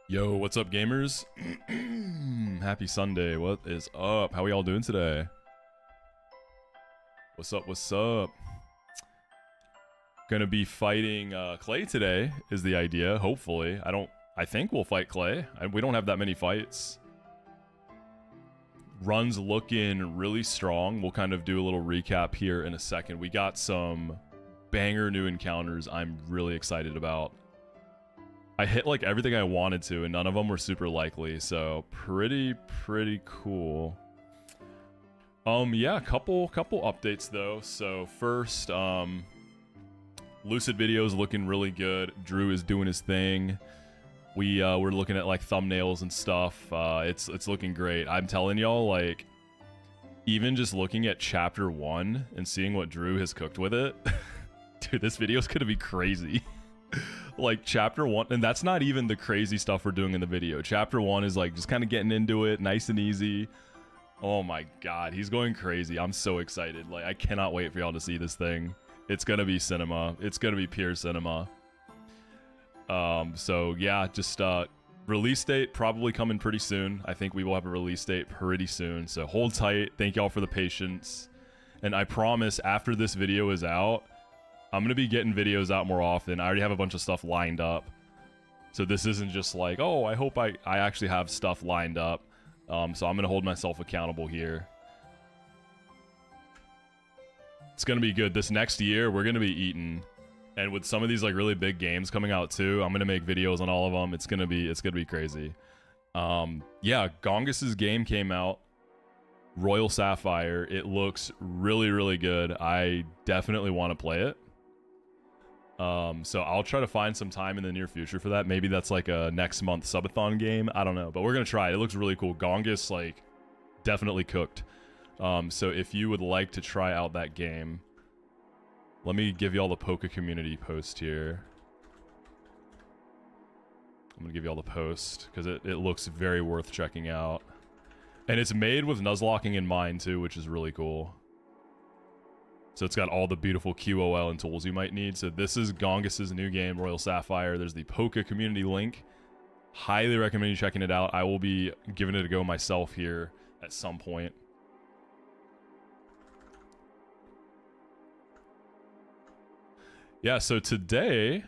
Yo, what's up, gamers? Happy Sunday. What is up? How are y'all doing today? What's up? What's up? Gonna be fighting Clay today is the idea, hopefully. I think we'll fight Clay. We don't have that many fights. Run's looking really strong. We'll kind of do a little recap here in a second. We got some banger new encounters I'm really excited about. I hit like everything I wanted to, and none of them were super likely, so pretty cool. Yeah, couple updates though. So first, Lucid videos looking really good. Drew is doing his thing. We're looking at like thumbnails and stuff. It's looking great. I'm telling y'all, like, even just looking at chapter 1 and seeing what Drew has cooked with it, dude, this video's gonna be crazy. Like chapter 1, and that's not even the crazy stuff we're doing in the video. Chapter 1 is like just kind of getting into it, nice and easy. Oh my god, he's going crazy. I'm so excited. Like, I cannot wait for y'all to see this thing. It's gonna be cinema. It's gonna be pure cinema. So yeah, just release date probably coming pretty soon. I think we will have a release date pretty soon, so hold tight. Thank y'all for the patience, and I promise after this video is out, I'm going to be getting videos out more often. I already have a bunch of stuff lined up. So this isn't just like, oh, I hope I actually have stuff lined up. So I'm going to hold myself accountable here. It's going to be good. This next year, we're going to be eating. And with some of these like really big games coming out too, I'm going to make videos on all of them. It's going to be crazy. Yeah, Gongus's game came out. Royal Sapphire. It looks really good. I definitely want to play it. So I'll try to find some time in the near future for that. Maybe that's like a next month subathon game. I don't know, but we're gonna try it. It looks really cool. Gongus, like, definitely cooked. So if you would like to try out that game, let me give y'all the Poké community post here. I'm gonna give y'all the post because it looks very worth checking out. And it's made with Nuzlocking in mind too, which is really cool. So it's got all the beautiful QOL and tools you might need. So this is Gongus's new game, Royal Sapphire. There's the Poké community link. Highly recommend you checking it out. I will be giving it a go myself here at some point. Yeah, so today,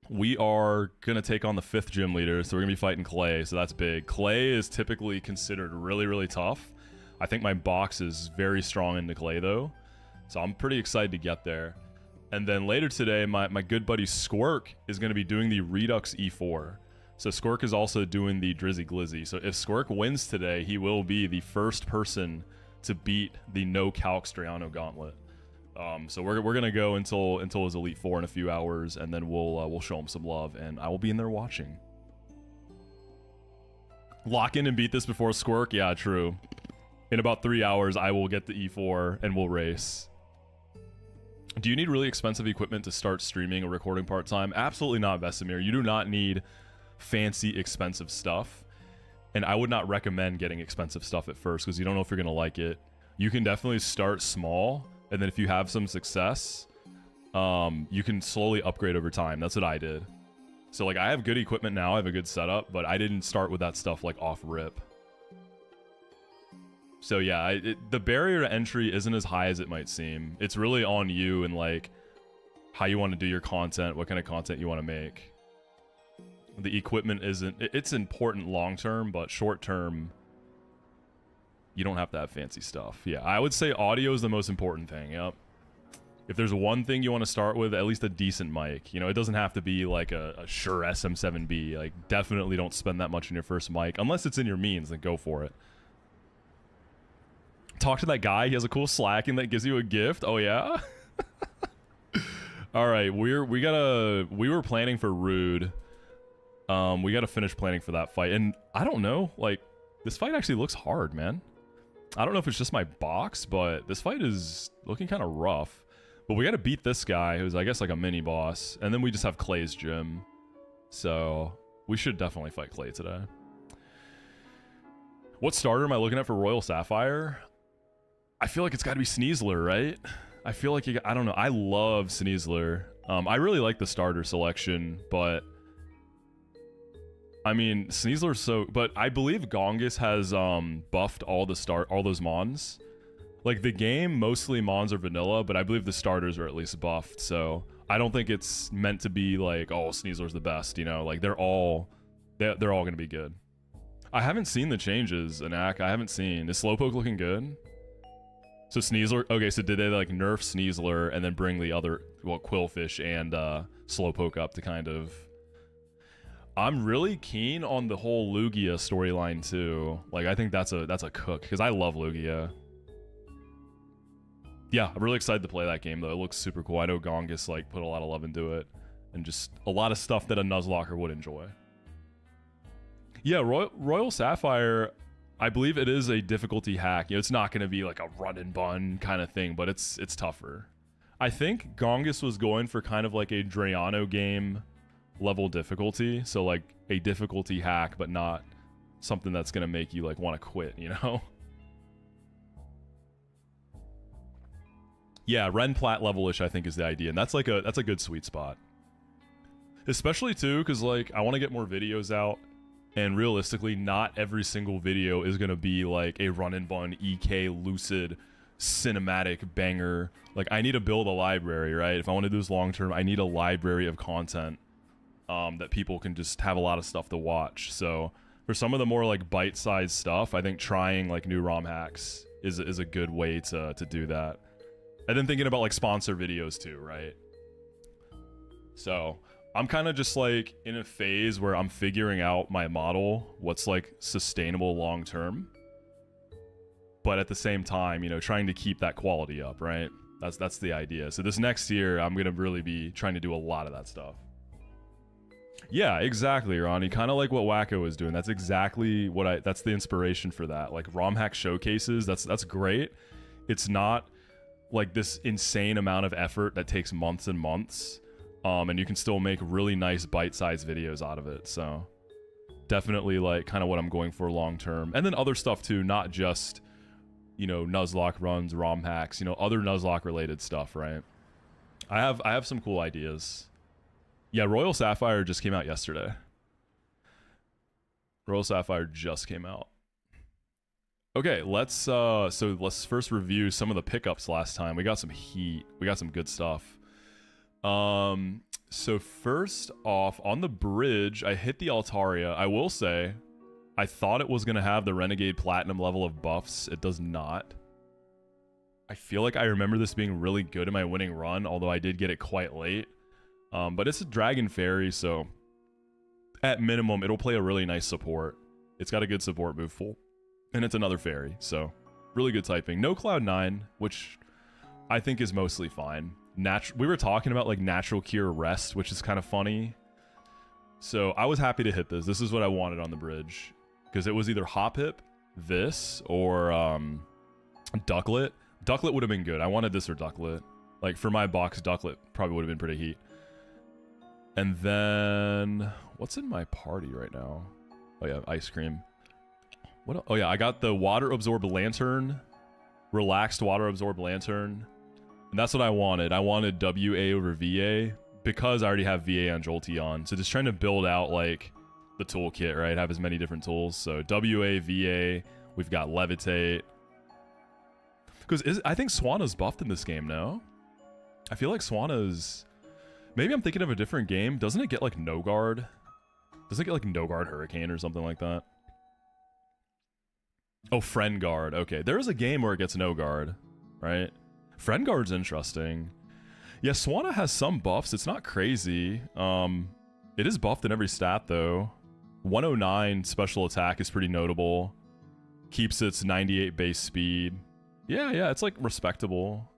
we are going to take on the 5th gym leader. So we're going to be fighting Clay, so that's big. Clay is typically considered really tough. I think my box is very strong into Clay though, so I'm pretty excited to get there. And then later today, my good buddy Squirk is going to be doing the Redux E4. So Squirk is also doing the Drizzy Glizzy. So if Squirk wins today, he will be the first person to beat the no CALCS Drayano Gauntlet. So we're gonna go until his Elite 4 in a few hours, and then we'll show him some love, and I will be in there watching. Lock in and beat this before Squirk? Yeah, true. In about 3 hours, I will get the E4 and we'll race. Do you need really expensive equipment to start streaming or recording part-time? Absolutely not, Vesemir. You do not need fancy, expensive stuff. And I would not recommend getting expensive stuff at first because you don't know if you're going to like it. You can definitely start small, and then if you have some success, you can slowly upgrade over time. That's what I did. So like, I have good equipment now, I have a good setup, but I didn't start with that stuff like off rip. So yeah, the barrier to entry isn't as high as it might seem. It's really on you and like how you want to do your content, what kind of content you want to make. The equipment isn't, it's important long term, but short term, you don't have to have fancy stuff. Yeah, I would say audio is the most important thing. Yep. If there's one thing you want to start with, at least a decent mic. You know, it doesn't have to be like a Shure SM7B. Like, definitely don't spend that much on your first mic. Unless it's in your means, then go for it. Talk to that guy. He has a cool slacking that gives you a gift. Oh yeah. All right, we were planning for Rood. We gotta finish planning for that fight, and I don't know. Like, this fight actually looks hard, man. I don't know if it's just my box, but this fight is looking kind of rough. But we gotta beat this guy, who's I guess like a mini boss, and then we just have Clay's gym. So we should definitely fight Clay today. What starter am I looking at for Royal Sapphire? I feel like it's got to be Sneasler, right? I feel like I don't know. I love Sneasler. I really like the starter selection, but I mean, Sneasler's so, but I believe Gongus has buffed all those mons. Like the game, mostly mons are vanilla, but I believe the starters are at least buffed. So I don't think it's meant to be like, oh, Sneasler's the best. You know, like they're all gonna be good. I haven't seen the changes, Anak. I haven't seen. Is Slowpoke looking good? So Sneasler. Okay, so did they like nerf Sneasler and then bring the other, well, Quillfish and Slowpoke up to kind of? I'm really keen on the whole Lugia storyline too. Like I think that's a cook because I love Lugia. Yeah, I'm really excited to play that game though. It looks super cool. I know Gongus like put a lot of love into it and just a lot of stuff that a Nuzlocker would enjoy. Yeah, Royal Sapphire, I believe it is a difficulty hack. You know, it's not going to be like a run and bun kind of thing, but it's tougher. I think Gongus was going for kind of like a Drayano game level difficulty, so like a difficulty hack, but not something that's going to make you like want to quit, you know? Yeah, Ren Plat level-ish I think is the idea, and that's a good sweet spot. Especially too, because like I want to get more videos out, and realistically, not every single video is gonna be like a run and bun EK Lucid cinematic banger. Like I need to build a library, right? If I want to do this long term, I need a library of content that people can just have a lot of stuff to watch. So for some of the more like bite-sized stuff, I think trying like new ROM hacks is a good way to do that. And then thinking about like sponsor videos too, right? So I'm kind of just like in a phase where I'm figuring out my model, what's like sustainable long term. But at the same time, you know, trying to keep that quality up, right? That's the idea. So this next year, I'm going to really be trying to do a lot of that stuff. Yeah, exactly, Ronnie. Kind of like what Wacko is doing. That's exactly what that's the inspiration for that. Like ROM hack showcases, that's great. It's not like this insane amount of effort that takes months and months. And you can still make really nice bite-sized videos out of it. So definitely like kind of what I'm going for long term. And then other stuff too, not just, you know, Nuzlocke runs, ROM hacks, you know, other Nuzlocke related stuff, right? I have some cool ideas. Yeah, Royal Sapphire just came out yesterday. Royal Sapphire just came out. Okay, let's first review some of the pickups last time. We got some heat. We got some good stuff. So first off, on the bridge, I hit the Altaria. I will say, I thought it was going to have the Renegade Platinum level of buffs. It does not. I feel like I remember this being really good in my winning run, although I did get it quite late. But it's a Dragon Fairy, so at minimum, it'll play a really nice support. It's got a good support move full, and it's another fairy, so really good typing. No Cloud 9, which I think is mostly fine. We were talking about like Natural Cure Rest, which is kind of funny. So I was happy to hit this. This is what I wanted on the bridge, because it was either Hop Hip, this, or Ducklet. Ducklet would have been good. I wanted this or Ducklet. Like for my box, Ducklet probably would have been pretty heat. And then what's in my party right now? Oh yeah, Ice Cream. What? Oh yeah, I got the Water Absorb Lantern, Relaxed Water Absorb Lantern. And that's what I wanted. I wanted WA over VA because I already have VA on Jolteon. So just trying to build out like the toolkit, right? Have as many different tools. So WA, VA, we've got Levitate. Because I think Swana's buffed in this game now. I feel like Swana's... Maybe I'm thinking of a different game. Doesn't it get like No Guard? Doesn't it get like No Guard Hurricane or something like that? Oh, Friend Guard. Okay, there is a game where it gets No Guard, right? Friend Guard's interesting. Yeah, Swanna has some buffs. It's not crazy. It is buffed in every stat, though. 109 special attack is pretty notable. Keeps its 98 base speed. Yeah, it's like respectable.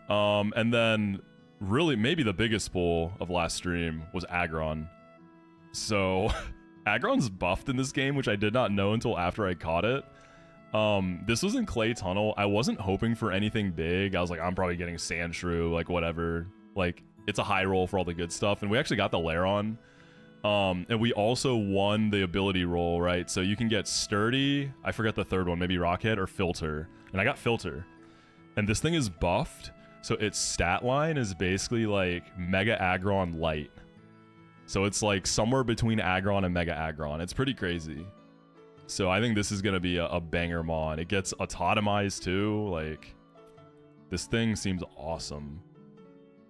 And then really maybe the biggest pull of last stream was Aggron. So Aggron's buffed in this game, which I did not know until after I caught it. This was in Clay Tunnel. I wasn't hoping for anything big. I was like, I'm probably getting Sandshrew, like whatever. Like it's a high roll for all the good stuff. And we actually got the Lairon. And we also won the ability roll, right? So you can get Sturdy, I forgot the third one, maybe Rockhead or Filter. And I got Filter. And this thing is buffed. So its stat line is basically like Mega Aggron Light. So it's like somewhere between Aggron and Mega Aggron. It's pretty crazy. So I think this is going to be a banger mon. It gets autotomized too. Like, this thing seems awesome.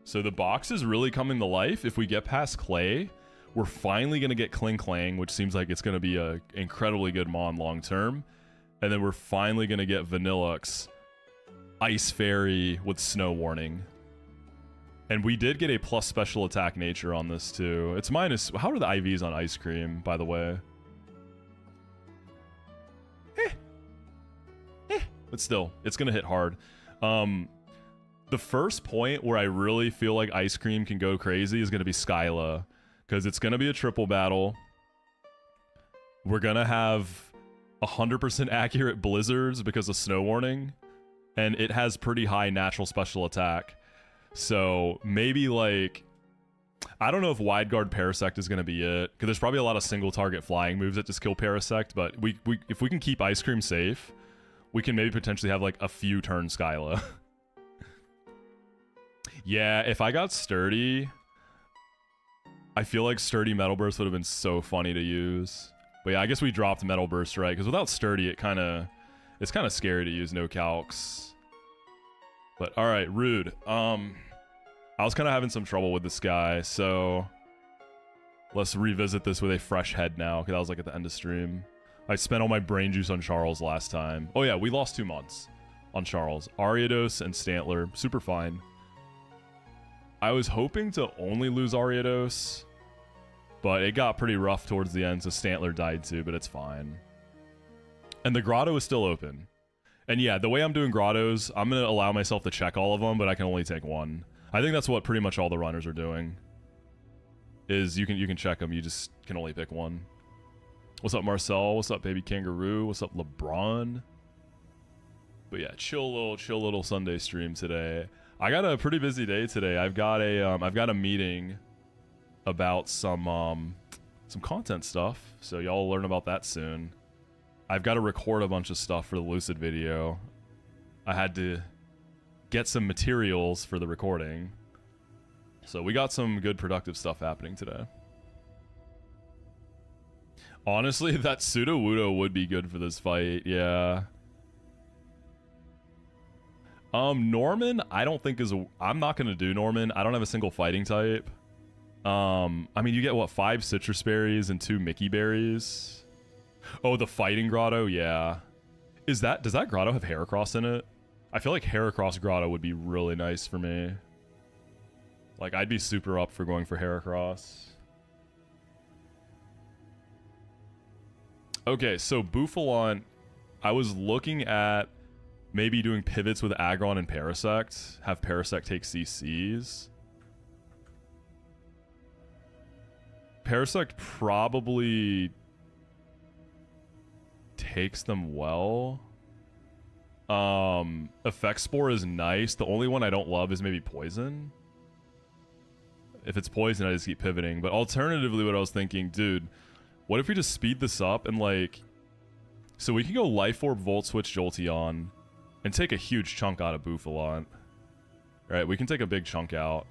So the box is really coming to life. If we get past Clay, we're finally going to get Kling Klang, which seems like it's going to be a incredibly good mon long term. And then we're finally going to get Vanillux Ice Fairy with Snow Warning. And we did get a plus special attack nature on this too. It's minus... How are the IVs on Ice Cream, by the way? But still, it's going to hit hard. The first point where I really feel like Ice Cream can go crazy is going to be Skyla. Because it's going to be a triple battle. We're going to have 100% accurate blizzards because of Snow Warning. And it has pretty high natural special attack. So maybe like... I don't know if Wide Guard Parasect is going to be it. Because there's probably a lot of single target flying moves that just kill Parasect. But if we can keep Ice Cream safe, we can maybe potentially have like a few turn Skyla. Yeah, if I got Sturdy... I feel like Sturdy Metal Burst would have been so funny to use. But yeah, I guess we dropped Metal Burst, right? Because without Sturdy, it's kind of scary to use no calcs. But alright, Rood. I was kind of having some trouble with this guy, so let's revisit this with a fresh head now, because that was like at the end of stream. I spent all my brain juice on Charles last time. Oh yeah, we lost 2 months on Charles. Ariados and Stantler, super fine. I was hoping to only lose Ariados, but it got pretty rough towards the end, so Stantler died too, but it's fine. And the grotto is still open. And yeah, the way I'm doing grottos, I'm going to allow myself to check all of them, but I can only take one. I think that's what pretty much all the runners are doing. Is you can check them, you just can only pick one. What's up, Marcel? What's up, baby kangaroo? What's up, LeBron? But yeah, chill little Sunday stream today. I got a pretty busy day today. I've got a meeting about some content stuff, so y'all will learn about that soon. I've got to record a bunch of stuff for the Lucid video. I had to get some materials for the recording. So we got some good productive stuff happening today. Honestly, that Sudowoodo would be good for this fight, yeah. Norman, I don't think I'm not going to do Norman. I don't have a single fighting type. I mean, you get, what, 5 citrus berries and 2 Mickey berries? Oh, the fighting grotto, yeah. Does that grotto have Heracross in it? I feel like Heracross grotto would be really nice for me. Like, I'd be super up for going for Heracross. Okay, so Bouffalon, I was looking at maybe doing pivots with Aggron and Parasect. Have Parasect take CCs. Parasect probably takes them well. Effect Spore is nice. The only one I don't love is maybe Poison. If it's Poison, I just keep pivoting. But alternatively, what I was thinking, dude, what if we just speed this up and like... So we can go Life Orb, Volt Switch, Jolteon, and take a huge chunk out of Bouffalon. Right, we can take a big chunk out.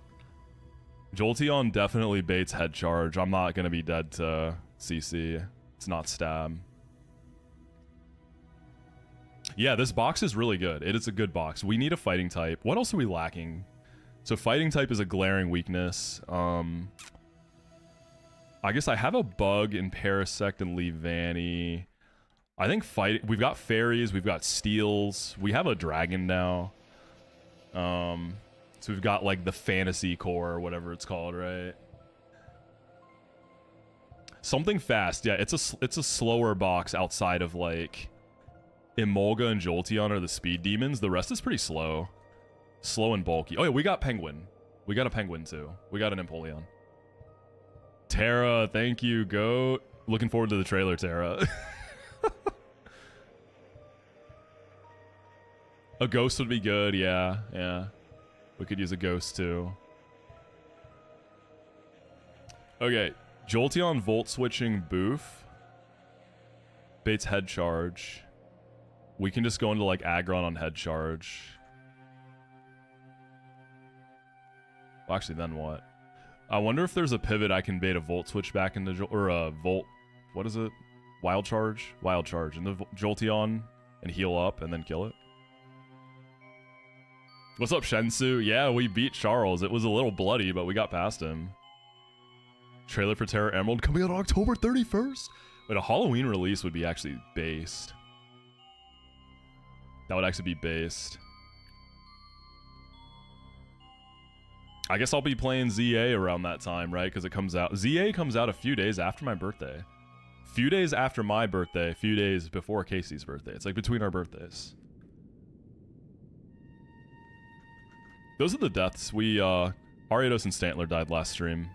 Jolteon definitely baits Head Charge. I'm not going to be dead to CC. It's not Stab. Yeah, this box is really good. It is a good box. We need a fighting type. What else are we lacking? So fighting type is a glaring weakness. I guess I have a Bug in Parasect and Leavanny. I think we've got fairies, we've got steels, we have a dragon now. So we've got like the fantasy core or whatever it's called, right? Something fast, yeah. It's a slower box outside of like Emolga and Jolteon are the speed demons. The rest is pretty slow. Slow and bulky. Oh yeah, we got Penguin. We got a Penguin too. We got an Empoleon. Tara, thank you, Goat. Looking forward to the trailer, Tara. A ghost would be good, yeah, yeah. We could use a ghost too. Okay, Jolteon Volt Switching Boof. Bates Head Charge. We can just go into like Aggron on Head Charge. Well, actually, then what? I wonder if there's a pivot I can bait a Volt Switch back into or a Volt. What is it? Wild Charge into Jolteon and heal up and then kill it. What's up, Shensu? Yeah, we beat Charles. It was a little bloody, but we got past him. Trailer for Terra Emerald coming out October 31st. Wait, a Halloween release would be actually based. That would actually be based. I guess I'll be playing ZA around that time, right? Because it comes out. ZA comes out a few days after my birthday. Few days after my birthday, a few days before Casey's birthday. It's like between our birthdays. Those are the deaths. We, Ariados and Stantler died last stream.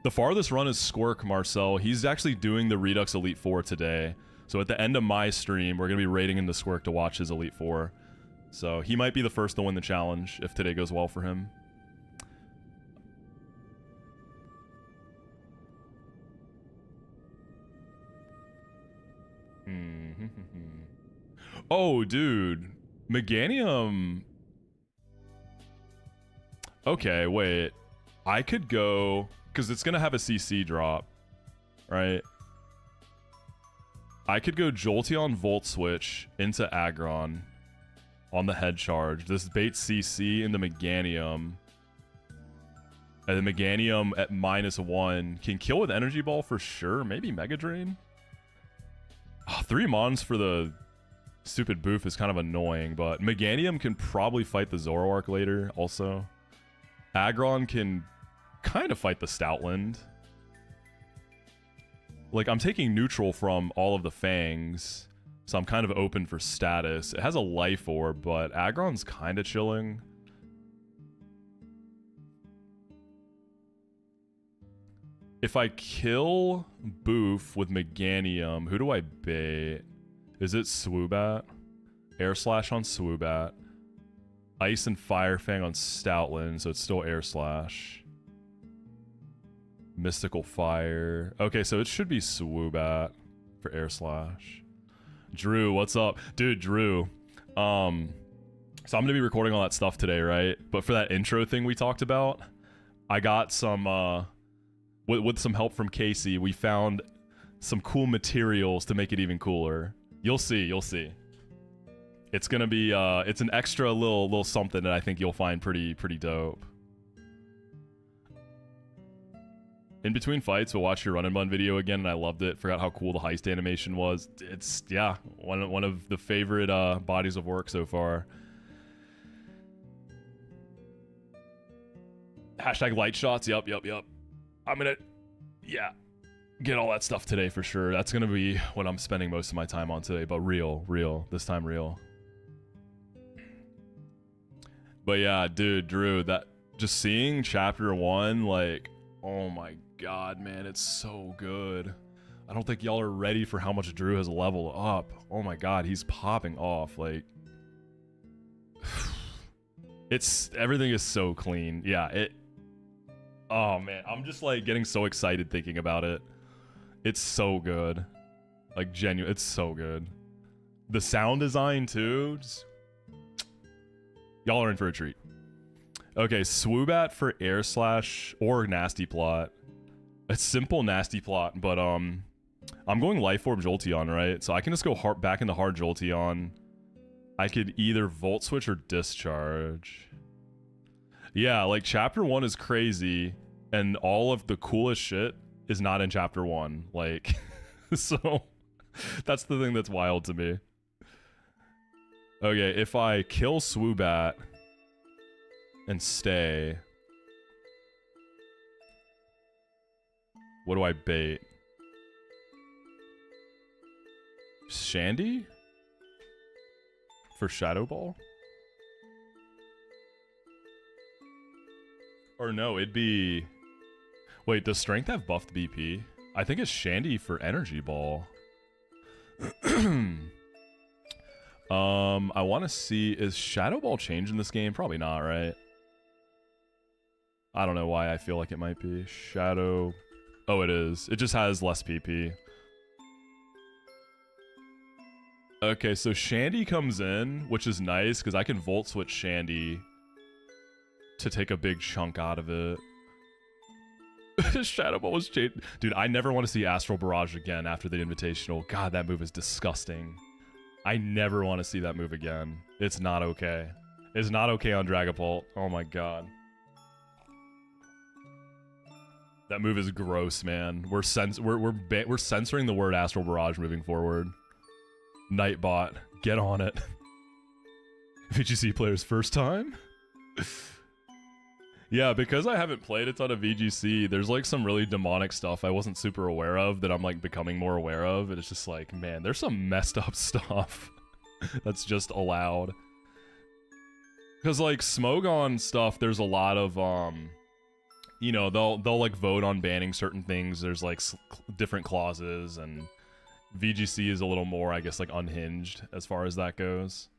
The farthest run is Squirk Marcel. He's actually doing the Redux Elite Four today. So at the end of my stream, we're going to be raiding into Squirk to watch his Elite Four. So he might be the first to win the challenge if today goes well for him. Oh, dude. Meganium. Okay, wait. I could go... Because it's going to have a CC drop. Right? I could go Jolteon Volt Switch into Aggron on the head charge. This baits CC into Meganium. And then Meganium at -1 can kill with Energy Ball for sure. Maybe Mega Drain. Oh, 3 Mons for the stupid boof is kind of annoying, but Meganium can probably fight the Zoroark later also. Aggron can kind of fight the Stoutland. Like, I'm taking neutral from all of the Fangs, so I'm kind of open for status. It has a Life Orb, but Aggron's kind of chilling. If I kill Boof with Meganium, who do I bait? Is it Swoobat? Air Slash on Swoobat. Ice and Fire Fang on Stoutland, so it's still Air Slash. Mystical Fire. Okay, so it should be Swoobat for Air Slash. Drew, what's up? Dude, Drew. So I'm gonna be recording all that stuff today, right? But for that intro thing we talked about, I got some, with some help from Casey, we found some cool materials to make it even cooler. You'll see, you'll see. It's gonna be, it's an extra little something that I think you'll find pretty dope. In between fights, we'll watch your run and run video again, and I loved it. Forgot how cool the heist animation was. It's, yeah, one of the favorite bodies of work so far. Hashtag light shots. Yup. I'm gonna, yeah, get all that stuff today for sure. That's gonna be what I'm spending most of my time on today, but real. This time real. But yeah, dude, Drew, that just seeing chapter 1, like, oh my god, man, it's so good. I don't think y'all are ready for how much Drew has leveled up. Oh my god, he's popping off, like... everything is so clean. Yeah, oh man, I'm just like getting so excited thinking about it. It's so good. Like, genuine, it's so good. The sound design too, just... Y'all are in for a treat. Okay, Swoobat for Air Slash or Nasty Plot. It's simple Nasty Plot, but I'm going Life Orb Jolteon, right? So I can just go back into Hard Jolteon. I could either Volt Switch or Discharge. Yeah, like Chapter 1 is crazy, and all of the coolest shit is not in Chapter 1. Like, so that's the thing that's wild to me. Okay, if I kill Swoobat and stay, what do I bait? Shandy? For Shadow Ball? Or no, it'd be... Wait, does Strength have buffed BP? I think it's Shandy for Energy Ball. I want to see, is Shadow Ball changed in this game? Probably not, right? I don't know why I feel like it might be. Shadow... Oh, it is. It just has less PP. Okay, so Shandy comes in, which is nice, because I can Volt Switch Shandy to take a big chunk out of it. Shadow Ball was changed. Dude, I never want to see Astral Barrage again after the Invitational. God, that move is disgusting. I never want to see that move again. It's not okay. It's not okay on Dragapult. Oh my god. That move is gross, man. We're censoring the word Astral Barrage moving forward. Nightbot, get on it. VGC players first time? Yeah, because I haven't played a ton of VGC, there's like some really demonic stuff I wasn't super aware of that I'm like becoming more aware of, and it's just like, man, there's some messed up stuff that's just allowed. Because like Smogon stuff, there's a lot of you know, they'll like vote on banning certain things. There's like different clauses, and VGC is a little more, I guess, like unhinged as far as that goes.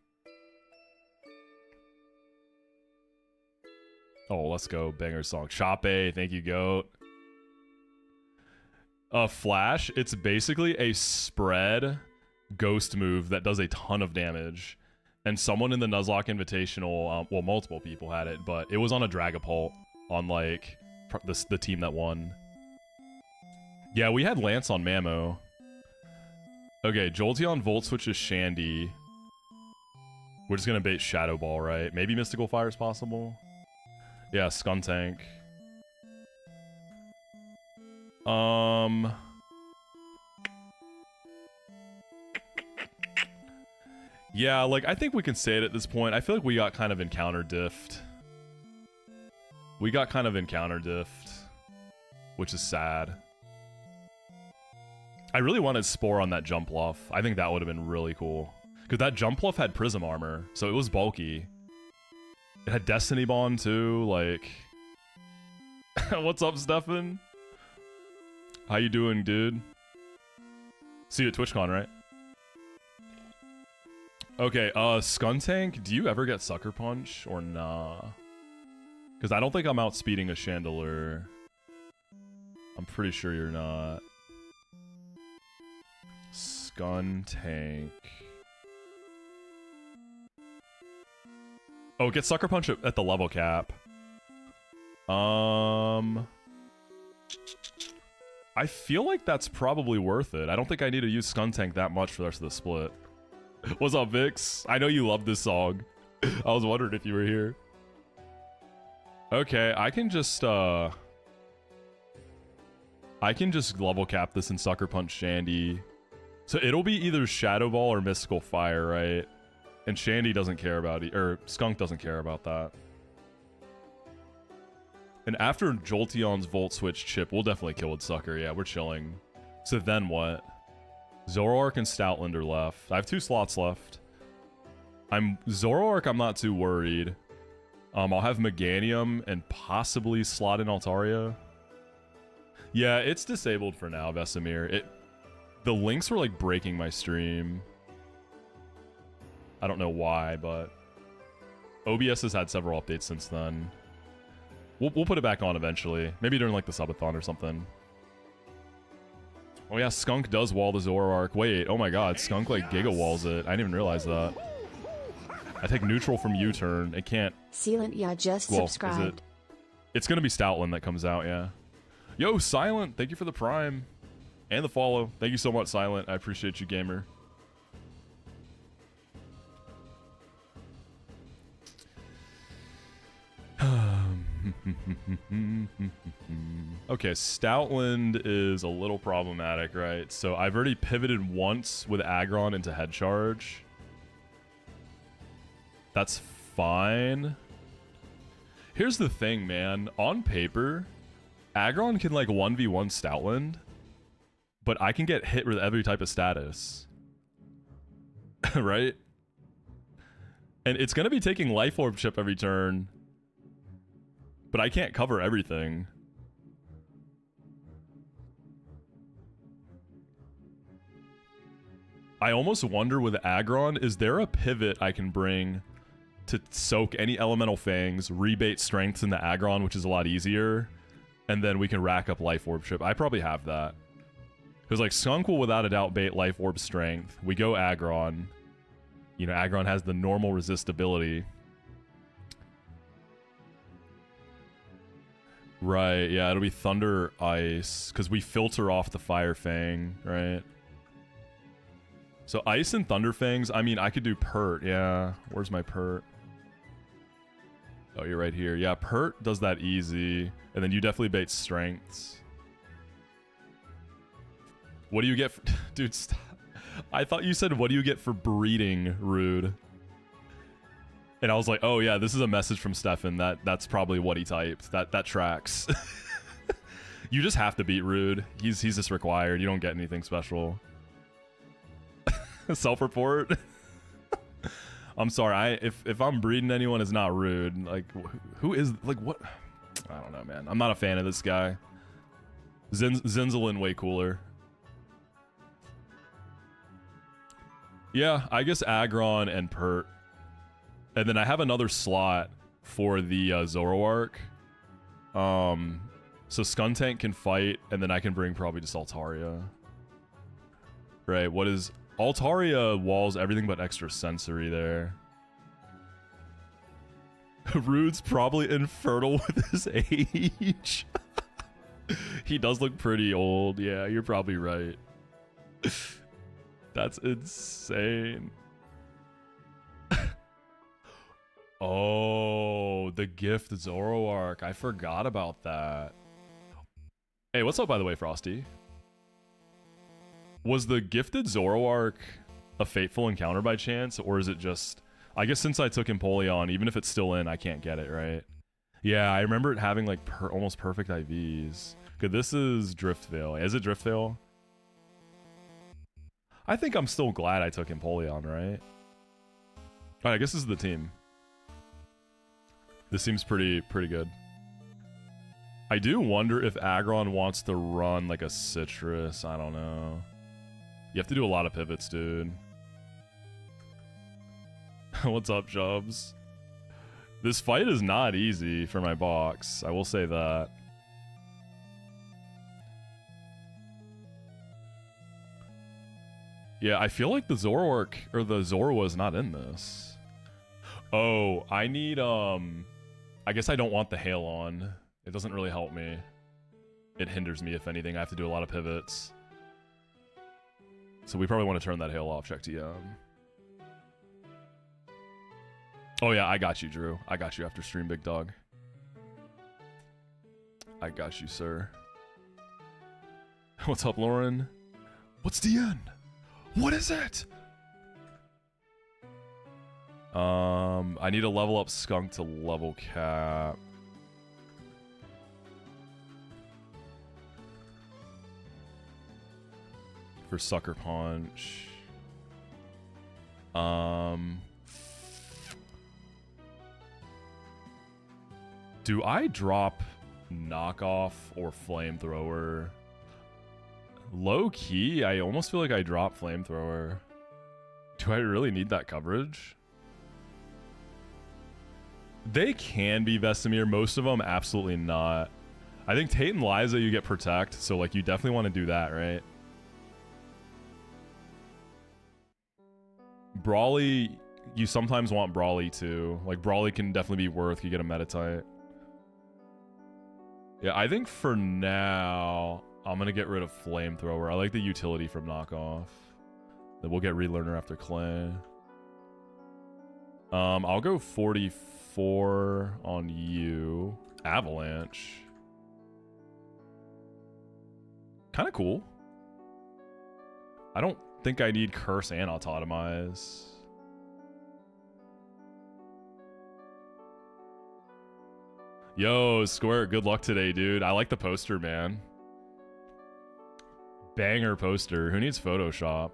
Oh, let's go. Banger song. Chape, thank you, GOAT. Flash, it's basically a spread ghost move that does a ton of damage. And someone in the Nuzlocke Invitational, well, multiple people had it, but it was on a Dragapult on, like, the team that won. Yeah, we had Lance on Mamo. Okay, Jolteon Volt switches Shandy. We're just gonna bait Shadow Ball, right? Maybe Mystical Fire is possible. Yeah, Skuntank. Yeah, like, I think we can say it at this point. I feel like we got kind of encounter diffed. We got kind of encounter diffed, which is sad. I really wanted Spore on that Jumpluff. I think that would have been really cool. Because that Jumpluff had Prism Armor, so it was bulky. It had Destiny Bond too, like... What's up, Stefan? How you doing, dude? See you at TwitchCon, right? Okay, Skuntank, do you ever get Sucker Punch or nah? Because I don't think I'm outspeeding a Chandelure. I'm pretty sure you're not. Skuntank. Oh, get Sucker Punch at the level cap. I feel like that's probably worth it. I don't think I need to use Skuntank that much for the rest of the split. What's up, Vix? I know you love this song. I was wondering if you were here. Okay, I can just level cap this and Sucker Punch Shandy. So it'll be either Shadow Ball or Mystical Fire, right? And Shandy doesn't care about it, or Skunk doesn't care about that. And after Jolteon's Volt Switch chip, we'll definitely kill with Sucker. Yeah, we're chilling. So then what? Zoroark and Stoutland are left. I have 2 slots left. Zoroark, I'm not too worried. I'll have Meganium and possibly slot in Altaria. Yeah, it's disabled for now, Vesemir. The links were like breaking my stream. I don't know why, but OBS has had several updates since then. We'll put it back on eventually. Maybe during like the subathon or something. Oh yeah, Skunk does wall the Zoroark. Wait, oh my god, Skunk like Giga Walls it. I didn't even realize that. I take neutral from U-turn. It can't... Silent, yeah, just subscribed. It's gonna be Stoutland that comes out, yeah. Yo, Silent, thank you for the Prime. And the follow. Thank you so much, Silent. I appreciate you, gamer. Okay, Stoutland is a little problematic, right? So I've already pivoted once with Aggron into Head Charge. That's fine. Here's the thing, man. On paper, Aggron can like 1v1 Stoutland, but I can get hit with every type of status. Right? And it's going to be taking Life Orb chip every turn, but I can't cover everything. I almost wonder with Aggron, is there a pivot I can bring to soak any Elemental Fangs, rebate Strengths in the Aggron, which is a lot easier, and then we can rack up Life Orb chip? I probably have that. Because like Skunk will without a doubt bait Life Orb Strength. We go Aggron. You know, Aggron has the normal resistibility. Right, yeah, it'll be Thunder Ice, because we filter off the Fire Fang, right? So Ice and Thunder Fangs, I mean, I could do Pert, yeah. Where's my Pert? Oh, you're right here. Yeah, Pert does that easy, and then you definitely bait Strengths. What do you get for... Dude, stop. I thought you said, what do you get for breeding, Rood? And I was like, oh yeah, this is a message from Stefan. That's probably what he typed. That tracks. You just have to beat Rood. He's just required. You don't get anything special. Self-report. I'm sorry. If I'm breeding anyone, it's not Rood. Like, who is, like, what? I don't know, man. I'm not a fan of this guy. Zinzalin way cooler. Yeah, I guess Aggron and Pert. And then I have another slot for the Zoroark. So Skuntank can fight, and then I can bring probably just Altaria. Right, what is... Altaria walls everything but extra sensory there. Rood's probably infertile with his age. He does look pretty old. Yeah, you're probably right. That's insane. Oh, the gift Zoroark. I forgot about that. Hey, what's up, by the way, Frosty? Was the gifted Zoroark a fateful encounter by chance, or is it just... I guess since I took Empoleon, even if it's still in, I can't get it, right? Yeah, I remember it having, like, almost perfect IVs. Okay, this is Driftveil. Is it Driftveil? I think I'm still glad I took Empoleon, right? Alright, I guess this is the team. This seems pretty good. I do wonder if Aggron wants to run like a Citrus. I don't know. You have to do a lot of pivots, dude. What's up, Jubs? This fight is not easy for my box. I will say that. Yeah, I feel like the Zoroark or the Zorua is not in this. Oh, I need I guess I don't want the Hail on. It doesn't really help me. It hinders me, if anything. I have to do a lot of pivots. So we probably want to turn that Hail off. Check TM. Oh yeah, I got you, Drew. I got you after stream, big dog. I got you, sir. What's up, Lauren? What's DN? What is it? I need to level up Skunk to level cap. For Sucker Punch. Do I drop Knockoff or Flamethrower? Low key, I almost feel like I drop Flamethrower. Do I really need that coverage? They can be Vesemir. Most of them, absolutely not. I think Tate and Liza, you get Protect, so like you definitely want to do that, right? Brawly, you sometimes want Brawly too. Like Brawly can definitely be worth. You get a Metatite. Yeah, I think for now, I'm going to get rid of Flamethrower. I like the utility from Knockoff. Then we'll get Relearner after Clay. I'll go 44 on you. Avalanche. Kind of cool. I don't think I need Curse and Autotomize. Yo, Square, good luck today, dude. I like the poster, man. Banger poster. Who needs Photoshop?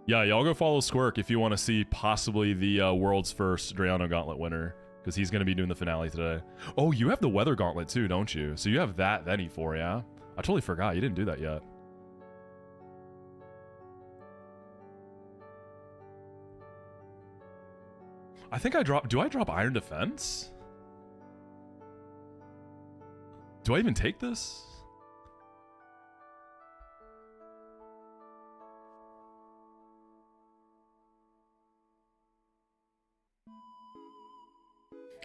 Yeah, y'all go follow Squirk if you want to see possibly the world's first Drayano Gauntlet winner, because he's going to be doing the finale today. Oh, you have the Weather Gauntlet too, don't you? So you have that, then E4, yeah? I totally forgot. You didn't do that yet. I think I drop... Do I drop Iron Defense? Do I even take this?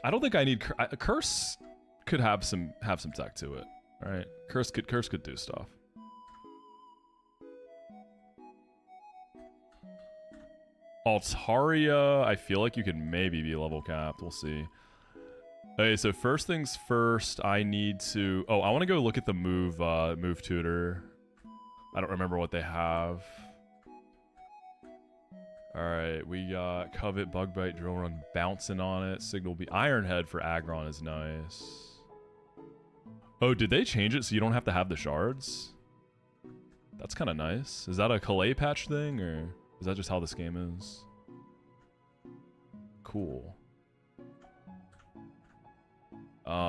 I don't think I need curse. Could have some tech to it, right? Curse could do stuff. Altaria, I feel like you could maybe be level capped. We'll see. Okay, so first things first, I need to... Oh, I want to go look at the move tutor. I don't remember what they have. Alright, we got Covet, Bug Bite, Drill Run, bouncing on it. Signal B. Iron Head for Aggron is nice. Oh, did they change it so you don't have to have the shards? That's kind of nice. Is that a Calais patch thing, or is that just how this game is? Cool.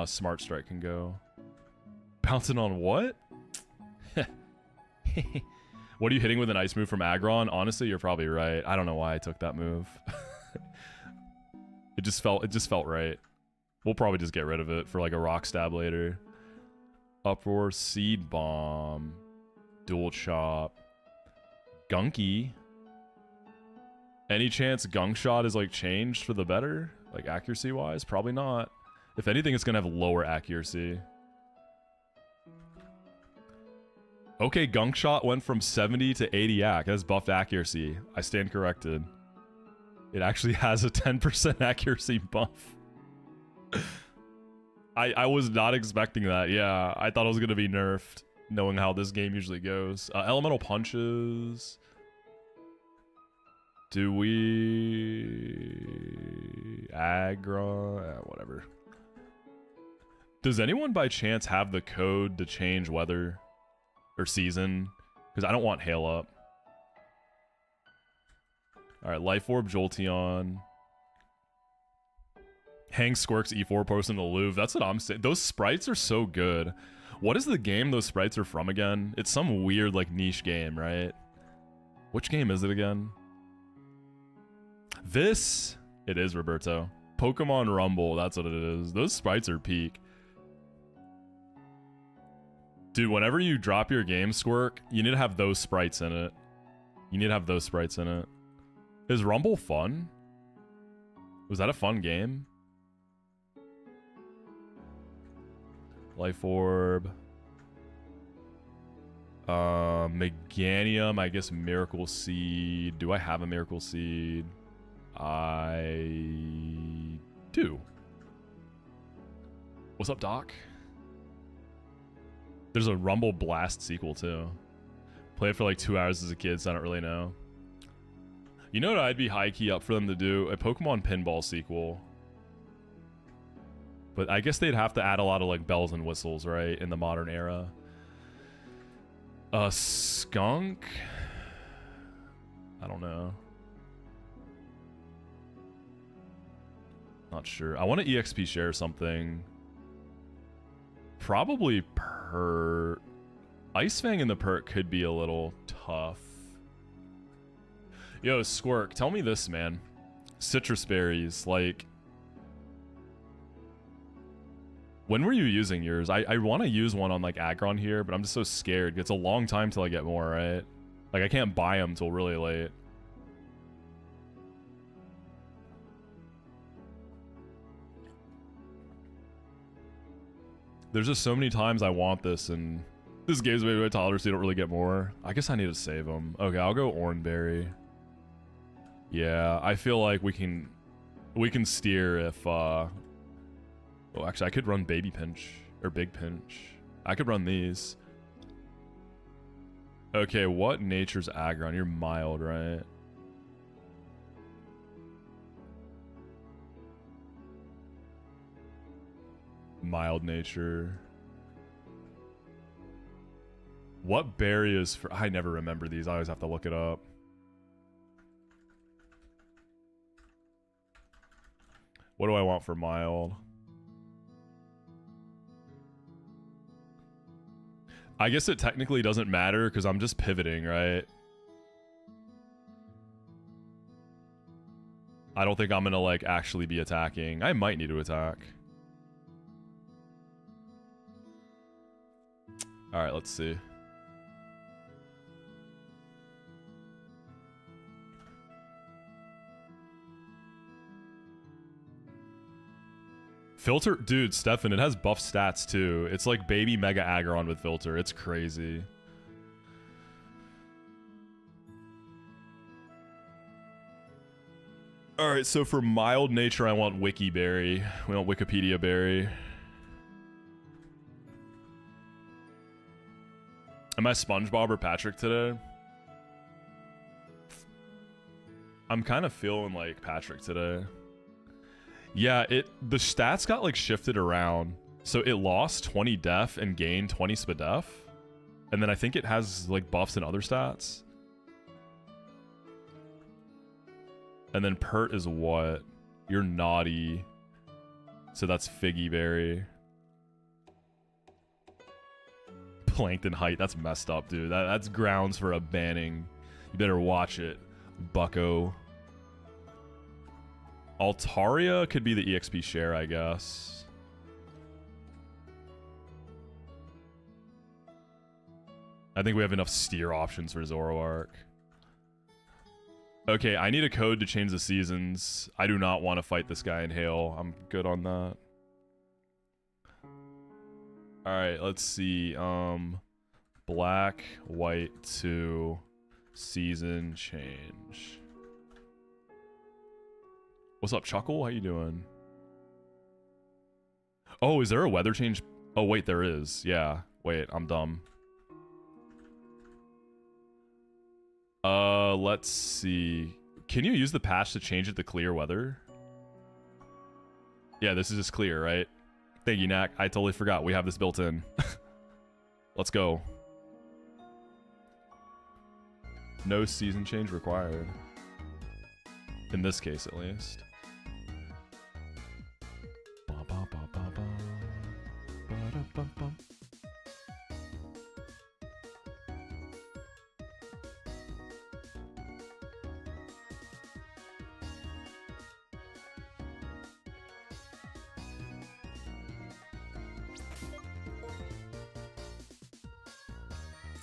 Smart Strike can go. Bouncing on what? What are you hitting with an ice move from Aggron? Honestly, you're probably right. I don't know why I took that move. It just felt right. We'll probably just get rid of it for like a rock stab later. Uproar, Seed Bomb, Dual Chop, Gunky. Any chance Gunk Shot is like changed for the better? Like accuracy wise? Probably not. If anything, it's gonna have lower accuracy. Okay, Gunk Shot went from 70 to 80 ac. That's buffed accuracy. I stand corrected. It actually has a 10% accuracy buff. I was not expecting that. Yeah, I thought it was going to be nerfed, knowing how this game usually goes. Elemental Punches. Do we... Aggron? Whatever. Does anyone by chance have the code to change weather or season? Because I don't want Hail Up. Alright, Life Orb, Jolteon. Hang Squirks E4 post in the Louvre. That's what I'm saying. Those sprites are so good. What is the game those sprites are from again? It's some weird, like, niche game, right? Which game is it again? This... It is, Roberto. Pokemon Rumble, that's what it is. Those sprites are peak. Dude, whenever you drop your game, Squirk, you need to have those sprites in it. You need to have those sprites in it. Is Rumble fun? Was that a fun game? Life Orb. Meganium, I guess Miracle Seed. Do I have a Miracle Seed? I do. What's up, Doc? There's a Rumble Blast sequel, too. Played for like 2 hours as a kid, so I don't really know. You know what I'd be high-key up for them to do? A Pokemon Pinball sequel. But I guess they'd have to add a lot of like bells and whistles, right? In the modern era. Skunk? I don't know. Not sure. I want to EXP share something. Probably Pert. Ice Fang in the Pert could be a little tough. Yo, Squirk, tell me this, man. Citrus berries, like... When were you using yours? I want to use one on, like, Aggron here, but I'm just so scared. It's a long time till I get more, right? Like, I can't buy them till really late. There's just so many times I want this, and this game's made by toddlers, so you don't really get more. I guess I need to save them. Okay, I'll go Oranberry. Yeah, I feel like we can steer if, Oh, actually, I could run Baby Pinch, or Big Pinch. I could run these. Okay, what nature's Aggron? You're mild, right? Mild nature. What berry is for... I never remember these. I always have to look it up. What do I want for mild? I guess it technically doesn't matter because I'm just pivoting, right? I don't think I'm gonna, like, actually be attacking. I might need to attack. Alright, let's see. Filter, dude, Stefan, it has buff stats too. It's like baby Mega Aggron with Filter. It's crazy. All right, so for mild nature, I want Wiki Berry. We want Wikipedia Berry. Am I SpongeBob or Patrick today? I'm kind of feeling like Patrick today. Yeah, the stats got like shifted around. So it lost 20 def and gained 20 spadef. And then I think it has like buffs and other stats. And then Pert is what? You're naughty. So that's Figgy Berry. Plankton height, that's messed up, dude. That's grounds for a banning. You better watch it, bucko. Altaria could be the EXP share, I guess. I think we have enough steer options for Zoroark. Okay, I need a code to change the seasons. I do not want to fight this guy in Hail. I'm good on that. Alright, let's see. Black, white to season change. What's up, Chuckle? How you doing? Oh, is there a weather change? Oh, wait, there is. Yeah. Wait, I'm dumb. Let's see. Can you use the patch to change it to clear weather? Yeah, this is just clear, right? Thank you, Knack. I totally forgot. We have this built in. Let's go. No season change required. In this case, at least.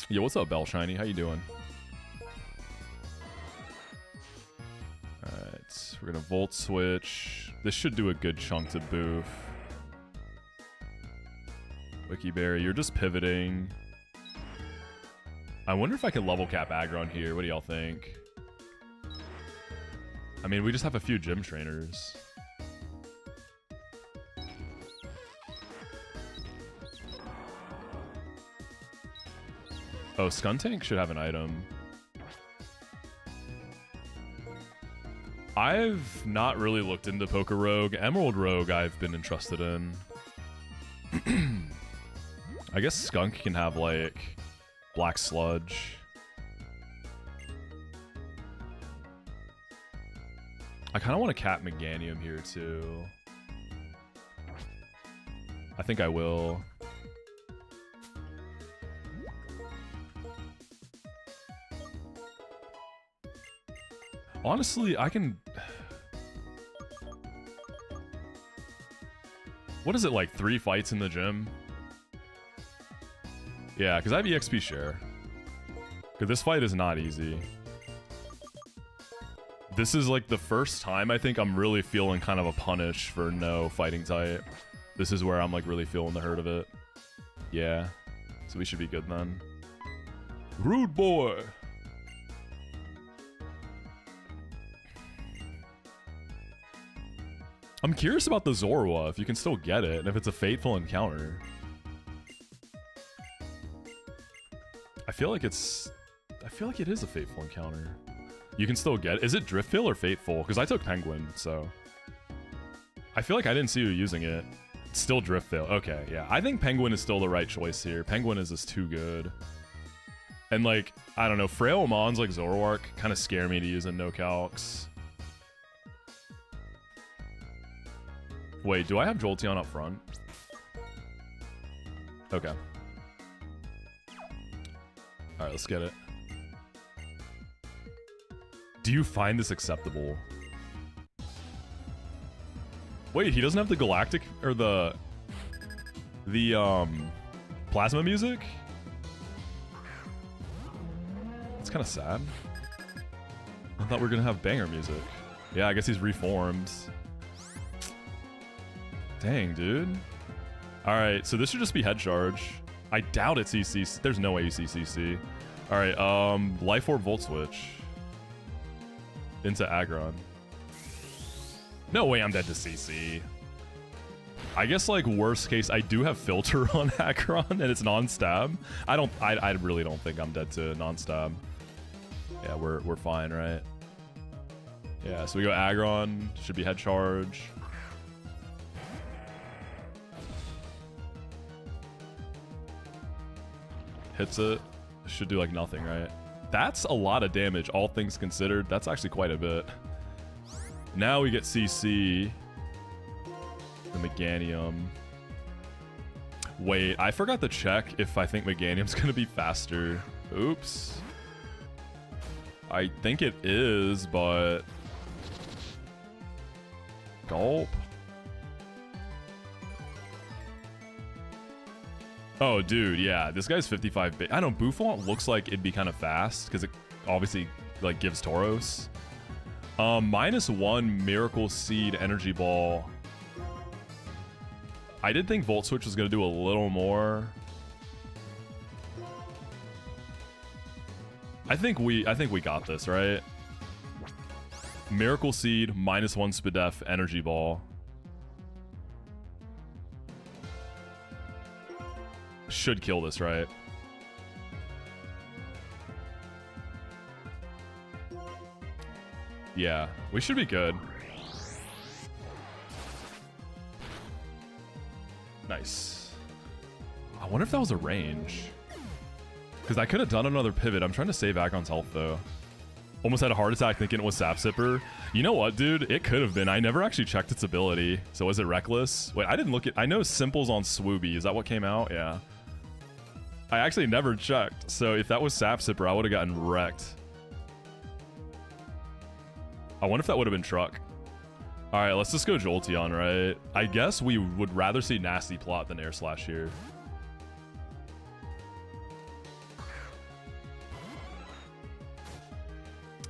Yo, what's up, Bell Shiny? How you doing? Alright, we're gonna Volt Switch. This should do a good chunk to boof. Wikiberry, you're just pivoting. I wonder if I can level cap Aggron here. What do y'all think? I mean, we just have a few gym trainers. Oh, Skuntank should have an item. I've not really looked into Poker Rogue. Emerald Rogue I've been interested in. I guess Skunk can have, like, Black Sludge. I kind of want to cap Meganium here, too. I think I will. Honestly, I can... What is it, like 3 fights in the gym? Yeah, because I have EXP share. Because this fight is not easy. This is like the first time I think I'm really feeling kind of a punish for no fighting type. This is where I'm like really feeling the hurt of it. Yeah. So we should be good then. Rude boy! I'm curious about the Zorua, if you can still get it, and if it's a fateful encounter. I feel like it is a fateful encounter. You can still get it. Is it Driftveil or Fateful? Because I took Penguin, so... I feel like I didn't see you using it. It's still Driftveil. Okay, yeah. I think Penguin is still the right choice here. Penguin is just too good. And like, I don't know, Frail Mons like Zoroark kind of scare me to use in no calcs. Wait, do I have Jolteon up front? Okay. Alright, let's get it. Do you find this acceptable? Wait, he doesn't have the galactic or the plasma music? That's kind of sad. I thought we were gonna have banger music. Yeah, I guess he's reformed. Dang, dude. All right, so this should just be head charge. I doubt it's ECC. There's no way you see CC. All right, Life Orb Volt Switch into Aggron. No way I'm dead to CC. I guess, like, worst case, I do have filter on Aggron and it's non-stab. I really don't think I'm dead to non-stab. Yeah, we're fine, right? Yeah, so we go Aggron, should be head charge. Hits it, should do like nothing, right? That's a lot of damage, all things considered. That's actually quite a bit. Now we get CC. The Meganium. Wait, I forgot to check if I think Meganium's gonna be faster. Oops. I think it is, but... Gulp. Oh, dude, yeah. This guy's 55 bit. I don't know, Buffon looks like it'd be kind of fast, because it obviously, like, gives Tauros. -1 Miracle Seed Energy Ball. I did think Volt Switch was going to do a little more. I think we got this, right? Miracle Seed, -1 Spadef, Energy Ball. Should kill this, right? Yeah, we should be good. Nice. I wonder if that was a range. Because I could have done another pivot. I'm trying to save Aggron's health, though. Almost had a heart attack thinking it was Sap Sipper. You know what, dude? It could have been. I never actually checked its ability. So was it Reckless? Wait, I didn't look at... I know Simple's on Swooby. Is that what came out? Yeah. I actually never checked. So if that was Sap Sipper, I would have gotten wrecked. I wonder if that would have been Truck. Alright, let's just go Jolteon, right? I guess we would rather see Nasty Plot than Air Slash here.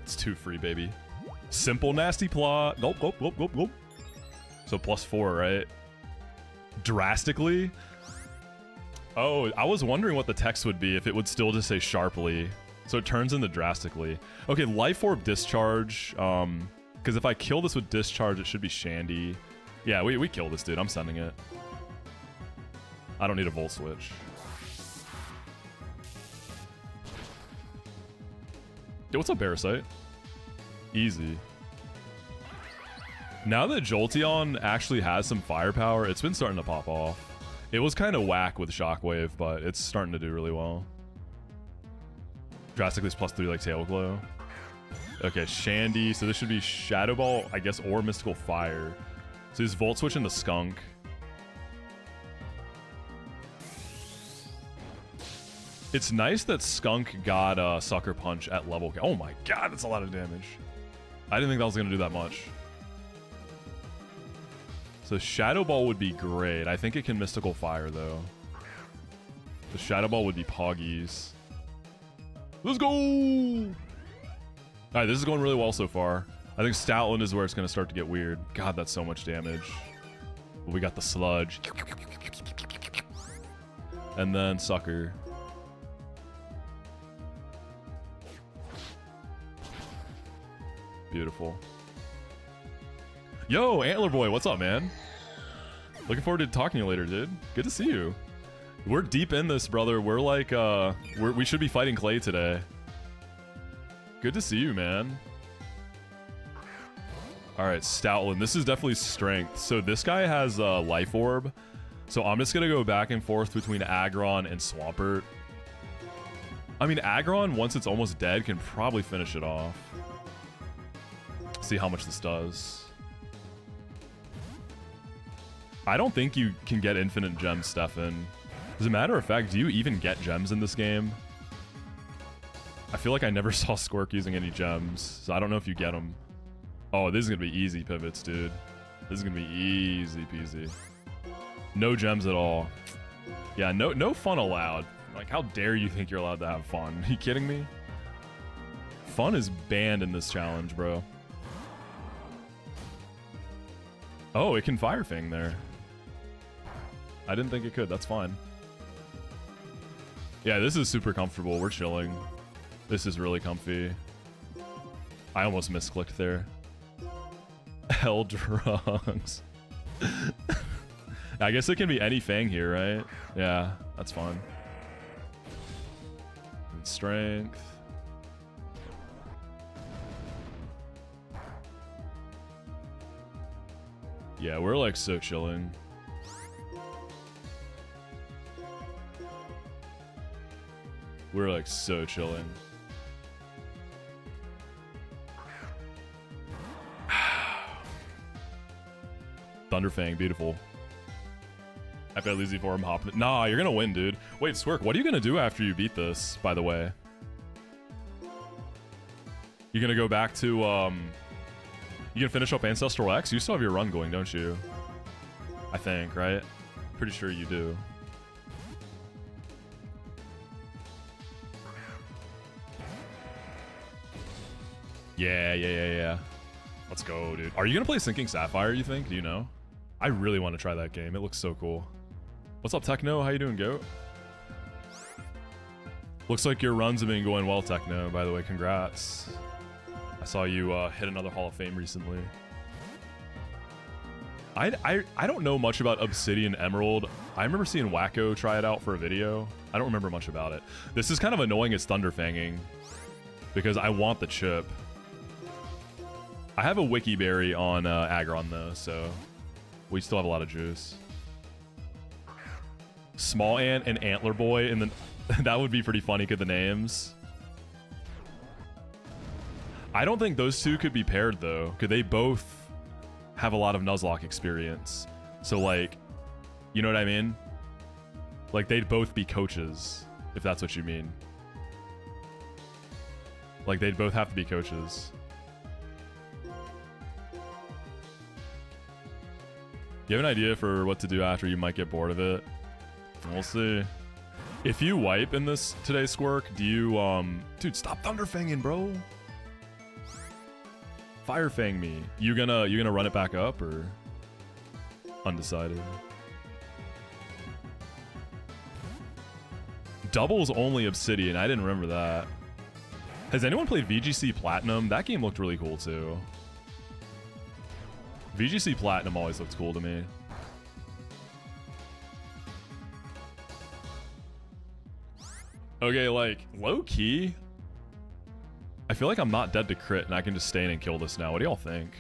It's 2 free, baby. Simple Nasty Plot. Gulp, gulp, gulp, gulp, gulp. So +4, right? Drastically? Oh, I was wondering what the text would be if it would still just say sharply. So it turns into drastically. Okay, Life Orb Discharge. Because if I kill this with Discharge, it should be Shandy. Yeah, we kill this, dude. I'm sending it. I don't need a Volt Switch. Yo, what's up, Parasite? Easy. Now that Jolteon actually has some firepower, it's been starting to pop off. It was kind of whack with Shockwave, but it's starting to do really well. Drastically is +3 like Tail Glow. Okay, Shandy. So this should be Shadow Ball, I guess, or Mystical Fire. So he's Volt Switch into Skunk. It's nice that Skunk got Sucker Punch at level. Oh my god, that's a lot of damage. I didn't think that was going to do that much. So Shadow Ball would be great. I think it can Mystical Fire, though. The Shadow Ball would be Poggies. Let's go! Alright, this is going really well so far. I think Stoutland is where it's going to start to get weird. God, that's so much damage. But we got the Sludge. And then Sucker. Beautiful. Yo, Antler Boy, what's up, man? Looking forward to talking to you later, dude. Good to see you. We're deep in this, brother. We're like, we should be fighting Clay today. Good to see you, man. Alright, Stoutland. This is definitely strength. So this guy has Life Orb. So I'm just going to go back and forth between Aggron and Swampert. I mean, Aggron, once it's almost dead, can probably finish it off. See how much this does. I don't think you can get infinite gems, Stefan. As a matter of fact, do you even get gems in this game? I feel like I never saw Squirk using any gems, so I don't know if you get them. Oh, this is going to be easy pivots, dude. This is going to be easy peasy. No gems at all. Yeah, no fun allowed. Like, how dare you think you're allowed to have fun? Are you kidding me? Fun is banned in this challenge, bro. Oh, it can Fire Fang there. I didn't think it could. That's fine. Yeah, this is super comfortable. We're chilling. This is really comfy. I almost misclicked there. Hell drunks. I guess it can be any Fang here, right? Yeah, that's fine. And strength. Yeah, we're like so chilling. We're like so chilling. Thunderfang, beautiful. After I lose you for him, hopping. Nah, you're gonna win, dude. Wait, Squirk, what are you gonna do after you beat this, by the way? You're gonna go back to, you gonna finish up Ancestral X? You still have your run going, don't you? I think, right? Pretty sure you do. Yeah. Let's go, dude. Are you gonna play Sinking Sapphire, you think? Do you know? I really want to try that game. It looks so cool. What's up, Techno? How you doing, Goat? Looks like your runs have been going well, Techno, by the way. Congrats. I saw you hit another Hall of Fame recently. I don't know much about Obsidian Emerald. I remember seeing Wacko try it out for a video. I don't remember much about it. This is kind of annoying as Thunderfanging because I want the chip. I have a Wiki Berry on Aggron though, so we still have a lot of juice. Small Ant and Antler Boy, and then that would be pretty funny, could the names. I don't think those two could be paired though, because they both have a lot of Nuzlocke experience. So like, you know what I mean? Like they'd both be coaches, if that's what you mean. Like they'd both have to be coaches. You have an idea for what to do after you might get bored of it? We'll see. If you wipe in this today's Squirk, do you, dude, stop Thunderfanging, bro. Firefang me. You gonna run it back up or undecided? Double's only Obsidian. I didn't remember that. Has anyone played VGC Platinum? That game looked really cool too. VGC Platinum always looks cool to me. Okay, like, low-key, I feel like I'm not dead to crit and I can just stay in and kill this now. What do y'all think?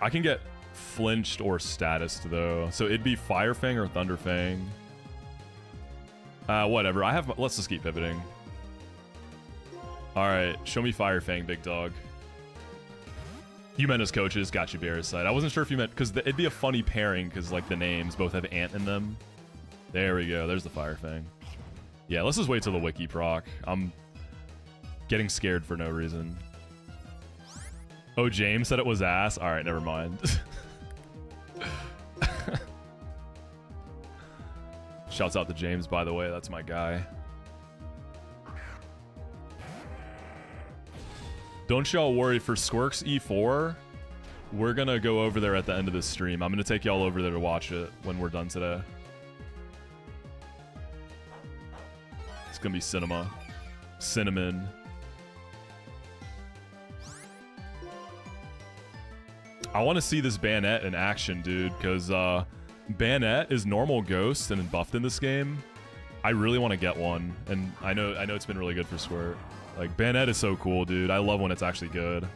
I can get flinched or statused, though. So it'd be Firefang or Thunderfang. Whatever. Let's just keep pivoting. Alright, show me Firefang, big dog. You meant as coaches, got you, Parasite. I wasn't sure if you meant, because it'd be a funny pairing, because like the names both have ant in them. There we go, there's the Firefang. Yeah, let's just wait till the wiki proc. I'm getting scared for no reason. Oh, James said it was ass? Alright, never mind. Shouts out to James, by the way, that's my guy. Don't y'all worry, for Squirk's E4, we're gonna go over there at the end of this stream. I'm gonna take y'all over there to watch it when we're done today. It's gonna be cinema. Cinnamon. I want to see this Bayonet in action, dude, because Bayonet is normal ghost and buffed in this game. I really want to get one, and I know it's been really good for Squirt. Like, Bayonet is so cool, dude. I love when it's actually good.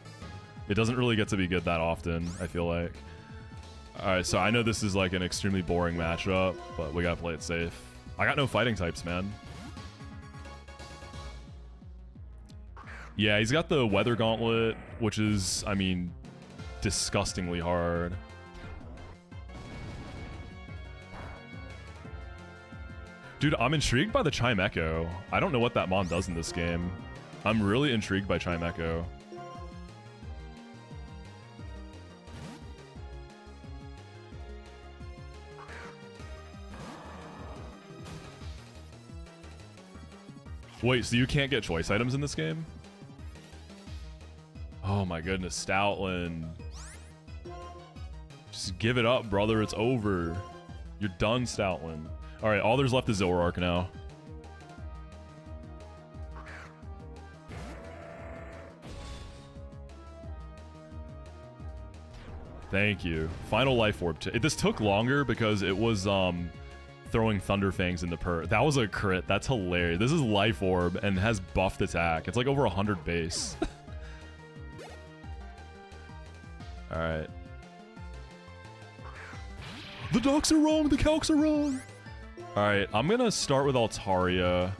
It doesn't really get to be good that often, I feel like. Alright, so I know this is like an extremely boring matchup, but we gotta play it safe. I got no fighting types, man. Yeah, he's got the Weather Gauntlet, which is, I mean, disgustingly hard. Dude, I'm intrigued by the Chime Echo. I don't know what that mon does in this game. I'm really intrigued by Chime Echo. Wait, so you can't get choice items in this game? Oh my goodness, Stoutland. Just give it up, brother. It's over. You're done, Stoutland. All right, all there's left is Zoroark now. Thank you. Final life orb. This took longer because it was throwing Thunder Fangs in the perk. That was a crit. That's hilarious. This is life orb and has buffed attack. It's like over 100 base. All right. The docs are wrong. The calcs are wrong. All right. I'm gonna start with Altaria,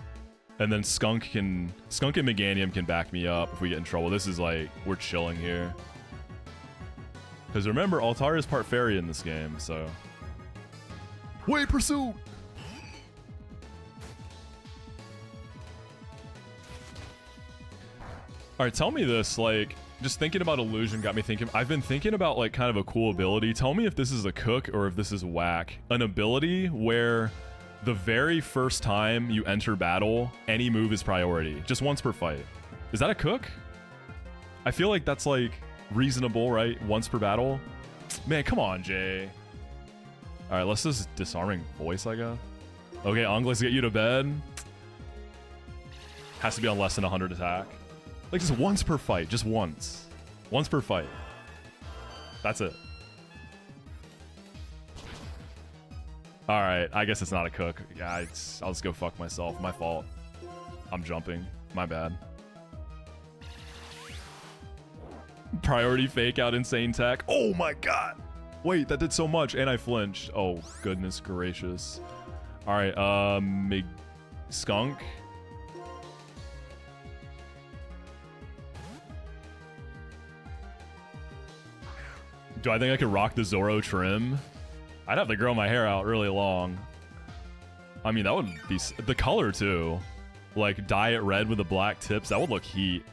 and then Skunk and Meganium can back me up if we get in trouble. This is like we're chilling here. Because remember, Altaria is part fairy in this game, so... Wait, Pursuit! Alright, tell me this, like, just thinking about Illusion got me thinking... I've been thinking about, like, kind of a cool ability. Tell me if this is a cook or if this is whack. An ability where the very first time you enter battle, any move is priority. Just once per fight. Is that a cook? I feel like that's, like... reasonable, right? Once per battle. Man, come on, Jay. All right, let's just disarming voice, I guess. Okay, Ongles get you to bed. Has to be on less than 100 attack. Like just once per fight, just once. Once per fight. That's it. All right, I guess it's not a cook. Yeah, I'll just go fuck myself. My fault. I'm jumping. My bad. Priority fake out insane tech. Oh my god. Wait, that did so much and I flinched. Oh, goodness gracious. All right, Skunk. Do I think I could rock the Zoro trim? I'd have to grow my hair out really long. I mean, that would be the color too. Like dye it red with the black tips. That would look heat.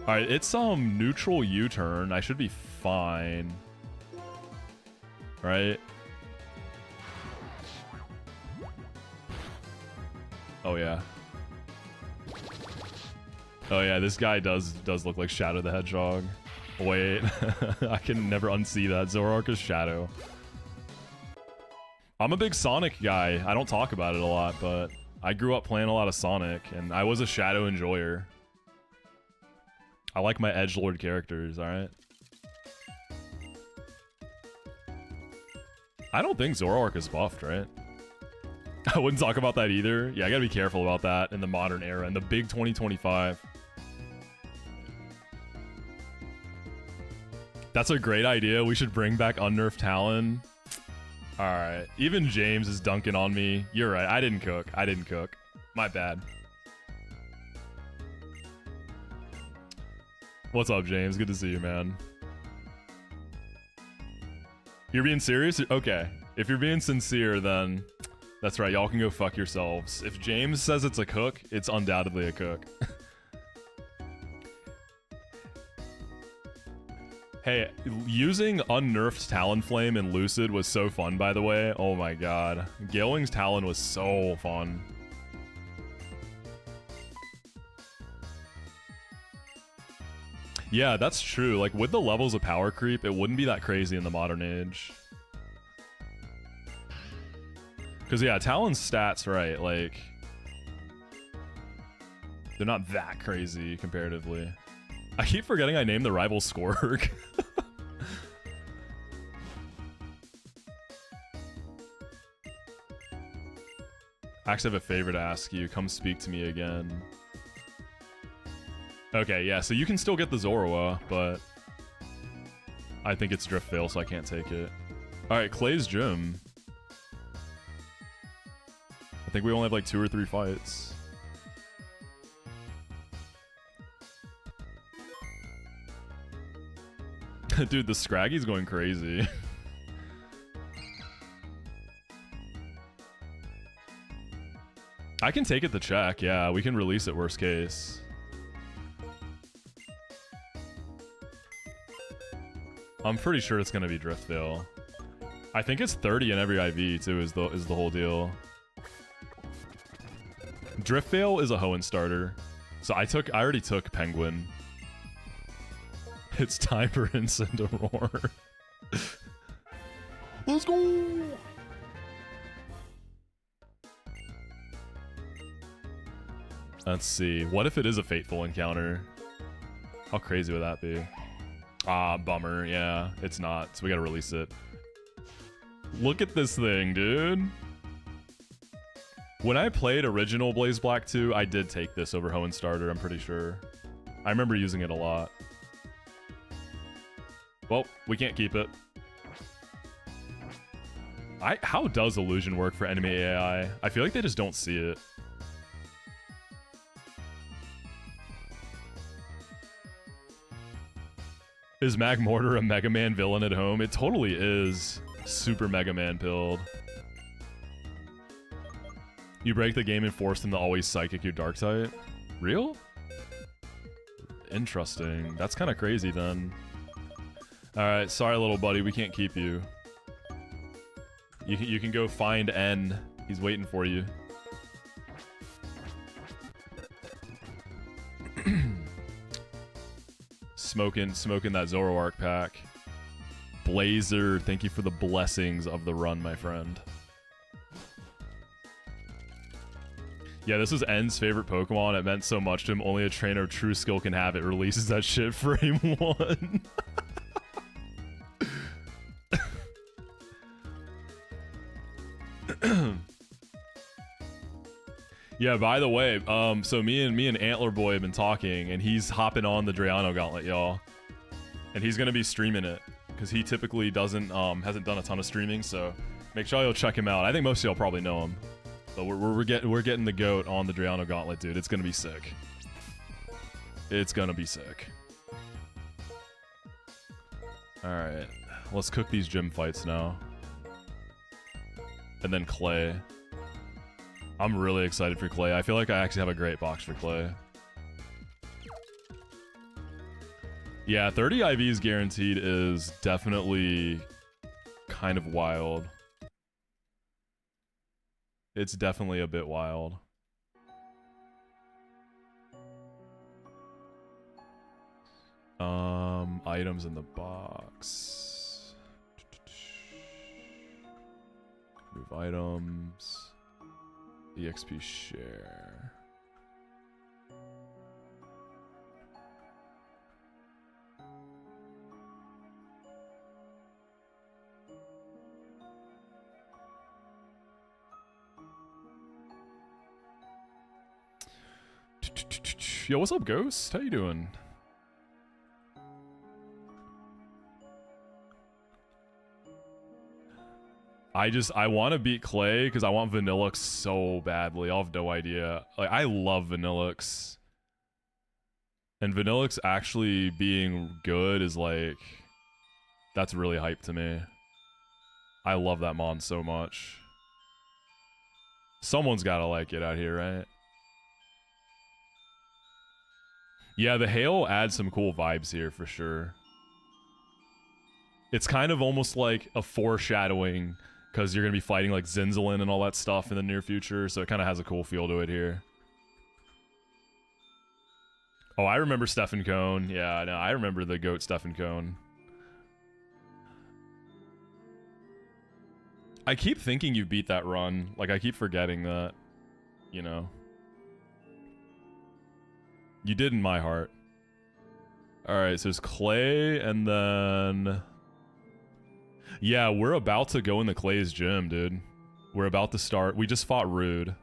All right, it's neutral U-turn. I should be fine. Right? Oh yeah. Oh yeah, this guy does look like Shadow the Hedgehog. Wait, I can never unsee that. Zoroark is Shadow. I'm a big Sonic guy. I don't talk about it a lot, but I grew up playing a lot of Sonic, and I was a Shadow enjoyer. I like my edgelord characters, alright? I don't think Zoroark is buffed, right? I wouldn't talk about that either. Yeah, I gotta be careful about that in the modern era, in the big 2025. That's a great idea. We should bring back unnerfed Talon. Alright, even James is dunking on me. You're right, I didn't cook. I didn't cook. My bad. What's up, James? Good to see you, man. You're being serious? Okay. If you're being sincere, then that's right. Y'all can go fuck yourselves. If James says it's a cook, it's undoubtedly a cook. Hey, using unnerfed Talonflame in Lucid was so fun, by the way. Oh my god. Galewing's Talon was so fun. Yeah, that's true. Like, with the levels of power creep, it wouldn't be that crazy in the modern age. Because, yeah, Talon's stats, right, like... they're not that crazy, comparatively. I keep forgetting I named the rival Skorg. I actually have a favor to ask you. Come speak to me again. Okay, yeah, so you can still get the Zorua, but I think it's Drift Veil, so I can't take it. Alright, Clay's Gym. I think we only have like 2 or 3 fights. Dude, the Scraggy's going crazy. I can take it to check, yeah, we can release it worst case. I'm pretty sure it's gonna be Drift Veil. I think it's 30 in every IV too. Is the whole deal. Drift Veil is a Hoenn starter, so I already took Penguin. It's time for Incineroar. go! Let's see. What if it is a fateful encounter? How crazy would that be? Ah, bummer. Yeah, it's not. So we gotta release it. Look at this thing, dude. When I played original Blaze Black 2, I did take this over Hoenn Starter, I'm pretty sure. I remember using it a lot. Well, we can't keep it. How does illusion work for enemy AI? I feel like they just don't see it. Is Magmortar a Mega Man villain at home? It totally is. Super Mega Man pilled. You break the game and force them to always psychic your dark type? Real? Interesting. That's kind of crazy then. Alright, sorry little buddy, we can't keep you. You can go find N. He's waiting for you. Smoking that Zoroark pack. Blazer, thank you for the blessings of the run, my friend. Yeah, this was N's favorite Pokemon. It meant so much to him. Only a trainer of true skill can have it. Releases that shit frame 1. Yeah, by the way, so me and Antler Boy have been talking, and he's hopping on the Drayano Gauntlet, y'all. And he's gonna be streaming it, because he typically hasn't done a ton of streaming, so make sure you'll check him out. I think most of y'all probably know him. But we're getting the goat on the Drayano Gauntlet, dude. It's gonna be sick. It's gonna be sick. Alright. Let's cook these gym fights now. And then Clay. I'm really excited for Clay. I feel like I actually have a great box for Clay. Yeah, 30 IVs guaranteed is definitely kind of wild. It's definitely a bit wild. Items in the box. Move items. EXP share. Yo, what's up, Ghost? How you doing? I want to beat Clay because I want Vanillux so badly. I have no idea. Like, I love Vanillux. And Vanillux actually being good is like... That's really hype to me. I love that mon so much. Someone's gotta like it out here, right? Yeah, the hail adds some cool vibes here for sure. It's kind of almost like a foreshadowing because you're going to be fighting like Zinzalin and all that stuff in the near future, so it kind of has a cool feel to it here. Oh, I remember Stefan Cone. Yeah, no, I remember the GOAT Stefan Cone. I keep thinking you beat that run. Like, I keep forgetting that, you know. You did in my heart. Alright, so there's Clay, and then... Yeah, we're about to go into Clay's gym, dude. We're about to start. We just fought Rood.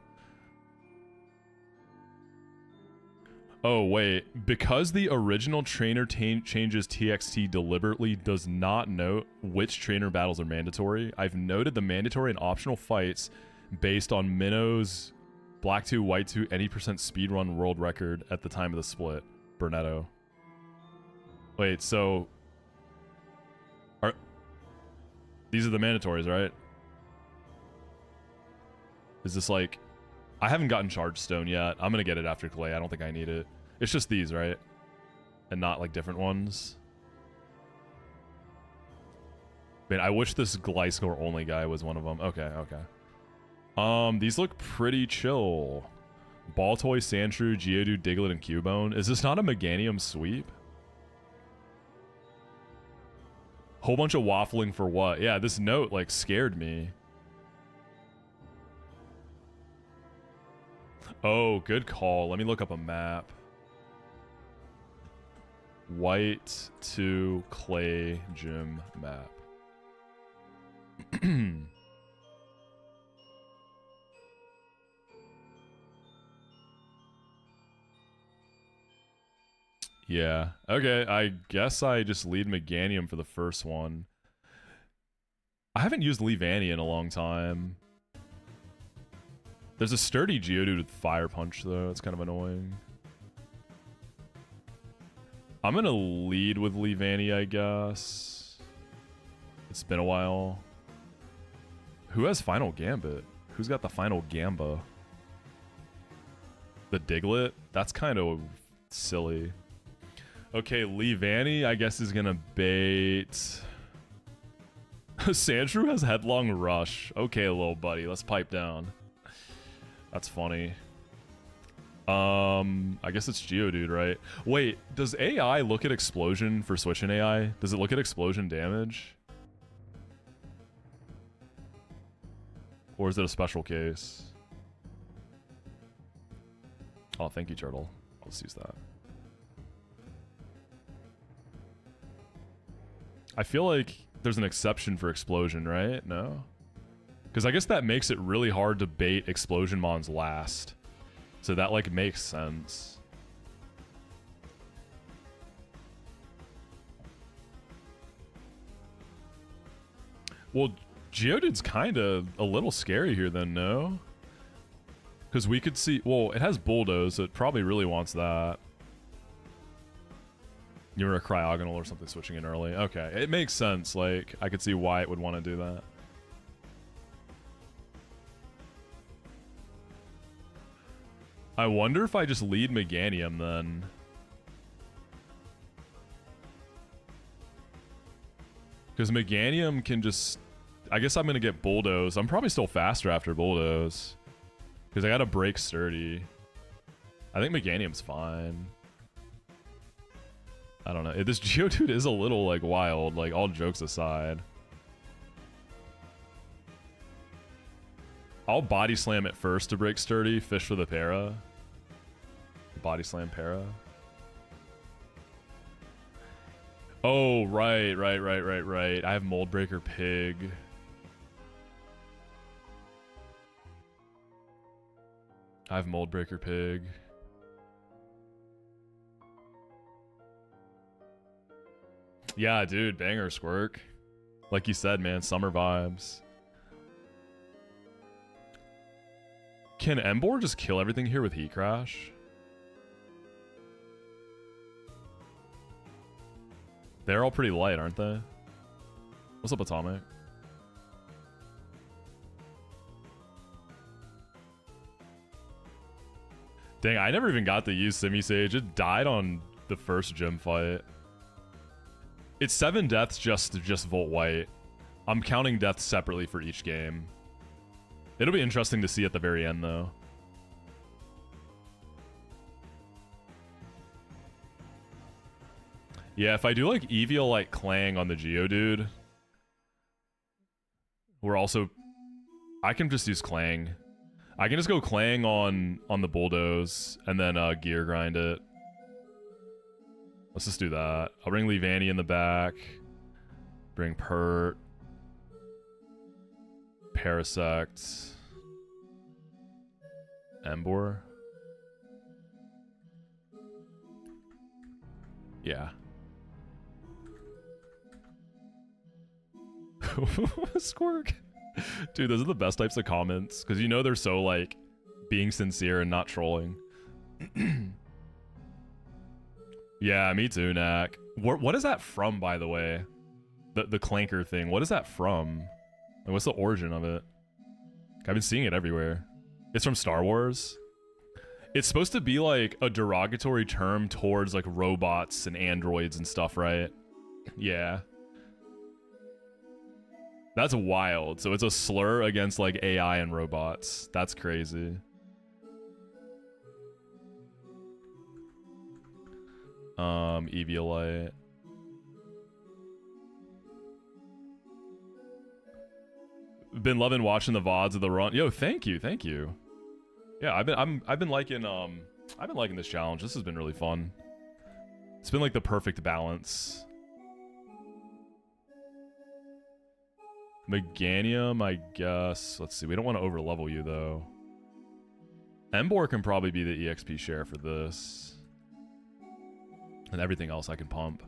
Oh, wait. Because the original trainer changes TXT deliberately does not note which trainer battles are mandatory, I've noted the mandatory and optional fights based on Minnow's Black 2, White 2, any % speedrun world record at the time of the split. Burnetto. Wait, so... These are the mandatories, right? Is this like... I haven't gotten Charge Stone yet. I'm gonna get it after Clay. I don't think I need it. It's just these, right? And not like different ones. Man, I wish this Gliscor only guy was one of them. Okay, okay. These look pretty chill. Baltoy, Sandshrew, Geodude, Diglett, and Cubone. Is this not a Meganium sweep? Whole bunch of waffling for what? Yeah, this note, like, scared me. Oh, good call. Let me look up a map. White to clay gym map. Yeah. Okay, I guess I just lead Meganium for the first one. I haven't used Leavanny in a long time. There's a sturdy Geodude with Fire Punch, though. It's kind of annoying. I'm gonna lead with Leavanny, I guess. It's been a while. Who has Final Gambit? Who's got the Final Gamba? The Diglett? That's kind of silly. Okay, Leavanny, I guess, is gonna bait. Sandshrew has Headlong Rush. Okay, little buddy, let's pipe down. That's funny. I guess it's Geodude, right? Wait, does AI look at Explosion for switching AI? Does it look at Explosion damage? Or is it a special case? Oh, thank you, Turtle. Let's use that. I feel like there's an exception for Explosion, right? No? Because I guess that makes it really hard to bait Explosion Mons last. So that, like, makes sense. Well, Geodude's kind of a little scary here then, no? Because we could see... Well, it has Bulldoze, so it probably really wants that. You were a Cryogonal or something switching in early. Okay, it makes sense. Like, I could see why it would want to do that. I wonder if I just lead Meganium then. Because Meganium can just... I guess I'm going to get Bulldoze. I'm probably still faster after Bulldoze. Because I got to break Sturdy. I think Meganium's fine. I don't know. This Geodude is a little, like, wild. Like, all jokes aside. I'll Body Slam it first to break Sturdy. Fish for the Para. Body Slam Para. Oh, right. I have Mold Breaker Pig. Yeah, dude, banger Squirk. Like you said, man, summer vibes. Can Emboar just kill everything here with Heat Crash? They're all pretty light, aren't they? What's up, Atomic? Dang, I never even got to use Simisage. It died on the first gym fight. It's 7 deaths just Volt White. I'm counting deaths separately for each game. It'll be interesting to see at the very end, though. Yeah, if I do, like, Eevee like Clang on the Geodude, we're also... I can just use Clang. I can just go Clang on the Bulldoze, and then Gear Grind it. Let's just do that. I'll bring Leavanny in the back. Bring Pert. Parasect. Emboar. Yeah. Squirk. Dude, those are the best types of comments. Because you know they're so, like, being sincere and not trolling. Yeah, me too, Knack. What is that from, by the way? The clanker thing. What is that from? Like, what's the origin of it? I've been seeing it everywhere. It's from Star Wars. It's supposed to be like a derogatory term towards like robots and androids and stuff, right? Yeah. That's wild. So it's a slur against like AI and robots. That's crazy. Eviolite. Been loving watching the VODs of the run. Yo, thank you, thank you. Yeah, I've been liking this challenge. This has been really fun. It's been like the perfect balance. Meganium, I guess. Let's see. We don't want to overlevel you though. Embor can probably be the EXP share for this. And everything else I can pump.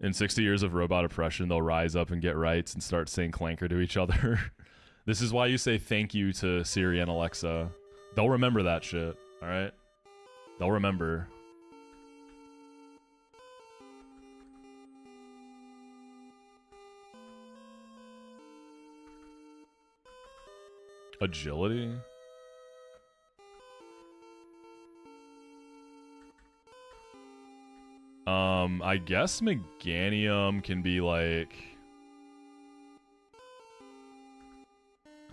In 60 years of robot oppression, they'll rise up and get rights and start saying clanker to each other. This is why you say thank you to Siri and Alexa. They'll remember that shit, alright? They'll remember. Agility? I guess Meganium can be like...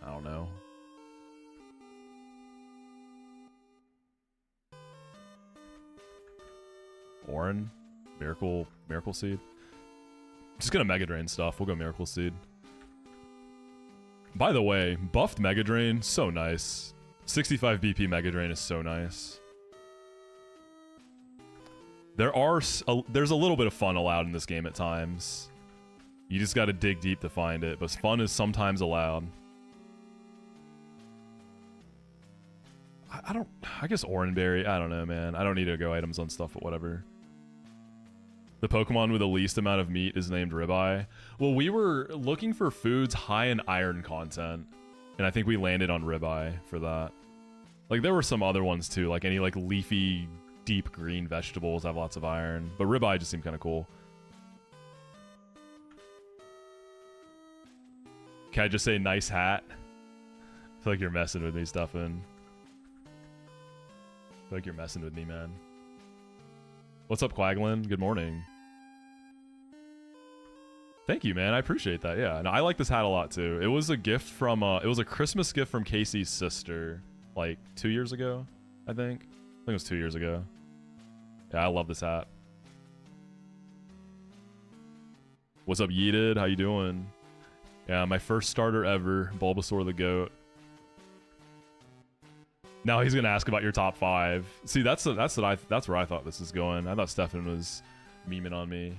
I don't know. Orin? Miracle Seed? Just gonna Mega Drain stuff. We'll go Miracle Seed. By the way, buffed Mega Drain, so nice. 65 BP Mega Drain is so nice. There's a little bit of fun allowed in this game at times. You just gotta dig deep to find it, but fun is sometimes allowed. I guess Oranberry, I don't know, man. I don't need to go items on stuff, but whatever. The Pokemon with the least amount of meat is named Ribeye. Well, we were looking for foods high in iron content, and I think we landed on Ribeye for that. Like, there were some other ones too, like any like leafy, deep green vegetables have lots of iron, but Ribeye just seemed kind of cool. Can I just say nice hat? I feel like you're messing with me, Stefan. I feel like you're messing with me, man. What's up, Quaglin? Good morning. Thank you, man. I appreciate that. Yeah, and I like this hat a lot too. It was a gift from it was a Christmas gift from Casey's sister, like 2 years ago, I think. I think it was 2 years ago. Yeah, I love this hat. What's up, Yeeted? How you doing? Yeah, my first starter ever, Bulbasaur the Goat. Now he's gonna ask about your top 5. See, that's where I thought this was going. I thought Stefan was memeing on me.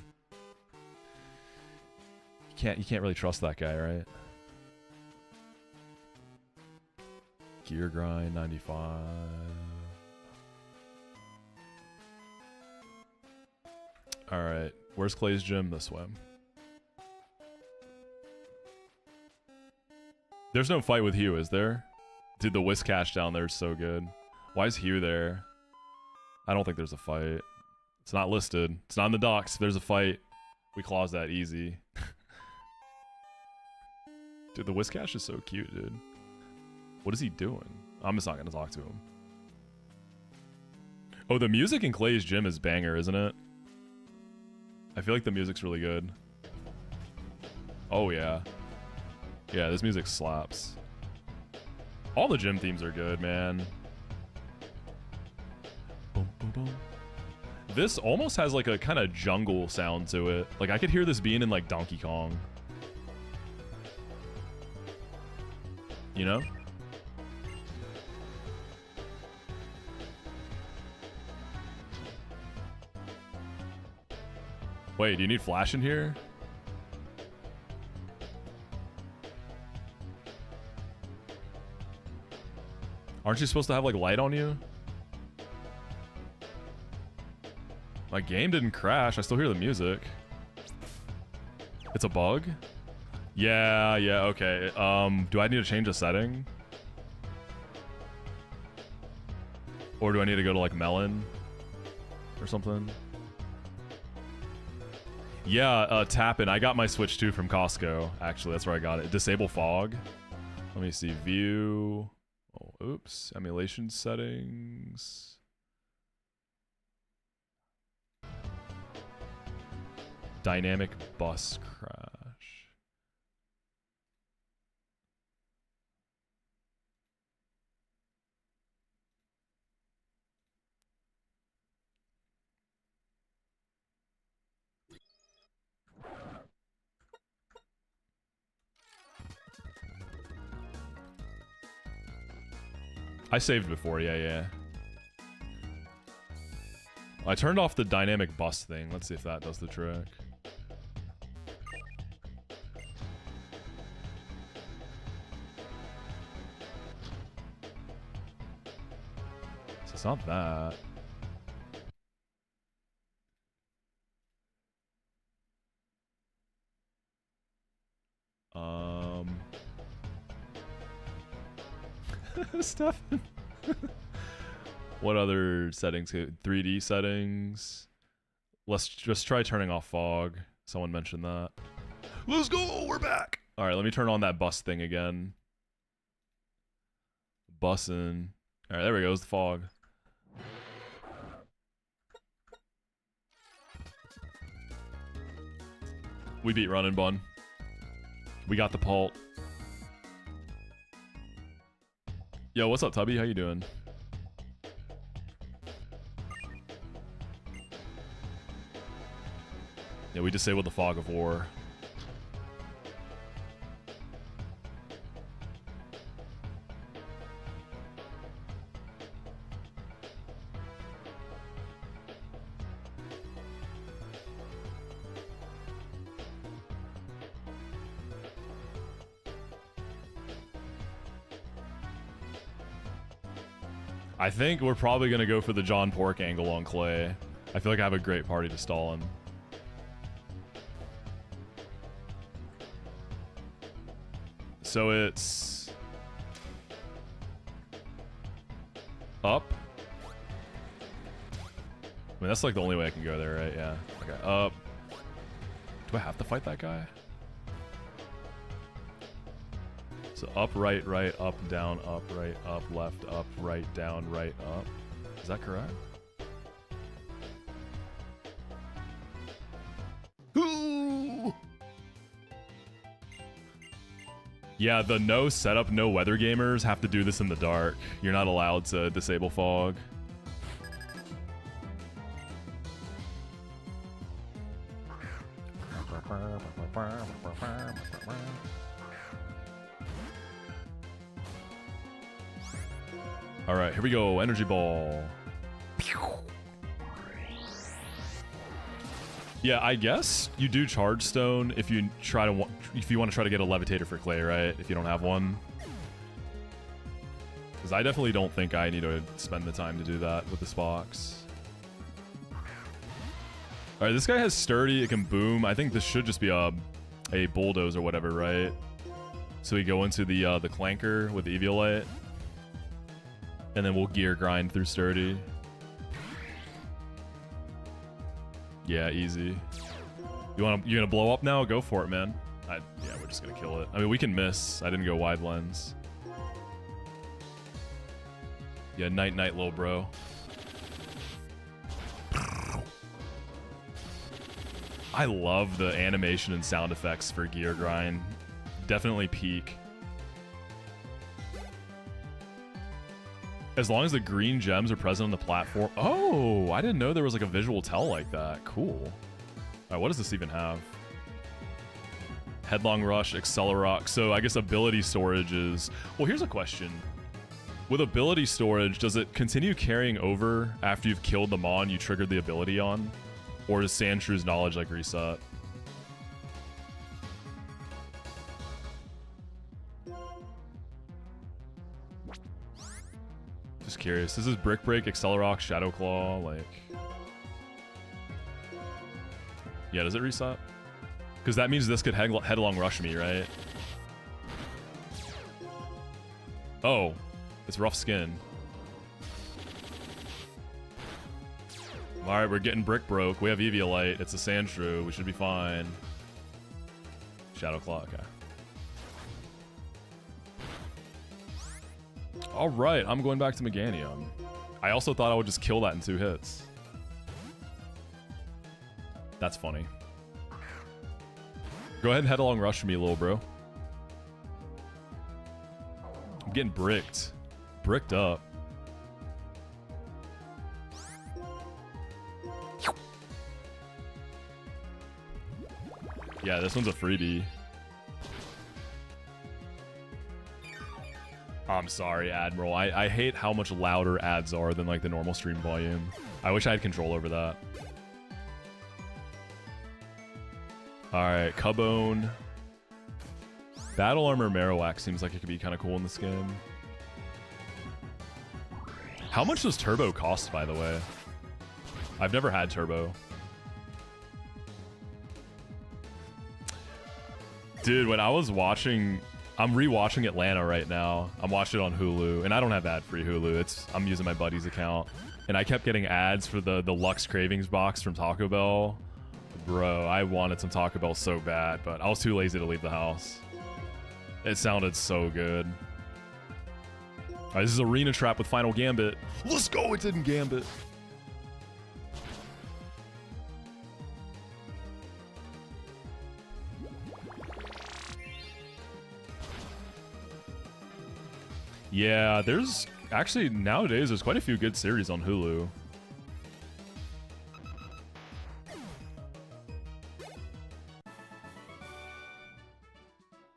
You can't really trust that guy, right? Gear grind 95. All right, where's Clay's gym? This way. There's no fight with Hugh, is there? Dude, the Whiscash down there is so good. Why is Hugh there? I don't think there's a fight. It's not listed. It's not in the docs. If there's a fight, we clause that easy. Dude, the Whiscash is so cute, dude. What is he doing? I'm just not going to talk to him. Oh, the music in Clay's gym is banger, isn't it? I feel like the music's really good. Oh, yeah. Yeah, this music slaps. All the gym themes are good, man. Boom, boom, boom. This almost has like a kind of jungle sound to it. Like I could hear this being in like Donkey Kong. You know? Wait, do you need flash in here? Aren't you supposed to have like light on you? My game didn't crash. I still hear the music. It's a bug? Yeah, okay. Do I need to change a setting? Or do I need to go to like Melon or something? Yeah, Tappin'. I got my Switch 2 from Costco. Actually, that's where I got it. Disable fog. Let me see. View. Oh, oops. Emulation settings. Dynamic bus crash. I saved before, yeah. I turned off the dynamic bus thing. Let's see if that does the trick. So it's not that. Stefan. What other settings? 3D settings. Let's just try turning off fog. Someone mentioned that. Let's go. We're back. All right, let me turn on that bus thing again. Bussin'. All right, there we go. It's the fog. We beat Run and Bun. We got the pult. Yo, what's up, Tubby? How you doing? Yeah, we disabled the Fog of War. I think we're probably going to go for the John Pork angle on Clay. I feel like I have a great party to stall him. So it's... up. I mean, that's like the only way I can go there, right? Yeah. Okay, up. Do I have to fight that guy? So up, right, up, down, up, right, up, left, up, right, down, right, up. Is that correct? Ooh! Yeah, the no setup, no weather gamers have to do this in the dark. You're not allowed to disable fog. All right, here we go. Energy ball. Yeah, I guess you do charge stone if you want to try to get a levitator for Clay, right? If you don't have one. Because I definitely don't think I need to spend the time to do that with this box. All right, this guy has sturdy. It can boom. I think this should just be a bulldoze or whatever, right? So we go into the clanker with the Eviolite. And then we'll gear grind through sturdy. Yeah, easy. You gonna blow up now? Go for it, man. Yeah, we're just gonna kill it. I mean, we can miss. I didn't go wide lens. Yeah, night, little bro. I love the animation and sound effects for gear grind. Definitely peak. As long as the green gems are present on the platform. Oh, I didn't know there was like a visual tell like that. Cool. All right, what does this even have? Headlong Rush, Accelerock. So I guess ability storage is... Well, here's a question. With ability storage, does it continue carrying over after you've killed the mon you triggered the ability on? Or does Sandshrews knowledge like reset? Just curious. This is Brick Break, Accelerock, Shadow Claw, like... Yeah, does it reset? Because that means this could headlong rush me, right? Oh, it's rough skin. Alright, we're getting Brick Broke. We have Eviolite. It's a Sandshrew. We should be fine. Shadow Claw, okay. Alright, I'm going back to Meganium. I also thought I would just kill that in 2 hits. That's funny. Go ahead and headlong rush me, little bro. I'm getting bricked. Bricked up. Yeah, this one's a freebie. Oh I'm sorry, Admiral. I hate how much louder ads are than like the normal stream volume. I wish I had control over that. Alright, Cubone. Battle Armor Marowak seems like it could be kind of cool in this game. How much does Turbo cost, by the way? I've never had Turbo. Dude, when I was watching... I'm rewatching Atlanta right now. I'm watching it on Hulu, and I don't have ad-free Hulu. I'm using my buddy's account. And I kept getting ads for the Lux Cravings box from Taco Bell. Bro, I wanted some Taco Bell so bad, but I was too lazy to leave the house. It sounded so good. Alright, this is Arena Trap with Final Gambit. Let's go, it didn't Gambit. Yeah, there's actually nowadays there's quite a few good series on Hulu.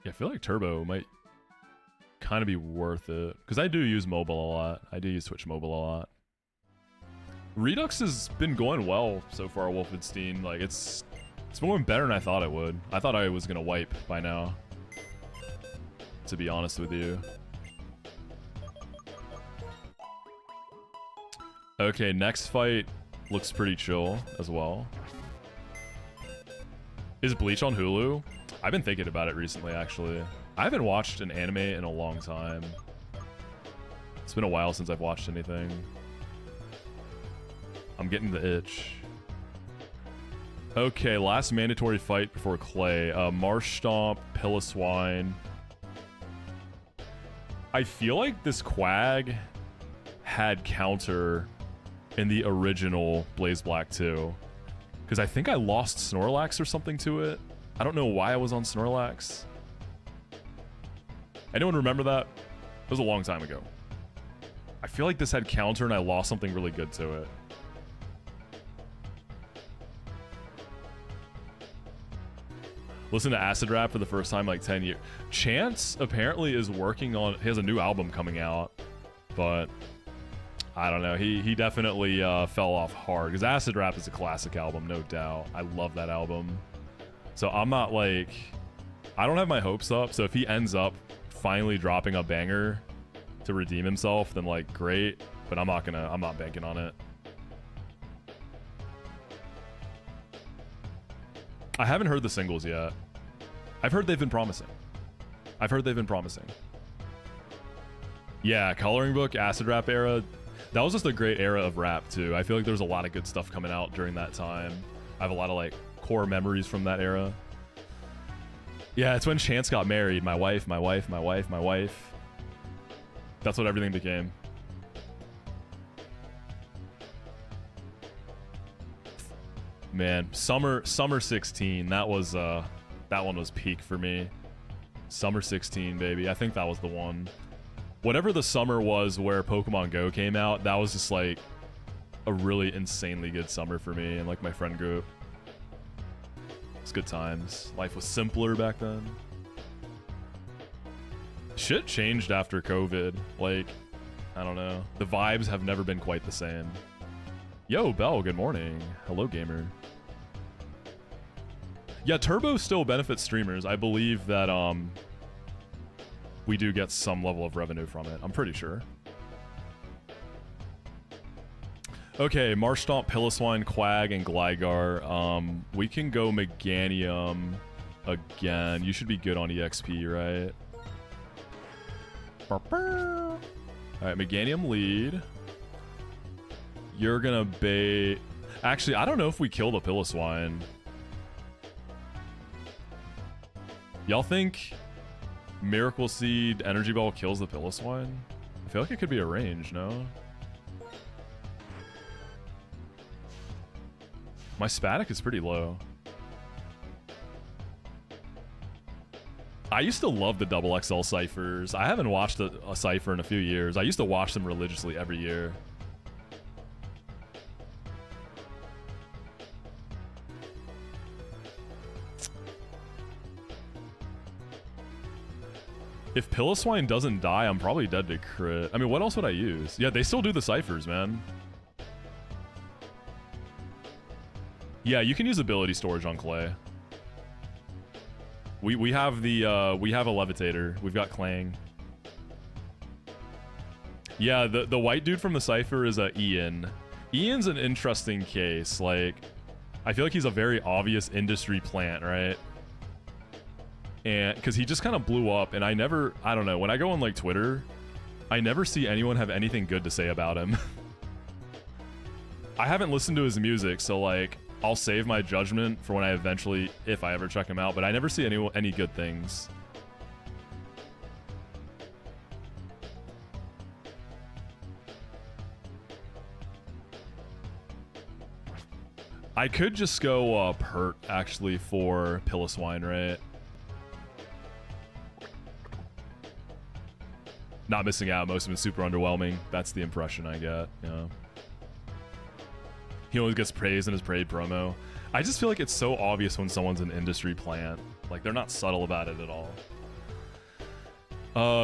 Yeah, I feel like Turbo might kind of be worth it because I do use mobile a lot. I do use Twitch mobile a lot. Redux has been going well so far, Wolfenstein. Like it's been going better than I thought it would. I thought I was gonna wipe by now, to be honest with you. Okay, next fight looks pretty chill as well. Is Bleach on Hulu? I've been thinking about it recently, actually. I haven't watched an anime in a long time. It's been a while since I've watched anything. I'm getting the itch. Okay, last mandatory fight before Clay. Marsh Stomp, Pilliswine. I feel like this Quag had counter in the original Blaze Black 2. Because I think I lost Snorlax or something to it. I don't know why I was on Snorlax. Anyone remember that? It was a long time ago. I feel like this had counter and I lost something really good to it. Listen to Acid Rap for the first time in like 10 years. Chance apparently is working on... He has a new album coming out. But... I don't know. He definitely fell off hard. Because Acid Rap is a classic album, no doubt. I love that album. So I'm not like... I don't have my hopes up. So if he ends up finally dropping a banger to redeem himself, then like great. But I'm not banking on it. I haven't heard the singles yet. I've heard they've been promising. Yeah, Coloring Book, Acid Rap era. That was just a great era of rap too. I feel like there was a lot of good stuff coming out during that time. I have a lot of like core memories from that era. Yeah, it's when Chance got married. My wife. That's what everything became. Man, summer 16. That was that one was peak for me. Summer 16, baby. I think that was the one. Whatever the summer was where Pokemon Go came out, that was just like a really insanely good summer for me and like my friend group. It's good times. Life was simpler back then. Shit changed after COVID. Like, I don't know. The vibes have never been quite the same. Yo, Bell, good morning. Hello, gamer. Yeah, Turbo still benefits streamers. I believe that we do get some level of revenue from it. I'm pretty sure. Okay, Marshtomp, Pilliswine, Quag, and Gligar. We can go Meganium again. You should be good on EXP, right? Alright, Meganium lead. You're gonna bait... Actually, I don't know if we kill the Pilliswine. Y'all think Miracle Seed, Energy Ball kills the Pilliswine? I feel like it could be a range, no? My Spatic is pretty low. I used to love the Double XL Cyphers. I haven't watched a Cypher in a few years. I used to watch them religiously every year. If Piloswine doesn't die, I'm probably dead to crit. I mean, what else would I use? Yeah, they still do the ciphers, man. Yeah, you can use ability storage on Clay. We have the we have a levitator. We've got Clang. Yeah, the white dude from the cipher is Ian. Ian's an interesting case. Like, I feel like he's a very obvious industry plant, right? And because he just kind of blew up, and I don't know, when I go on like Twitter, I never see anyone have anything good to say about him. I haven't listened to his music, so like I'll save my judgment for when I eventually, if I ever check him out, but I never see any good things. I could just go Pert actually for Piloswine, right? Not missing out. Most of them super underwhelming. That's the impression I get. Yeah. He always gets praised in his parade promo. I just feel like it's so obvious when someone's an industry plant. Like, they're not subtle about it at all.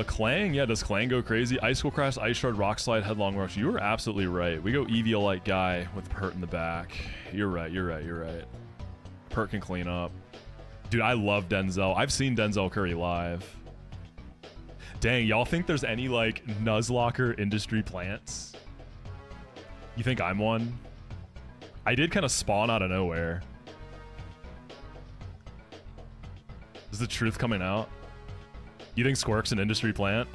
Clang. Yeah, does Clang go crazy? Icicle Crash, Ice Shard, Rock Slide, Headlong Rush. You were absolutely right. We go Eviolite guy with Pert in the back. You're right. You're right. You're right. Pert can clean up. Dude, I love Denzel. I've seen Denzel Curry live. Dang, y'all think there's any, like, Nuzlocker industry plants? You think I'm one? I did kind of spawn out of nowhere. Is the truth coming out? You think Squirk's an industry plant?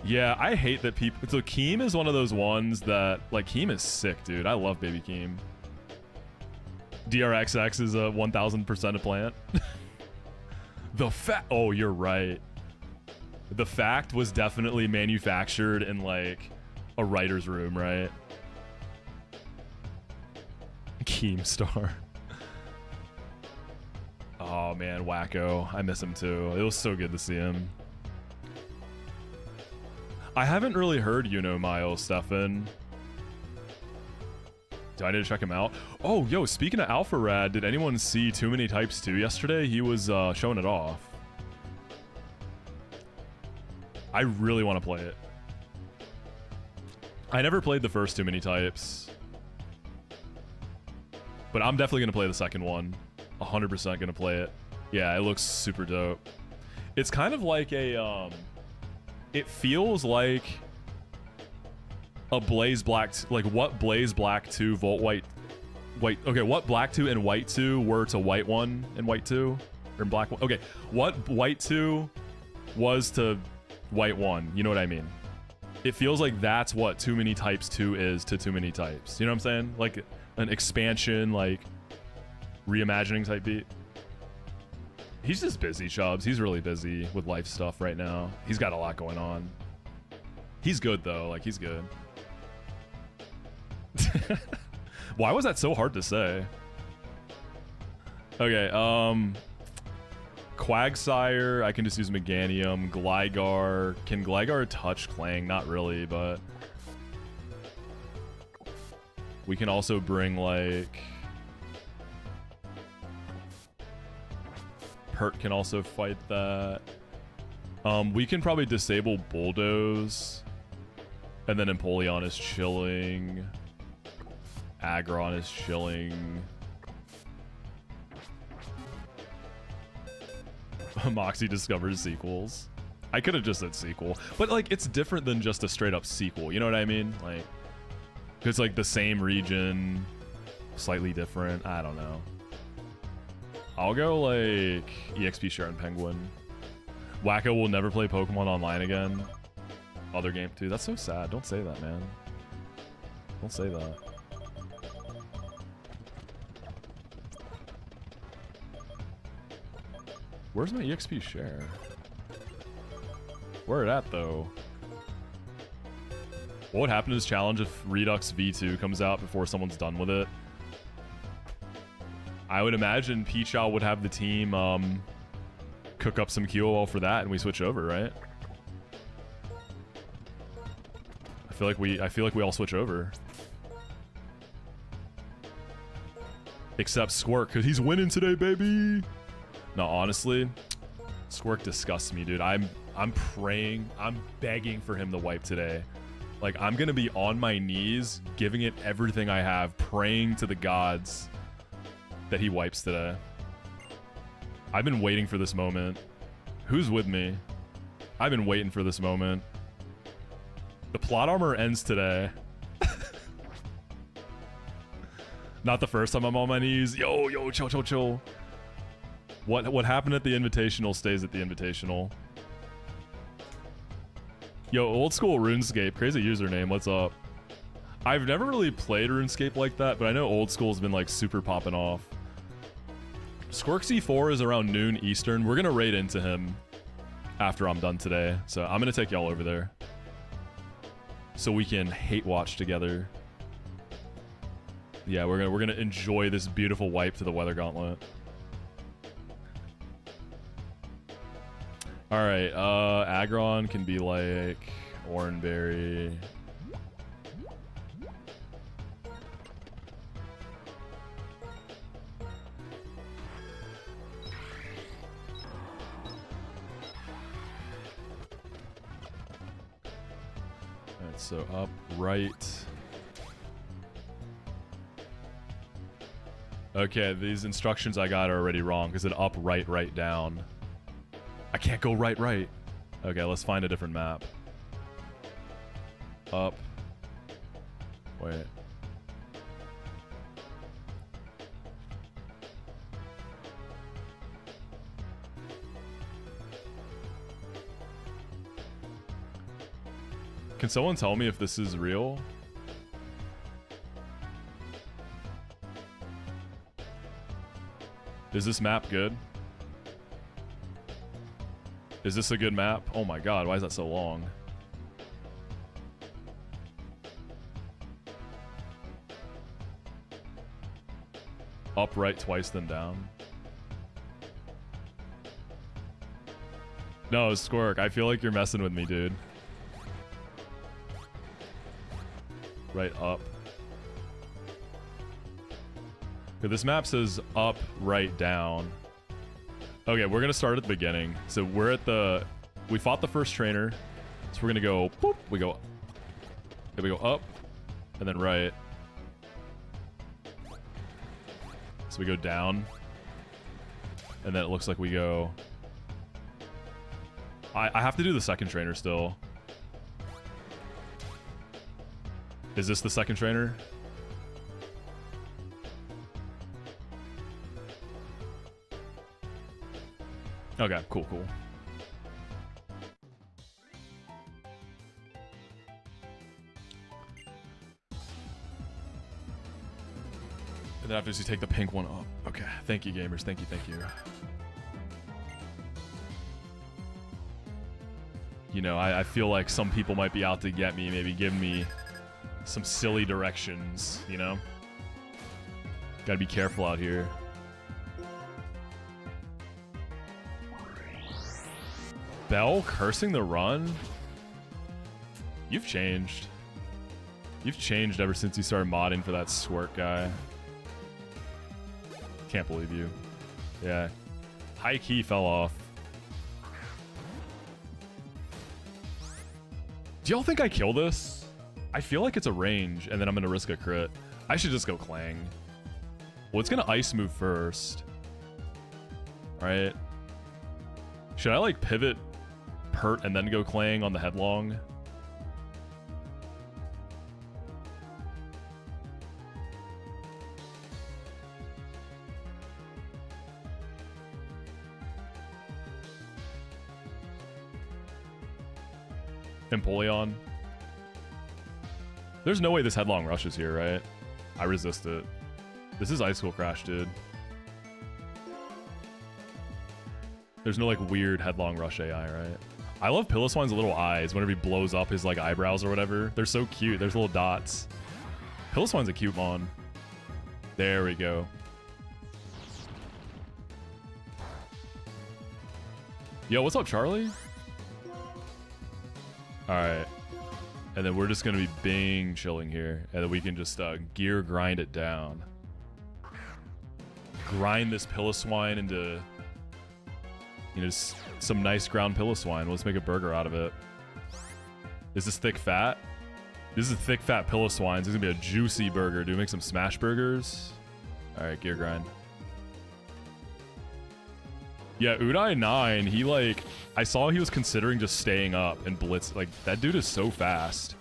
Yeah, I hate that people... So Keem is one of those ones that... Like, Keem is sick, dude. I love Baby Keem. DRXX is a 1000% a plant. The fact... Oh, you're right. The fact was definitely manufactured in, like, a writer's room, right? Keemstar. Oh, man, Wacko. I miss him, too. It was so good to see him. I haven't really heard Mile, Stefan. Do I need to check him out? Oh, yo, speaking of Alpha Rad, did anyone see Too Many Types 2 yesterday? He was showing it off. I really want to play it. I never played the first Too Many Types. But I'm definitely going to play the second one. 100% going to play it. Yeah, it looks super dope. It's kind of like a... It feels like... a Blaze Black, like what Blaze Black 2 Volt White, okay, what Black 2 and White 2 were to White 1 and White 2, or Black 1, okay, what White 2 was to White 1, you know what I mean? It feels like that's what Too Many Types 2 is to Too Many Types, you know what I'm saying? Like an expansion, like reimagining type beat. He's just busy, Chubbs. He's really busy with life stuff right now. He's got a lot going on. He's good though, like he's good. Why was that so hard to say? Okay, Quagsire, I can just use Meganium. Gligar, can Gligar touch Clang? Not really, but we can also bring like Pert can also fight that. We can probably disable Bulldoze, and then Empoleon is chilling. Aggron is chilling. Moxi discovers sequels. I could have just said sequel, but like it's different than just a straight up sequel. You know what I mean? Like, it's like the same region, slightly different. I don't know. I'll go like EXP Share and Penguin. Wacko will never play Pokemon Online again. Other game too. That's so sad. Don't say that, man. Don't say that. Where's my EXP share? Where it at, though? What would happen to this challenge if Redux V2 comes out before someone's done with it? I would imagine Peachow would have the team cook up some QOL for that, and we switch over, right? I feel like we all switch over. Except Squirk, because he's winning today, baby. No, honestly, Squirk disgusts me, dude. I'm praying, I'm begging for him to wipe today. Like, I'm gonna be on my knees, giving it everything I have, praying to the gods that he wipes today. I've been waiting for this moment. Who's with me? I've been waiting for this moment. The plot armor ends today. Not the first time I'm on my knees. Yo, chill, chill, chill. What happened at the Invitational stays at the Invitational. Yo, old school RuneScape, crazy username, what's up? I've never really played RuneScape like that, but I know old school's been like super popping off. Squirk C4 is around noon Eastern. We're gonna raid into him after I'm done today. So I'm gonna take y'all over there so we can hate watch together. Yeah, we're gonna enjoy this beautiful wipe to the Weather Gauntlet. Alright, Aggron can be like Oranberry. Alright, so up, right. Okay, these instructions I got are already wrong because it up, right, right, down. I can't go right, right. Okay, let's find a different map. Up. Wait. Can someone tell me if this is real? Is this map good? Is this a good map? Oh my god, why is that so long? Up, right, twice, then down. No, Squirk, I feel like you're messing with me, dude. Right, up. Okay, this map says up, right, down. Okay, we're gonna start at the beginning. So we're at the... We fought the first trainer. So we're gonna go... Boop, we go up. And then right. So we go down. And then it looks like we go... I have to do the second trainer still. Is this the second trainer? Okay, cool, cool. And then after this, you take the pink one up. Okay, thank you, gamers. Thank you, thank you. You know, I feel like some people might be out to get me, maybe give me some silly directions, you know? Gotta be careful out here. Bell cursing the run? You've changed. You've changed ever since you started modding for that Squirt guy. Can't believe you. Yeah. High key fell off. Do y'all think I kill this? I feel like it's a range, and then I'm gonna risk a crit. I should just go Clang. Well, it's gonna ice move first. Alright. Should I like pivot Pert and then go Clang on the headlong? Empoleon. There's no way this headlong rushes here, right? I resist it. This is Ice School Crash, dude. There's no like weird headlong rush AI, right? I love Piloswine's little eyes whenever he blows up his like eyebrows or whatever. They're so cute. There's little dots. Piloswine's a cute mon. There we go. Yo, what's up, Charlie? Alright. And then we're just going to be chilling here. And then we can just gear grind it down. grind this Piloswine into, you know, some nice ground Piloswine. Let's make a burger out of it. Is this thick fat? This is thick fat Piloswine. This is gonna be a juicy burger. Do we make some smash burgers? All right, gear grind. Yeah, Udai 9, he like, I saw he was considering just staying up and blitz. Like, that dude is so fast.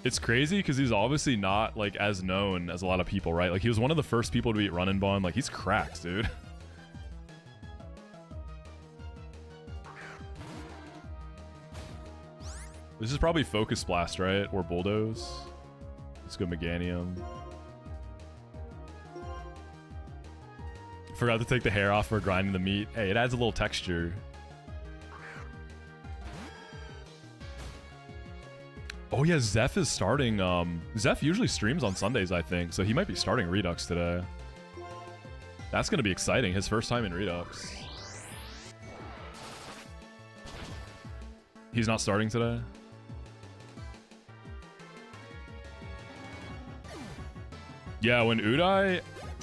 It's crazy because he's obviously not like as known as a lot of people, right? Like, he was one of the first people to beat Run and Bond. Like, he's cracked, dude. This is probably Focus Blast, right? Or Bulldoze. Let's go Meganium. Forgot to take the hair off for grinding the meat. Hey, it adds a little texture. Oh yeah, Zeph is starting. Zeph usually streams on Sundays, I think, so he might be starting Redux today. That's gonna be exciting. His first time in Redux. He's not starting today? Yeah, when Udai...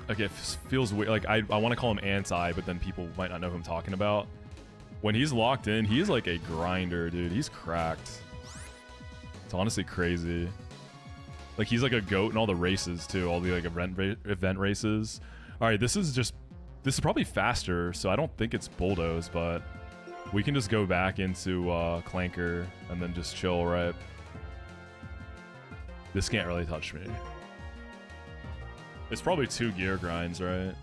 Okay, it feels weird. Like, I want to call him Anti, but then people might not know who I'm talking about. When he's locked in, he's like a grinder, dude. He's cracked. It's honestly crazy. Like, he's like a goat in all the races, too. All the, like, event races. Alright, this is probably faster, so I don't think it's Bulldoze, but... We can just go back into Clanker and then just chill, right? This can't really touch me. It's probably 2 gear grinds, right?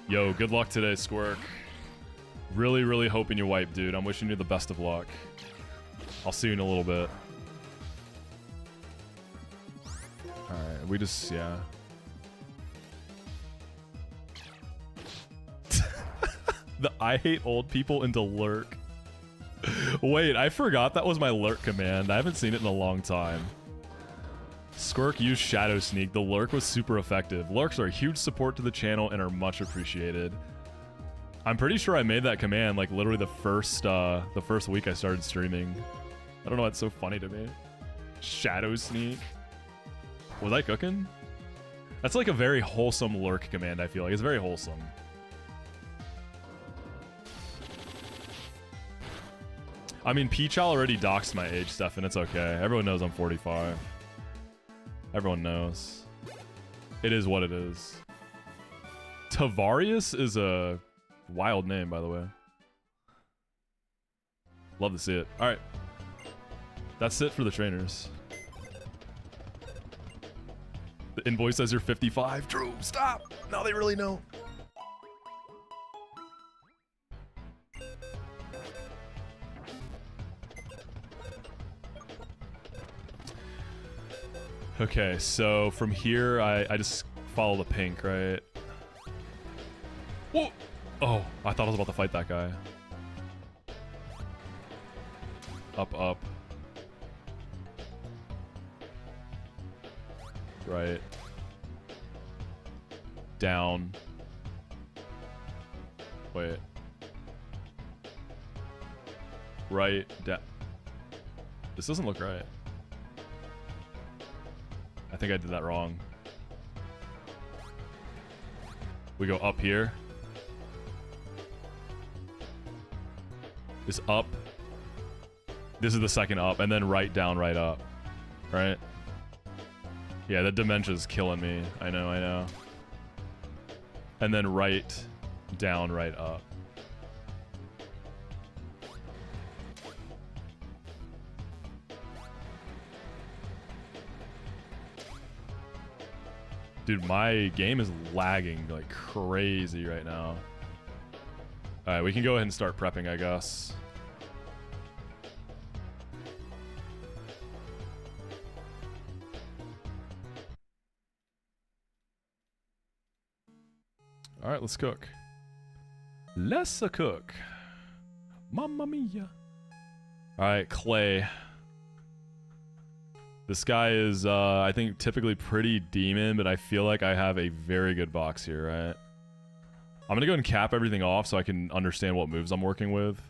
Yo, good luck today, Squirk. Really, really hoping you wipe, dude. I'm wishing you the best of luck. I'll see you in a little bit. Alright, we just, yeah. The I hate old people into lurk. Wait, I forgot that was my lurk command. I haven't seen it in a long time. Squirk used Shadow Sneak. The lurk was super effective. Lurks are a huge support to the channel and are much appreciated. I'm pretty sure I made that command like literally the first week I started streaming. I don't know, it's so funny to me. Shadow Sneak. Was I cooking? That's like a very wholesome lurk command, I feel like. It's very wholesome. I mean, Peachal already doxed my age, Stefan. It's okay. Everyone knows I'm 45. Everyone knows. It is what it is. Tavarius is a wild name, by the way. Love to see it. All right. That's it for the trainers. The invoice says you're 55. Drew, stop. Now they really know. Okay, so from here, I just follow the pink, right? Whoa! Oh, I thought I was about to fight that guy. Up, up. Right. Down. Wait. Right, down. This doesn't look right. I think I did that wrong. We go up here. This up. This is the second up, and then right down, right up. Right? Yeah, the dementia's killing me. I know, I know. And then right down, right up. Dude, my game is lagging like crazy right now. Alright, we can go ahead and start prepping, I guess. Alright, let's cook. Let's cook. Mamma mia. Alright, clay. This guy is, I think, typically pretty demon, but I feel like I have a very good box here, right? I'm gonna go and cap everything off so I can understand what moves I'm working with.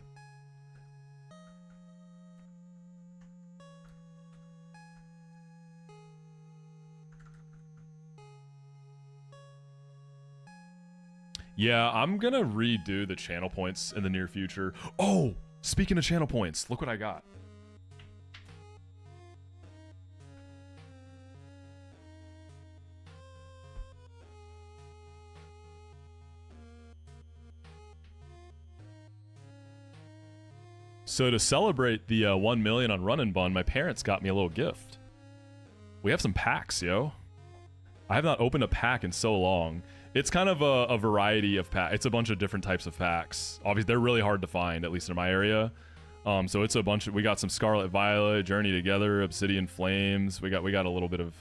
Yeah, I'm gonna redo the channel points in the near future. Oh, speaking of channel points, look what I got. So to celebrate the 1 million on Run and Bun, my parents got me a little gift. We have some packs, yo. I have not opened a pack in so long. It's kind of a variety of packs. It's a bunch of different types of packs. Obviously, they're really hard to find, at least in my area. So it's a bunch of, we got some Scarlet Violet, Journey Together, Obsidian Flames. We got a little bit of,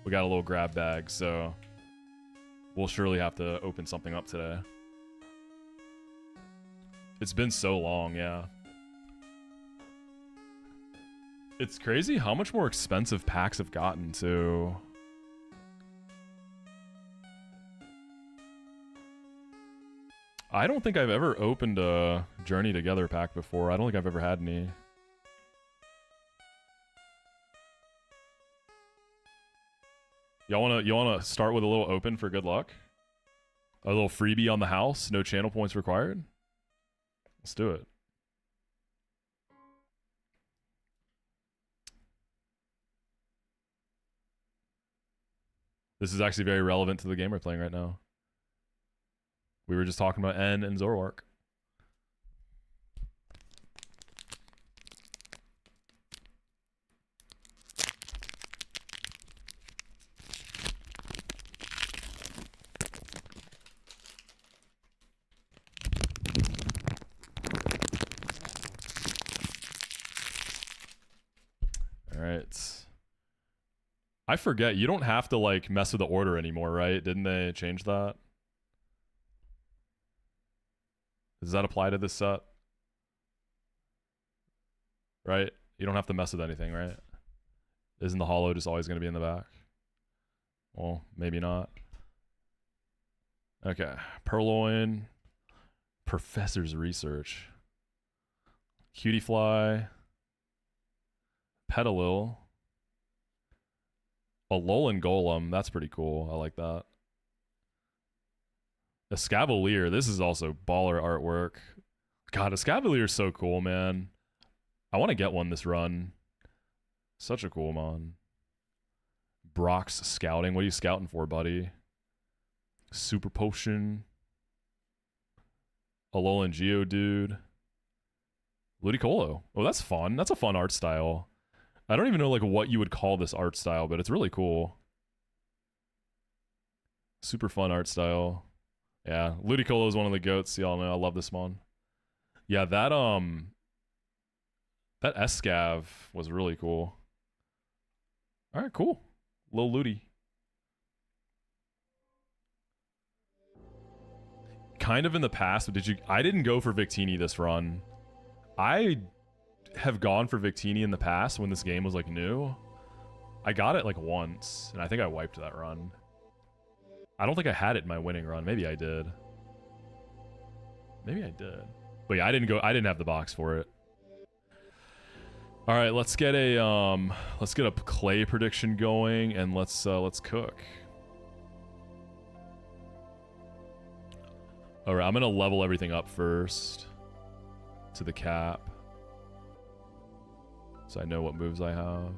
we got a little grab bag. So we'll surely have to open something up today. It's been so long, yeah. It's crazy how much more expensive packs have gotten too. I don't think I've ever opened a Journey Together pack before. I don't think I've ever had any. Y'all wanna start with a little open for good luck? A little freebie on the house, no channel points required? Let's do it. This is actually very relevant to the game we're playing right now. We were just talking about N and Zoroark. All right. I forget, you don't have to like mess with the order anymore, right? Didn't they change that? Does that apply to this set? Right? You don't have to mess with anything, right? Isn't the holo just always going to be in the back? Well, maybe not. Okay. Purloin. Professor's Research. Cutie Fly. Petalil. A Alolan Golem, that's pretty cool. I like that. A Scavalier, this is also baller artwork. God, a Scavalier is so cool, man. I want to get one this run. Such a cool mon. Brock's Scouting, what are you scouting for, buddy? Super Potion. Alolan Geodude. Ludicolo. Oh, that's fun. That's a fun art style. I don't even know like what you would call this art style, but it's really cool. Super fun art style. Yeah, Ludicolo is one of the goats. Y'all know I love this mon. Yeah, that Escav was really cool. All right, cool. Lil Ludi. Kind of in the past, but I didn't go for Victini this run. I have gone for Victini in the past when this game was like new. I got it like once, and I think I wiped that run. I don't think I had it in my winning run. Maybe I did. Maybe I did. But yeah, I didn't have the box for it. All right, let's get a clay prediction going, and let's cook. All right, I'm gonna level everything up first to the cap, so I know what moves I have.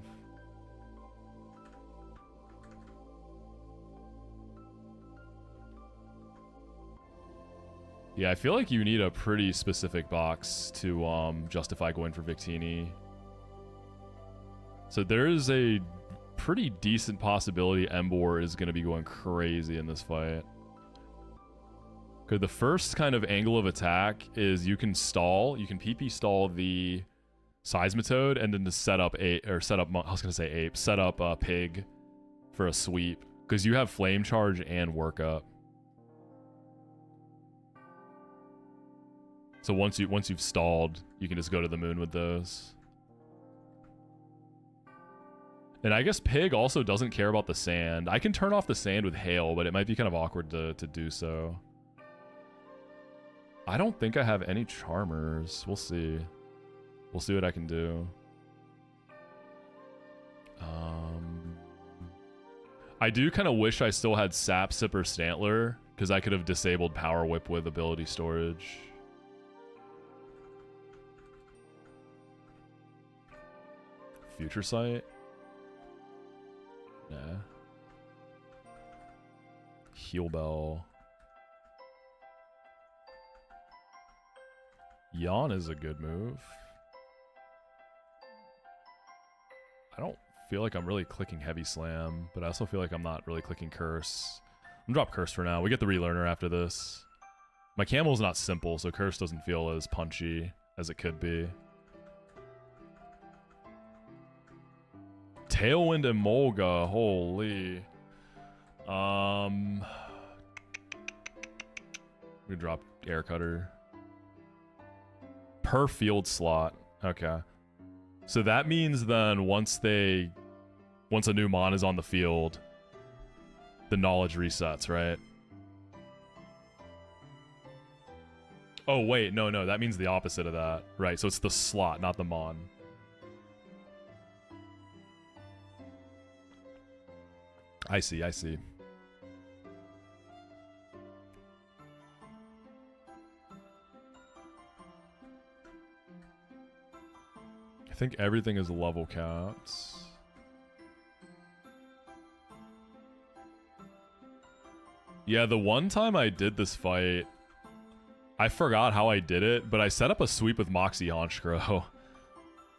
Yeah, I feel like you need a pretty specific box to justify going for Victini. So there is a pretty decent possibility Emboar is going to be going crazy in this fight. Okay, the first kind of angle of attack is you can PP stall the Seismitoad and then to set up Pig for a sweep, because you have Flame Charge and Workup. So once you've stalled, you can just go to the moon with those. And I guess Pig also doesn't care about the sand. I can turn off the sand with Hail, but it might be kind of awkward to do so. I don't think I have any Charmers. We'll see. We'll see what I can do. I do kind of wish I still had Sap, Sipper, Stantler Because I could have disabled Power Whip with ability storage. Future Sight? Nah. Heal Bell. Yawn is a good move. I don't feel like I'm really clicking Heavy Slam, but I also feel like I'm not really clicking Curse. I'm gonna drop Curse for now. We get the Relearner after this. My Camel's not simple, so Curse doesn't feel as punchy as it could be. Tailwind and Molga, holy. We drop Air Cutter. Per field slot. Okay. So that means then once a new mon is on the field, the knowledge resets, right? Oh wait, no, that means the opposite of that. Right, so it's the slot, not the mon. I see. I think everything is level capped. Yeah, the one time I did this fight, I forgot how I did it, but I set up a sweep with Moxi Honchkrow.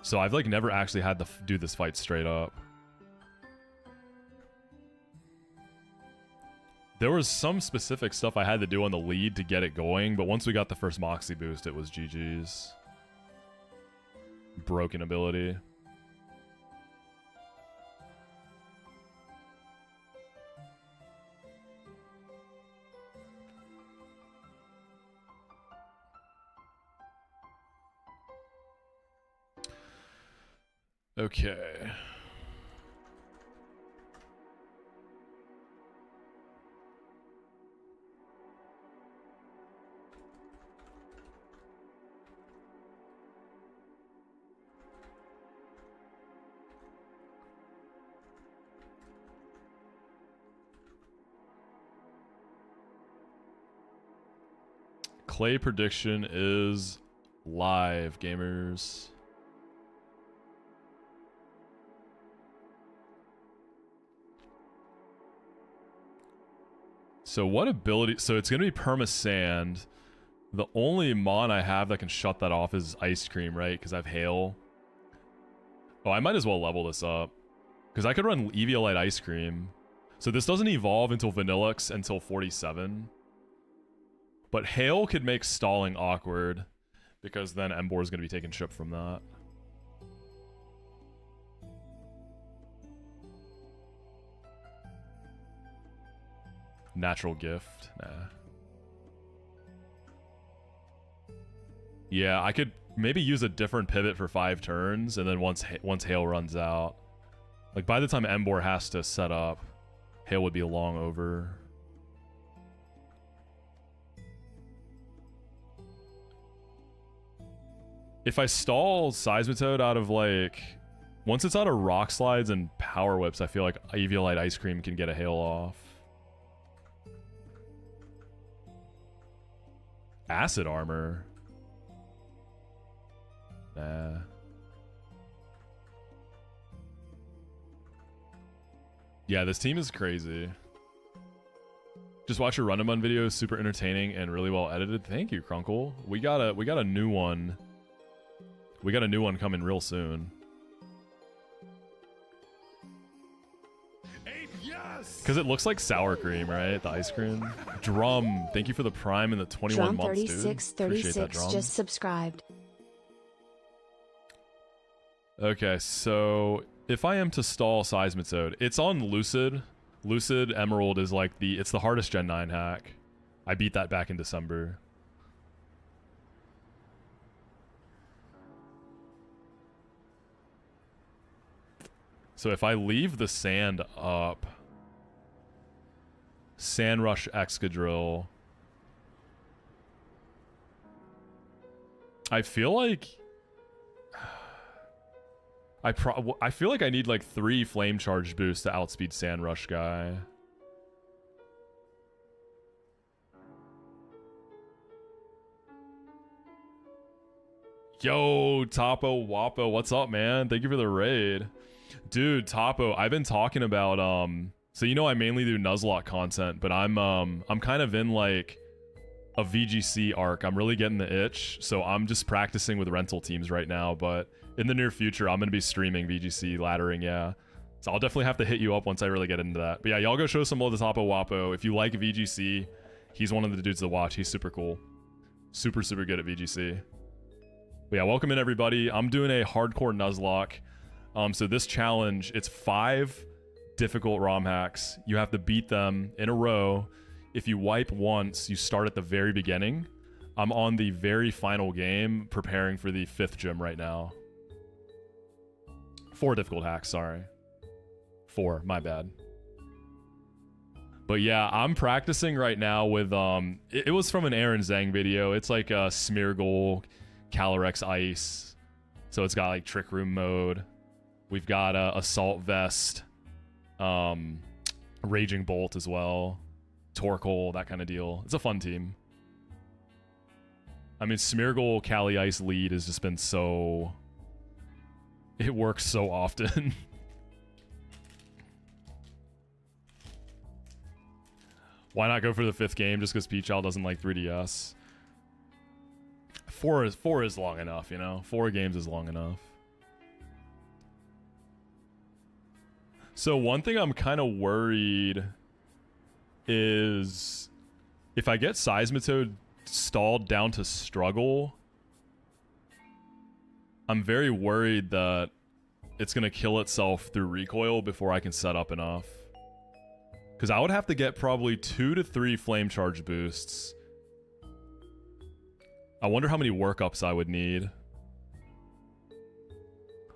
So I've like never actually had to do this fight straight up. There was some specific stuff I had to do on the lead to get it going, but once we got the first Moxi boost, it was GG's. Broken ability. Okay. Clay prediction is live, gamers. So what ability? So it's going to be Perma Sand. The only mon I have that can shut that off is Ice Cream, right? Because I have Hail. Oh, I might as well level this up. Because I could run Eviolite Ice Cream. So this doesn't evolve until Vanillux until 47. But Hail could make stalling awkward, because then Emboar is going to be taking ship from that. Natural Gift? Nah. Yeah, I could maybe use a different pivot for 5 turns, and then once Hail runs out, like by the time Emboar has to set up, Hail would be long over. If I stall Seismitoad out of like... Once it's out of Rock Slides and Power Whips, I feel like Eviolite Ice Cream can get a Hail off. Acid Armor? Nah. Yeah, this team is crazy. Just watch your run-and-run videos, super entertaining and really well edited. Thank you, Crunkle. We got a new one. We got a new one coming real soon. Because it looks like sour cream, right? The ice cream. Drum, thank you for the Prime and the 21 months, dude. Drum 3636 just subscribed. Okay, so if I am to stall Seismitoad, it's on Lucid. Lucid Emerald is like it's the hardest Gen 9 hack. I beat that back in December. So if I leave the sand up, Sand Rush Excadrill, I feel like I feel like I need like 3 Flame Charge boosts to outspeed Sand Rush guy. Yo, Topo Wapo, what's up, man? Thank you for the raid. Dude, Topo, I've been talking about, so you know I mainly do Nuzlocke content, but I'm kind of in like a VGC arc. I'm really getting the itch, so I'm just practicing with rental teams right now, but in the near future, I'm gonna be streaming VGC laddering, yeah. So I'll definitely have to hit you up once I really get into that. But yeah, y'all go show some love to Topo Wapo. If you like VGC, he's one of the dudes to watch. He's super cool. Super, super good at VGC. But yeah, welcome in everybody. I'm doing a hardcore Nuzlocke. So this challenge, it's 5 difficult ROM hacks. You have to beat them in a row. If you wipe once, you start at the very beginning. I'm on the very final game, preparing for the 5th gym right now. 4 difficult hacks, sorry. 4, my bad. But yeah, I'm practicing right now with, it was from an Aaron Zhang video. It's like a Smeargle, Calyrex Ice. So it's got like Trick Room mode. We've got Assault Vest, Raging Bolt as well, Torkoal, that kind of deal. It's a fun team. I mean, Smeargle Cali Ice lead has just been so... It works so often. Why not go for the 5th game just because Peachal doesn't like 3DS? 4 is long enough, you know? 4 games is long enough. So one thing I'm kind of worried is if I get Seismitoad stalled down to struggle, I'm very worried that it's going to kill itself through recoil before I can set up enough. Because I would have to get probably 2 to 3 flame charge boosts. I wonder how many workups I would need.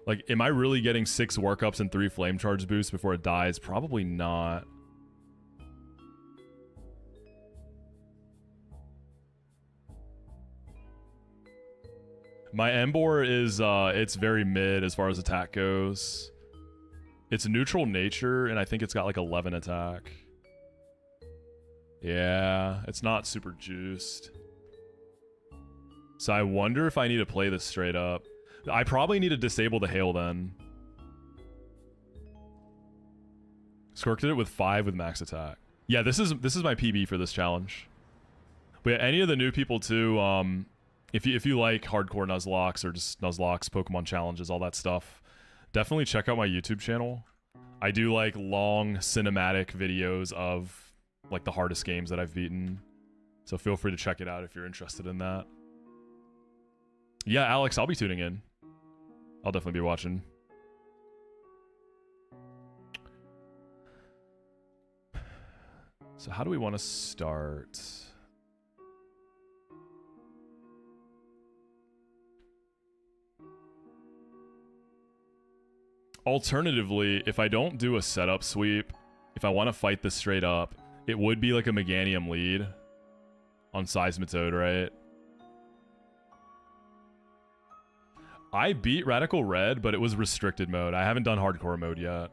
Like, am I really getting 6 workups and 3 flame charge boosts before it dies? Probably not. My Emboar is, it's very mid as far as attack goes. It's neutral nature, and I think it's got like 11 attack. Yeah, it's not super juiced. So I wonder if I need to play this straight up. I probably need to disable the hail then. Squirk did it with 5 with max attack. Yeah, this is my PB for this challenge. But yeah, any of the new people too, if you like hardcore Nuzlocks or just Nuzlocks, Pokemon challenges, all that stuff, definitely check out my YouTube channel. I do like long cinematic videos of like the hardest games that I've beaten. So feel free to check it out if you're interested in that. Yeah, Alex, I'll be tuning in. I'll definitely be watching. So how do we want to start? Alternatively, if I don't do a setup sweep, if I want to fight this straight up, it would be like a Meganium lead on Seismitoad, right? I beat Radical Red, but it was restricted mode. I haven't done hardcore mode yet.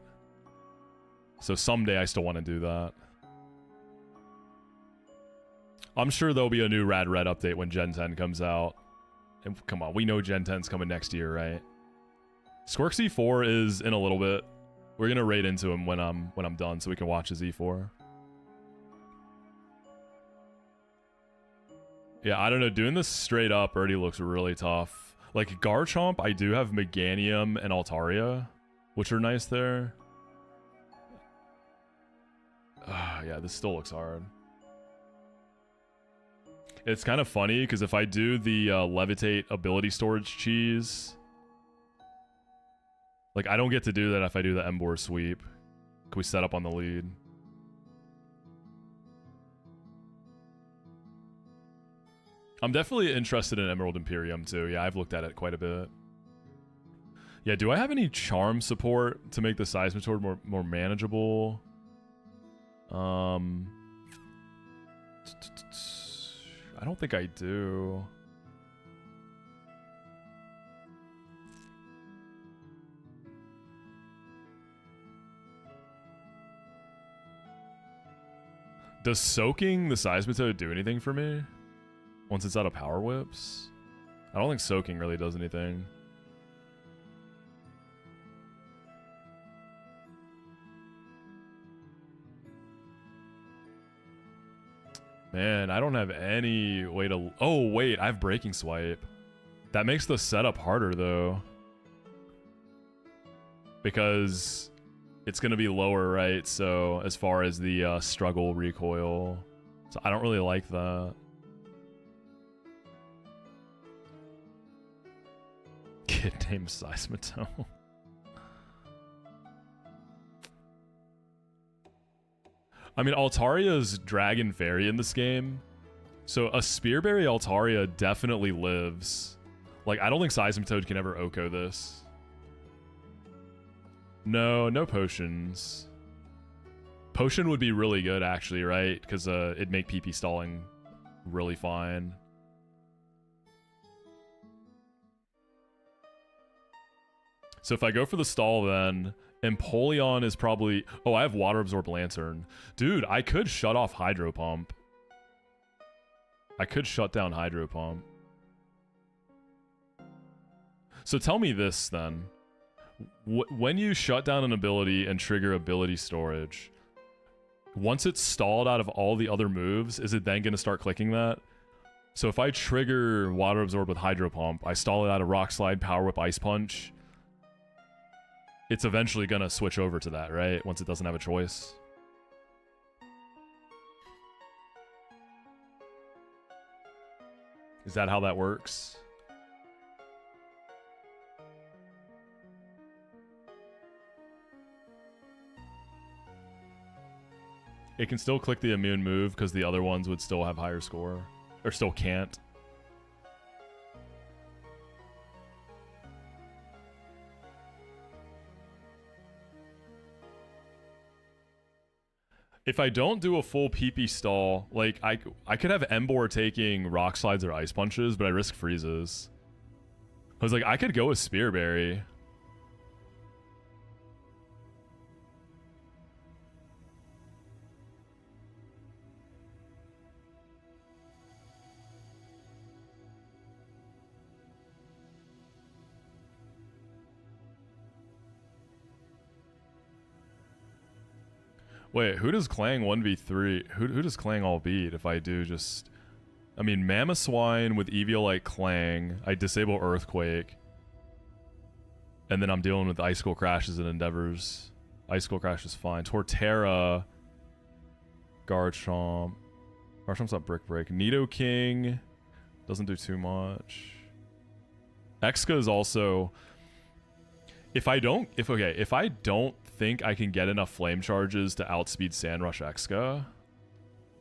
So someday I still want to do that. I'm sure there'll be a new Rad Red update when Gen 10 comes out. And come on, we know Gen 10's coming next year, right? Squirk Z4 is in a little bit. We're gonna raid into him when I'm done so we can watch his E4. Yeah, I don't know. Doing this straight up already looks really tough. Like, Garchomp, I do have Meganium and Altaria, which are nice there. Yeah, this still looks hard. It's kind of funny, because if I do the Levitate ability storage cheese... Like, I don't get to do that if I do the Emboar sweep. Can we set up on the lead? I'm definitely interested in Emerald Imperium too. Yeah, I've looked at it quite a bit. Yeah, do I have any charm support to make the Seismitoad more manageable? I don't think I do. Does soaking the Seismitoad do anything for me? Once it's out of Power Whips? I don't think soaking really does anything. Man, I don't have any way to... Oh, wait, I have Breaking Swipe. That makes the setup harder, though. Because it's going to be lower, right? So, as far as the struggle recoil. So, I don't really like that. Kid named Seismotome. I mean, Altaria's Dragon Fairy in this game. So a Spearberry Altaria definitely lives. Like, I don't think Seismitoad can ever Oko this. No, no potions. Potion would be really good, actually, right? Because it'd make PP stalling really fine. So if I go for the stall, then Empoleon is probably... Oh, I have Water Absorb Lantern. Dude, I could shut off Hydro Pump. I could shut down Hydro Pump. So tell me this, then. When you shut down an ability and trigger ability storage, once it's stalled out of all the other moves, is it then going to start clicking that? So if I trigger Water Absorb with Hydro Pump, I stall it out of Rock Slide, Power Whip, Ice Punch... It's eventually gonna switch over to that, right? Once it doesn't have a choice. Is that how that works? It can still click the immune move because the other ones would still have higher score. Or still can't. If I don't do a full PP stall, like, I could have Emboar taking Rock Slides or Ice Punches, but I risk freezes. I was like, I could go with Spearberry. Wait, who does Clang 1v3? Who does Clang all beat if I do just... I mean, Mamoswine with Eviolite Clang. I disable Earthquake. And then I'm dealing with Icicle Crashes and Endeavors. Icicle Crash is fine. Torterra. Garchomp. Garchomp's not Brick Break. Nidoking. Doesn't do too much. Exca is also... If I don't think I can get enough flame charges to outspeed Sandrush Exca,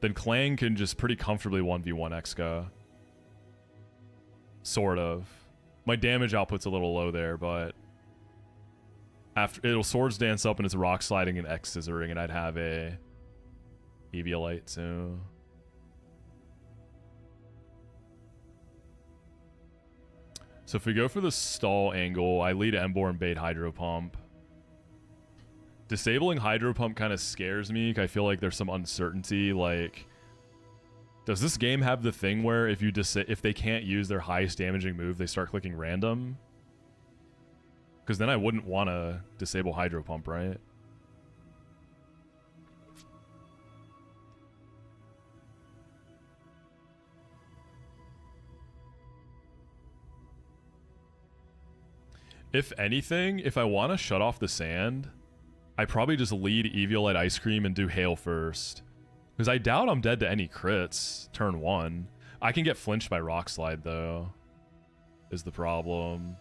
then Clang can just pretty comfortably 1v1 Exca. Sort of. My damage output's a little low there, but after it'll Swords Dance up and it's Rock Sliding and X-Scissoring, and I'd have a Eviolite too. So if we go for the stall angle, I lead Emboar and bait Hydro Pump. Disabling Hydro Pump kind of scares me. I feel like there's some uncertainty. Like, does this game have the thing where if they can't use their highest damaging move, they start clicking random? Because then I wouldn't want to disable Hydro Pump, right? If anything, if I want to shut off the sand, I probably just lead Eviolite Ice Cream and do Hail first. Because I doubt I'm dead to any crits turn 1. I can get flinched by Rock Slide, though, is the problem.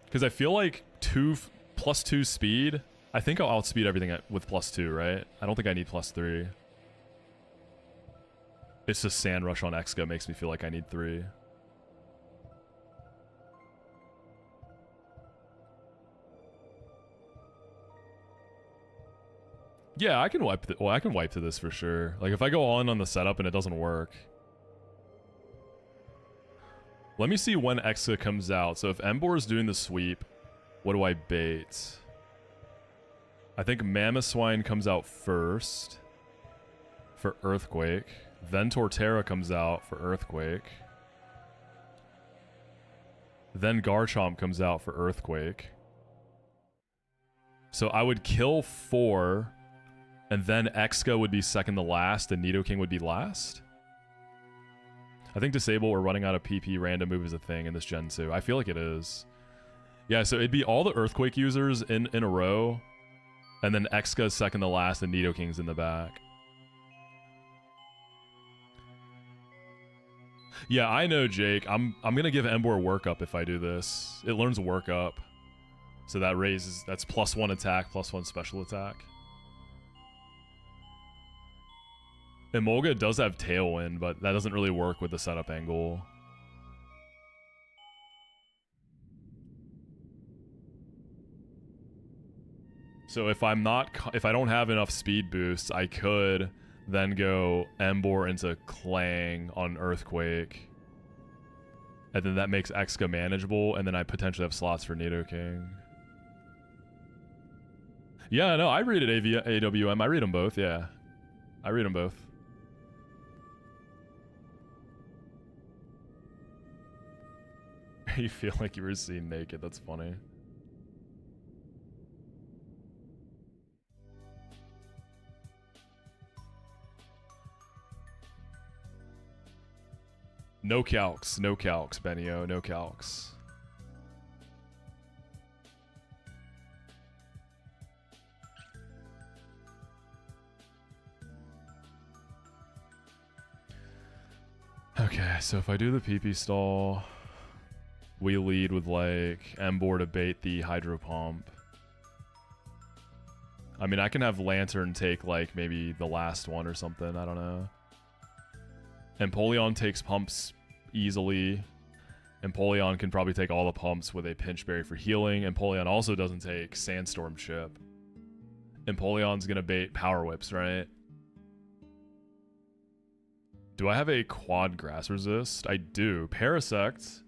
Because I feel like +2 speed, I think I'll outspeed everything with +2, right? I don't think I need +3. It's just Sand Rush on Exca makes me feel like I need 3. Yeah, I can wipe. I can wipe to this for sure. Like if I go on the setup and it doesn't work. Let me see when Exca comes out. So if Emboar is doing the sweep, what do I bait? I think Mamoswine comes out first for Earthquake. Then Torterra comes out for Earthquake. Then Garchomp comes out for Earthquake. So I would kill 4, and then Exca would be second to last, and Nidoking would be last? I think Disable or running out of PP random move is a thing in this Gen 2. I feel like it is. Yeah, so it'd be all the Earthquake users in a row, and then Exca second to last, and Nidoking's in the back. Yeah, I know, Jake. I'm gonna give Emboar Work Up if I do this. It learns Work Up. So that raises, that's +1 attack, +1 special attack. Emolga does have Tailwind, but that doesn't really work with the setup angle. So if I don't have enough speed boosts, I could then go Emboar into Clang on Earthquake. And then that makes Exca manageable, and then I potentially have slots for Nidoking. Yeah, no, I read it AWM. I read them both, yeah. I read them both. You feel like you were seen naked, that's funny. No calcs, no calcs, Benio, no calcs. Okay, so if I do the PP stall, we lead with like Emboar to bait the Hydro Pump. I mean, I can have Lantern take like maybe the last one or something, I don't know. Empoleon takes pumps easily. Empoleon can probably take all the pumps with a Pinch Berry for healing. Empoleon also doesn't take Sandstorm Chip. Empoleon's gonna bait Power Whips, right? Do I have a quad Grass Resist? I do. Parasect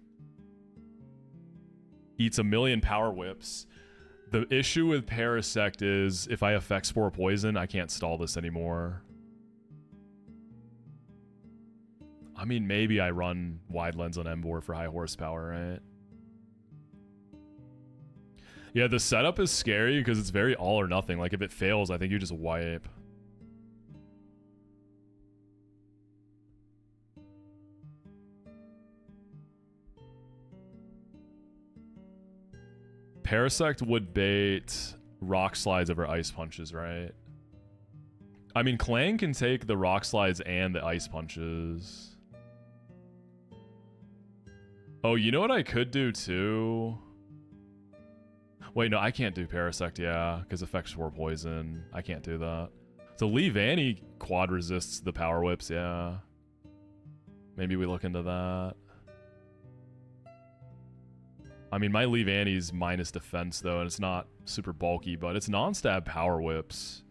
eats 1,000,000 Power Whips. The issue with Parasect is if I affect Spore Poison, I can't stall this anymore. I mean, maybe I run Wide Lens on Emboar for high horsepower, right? Yeah, the setup is scary because it's very all or nothing. Like, if it fails, I think you just wipe. Parasect would bait Rock Slides over Ice Punches, right? I mean, Clang can take the Rock Slides and the Ice Punches. Oh, you know what I could do too? Wait, no, I can't do Parasect, yeah, because affects Spore Poison. I can't do that. So Lee Vanny quad resists the Power Whips, yeah. Maybe we look into that. I mean, my Lee Vanny's minus defense, though, and it's not super bulky, but it's non-stab Power Whips.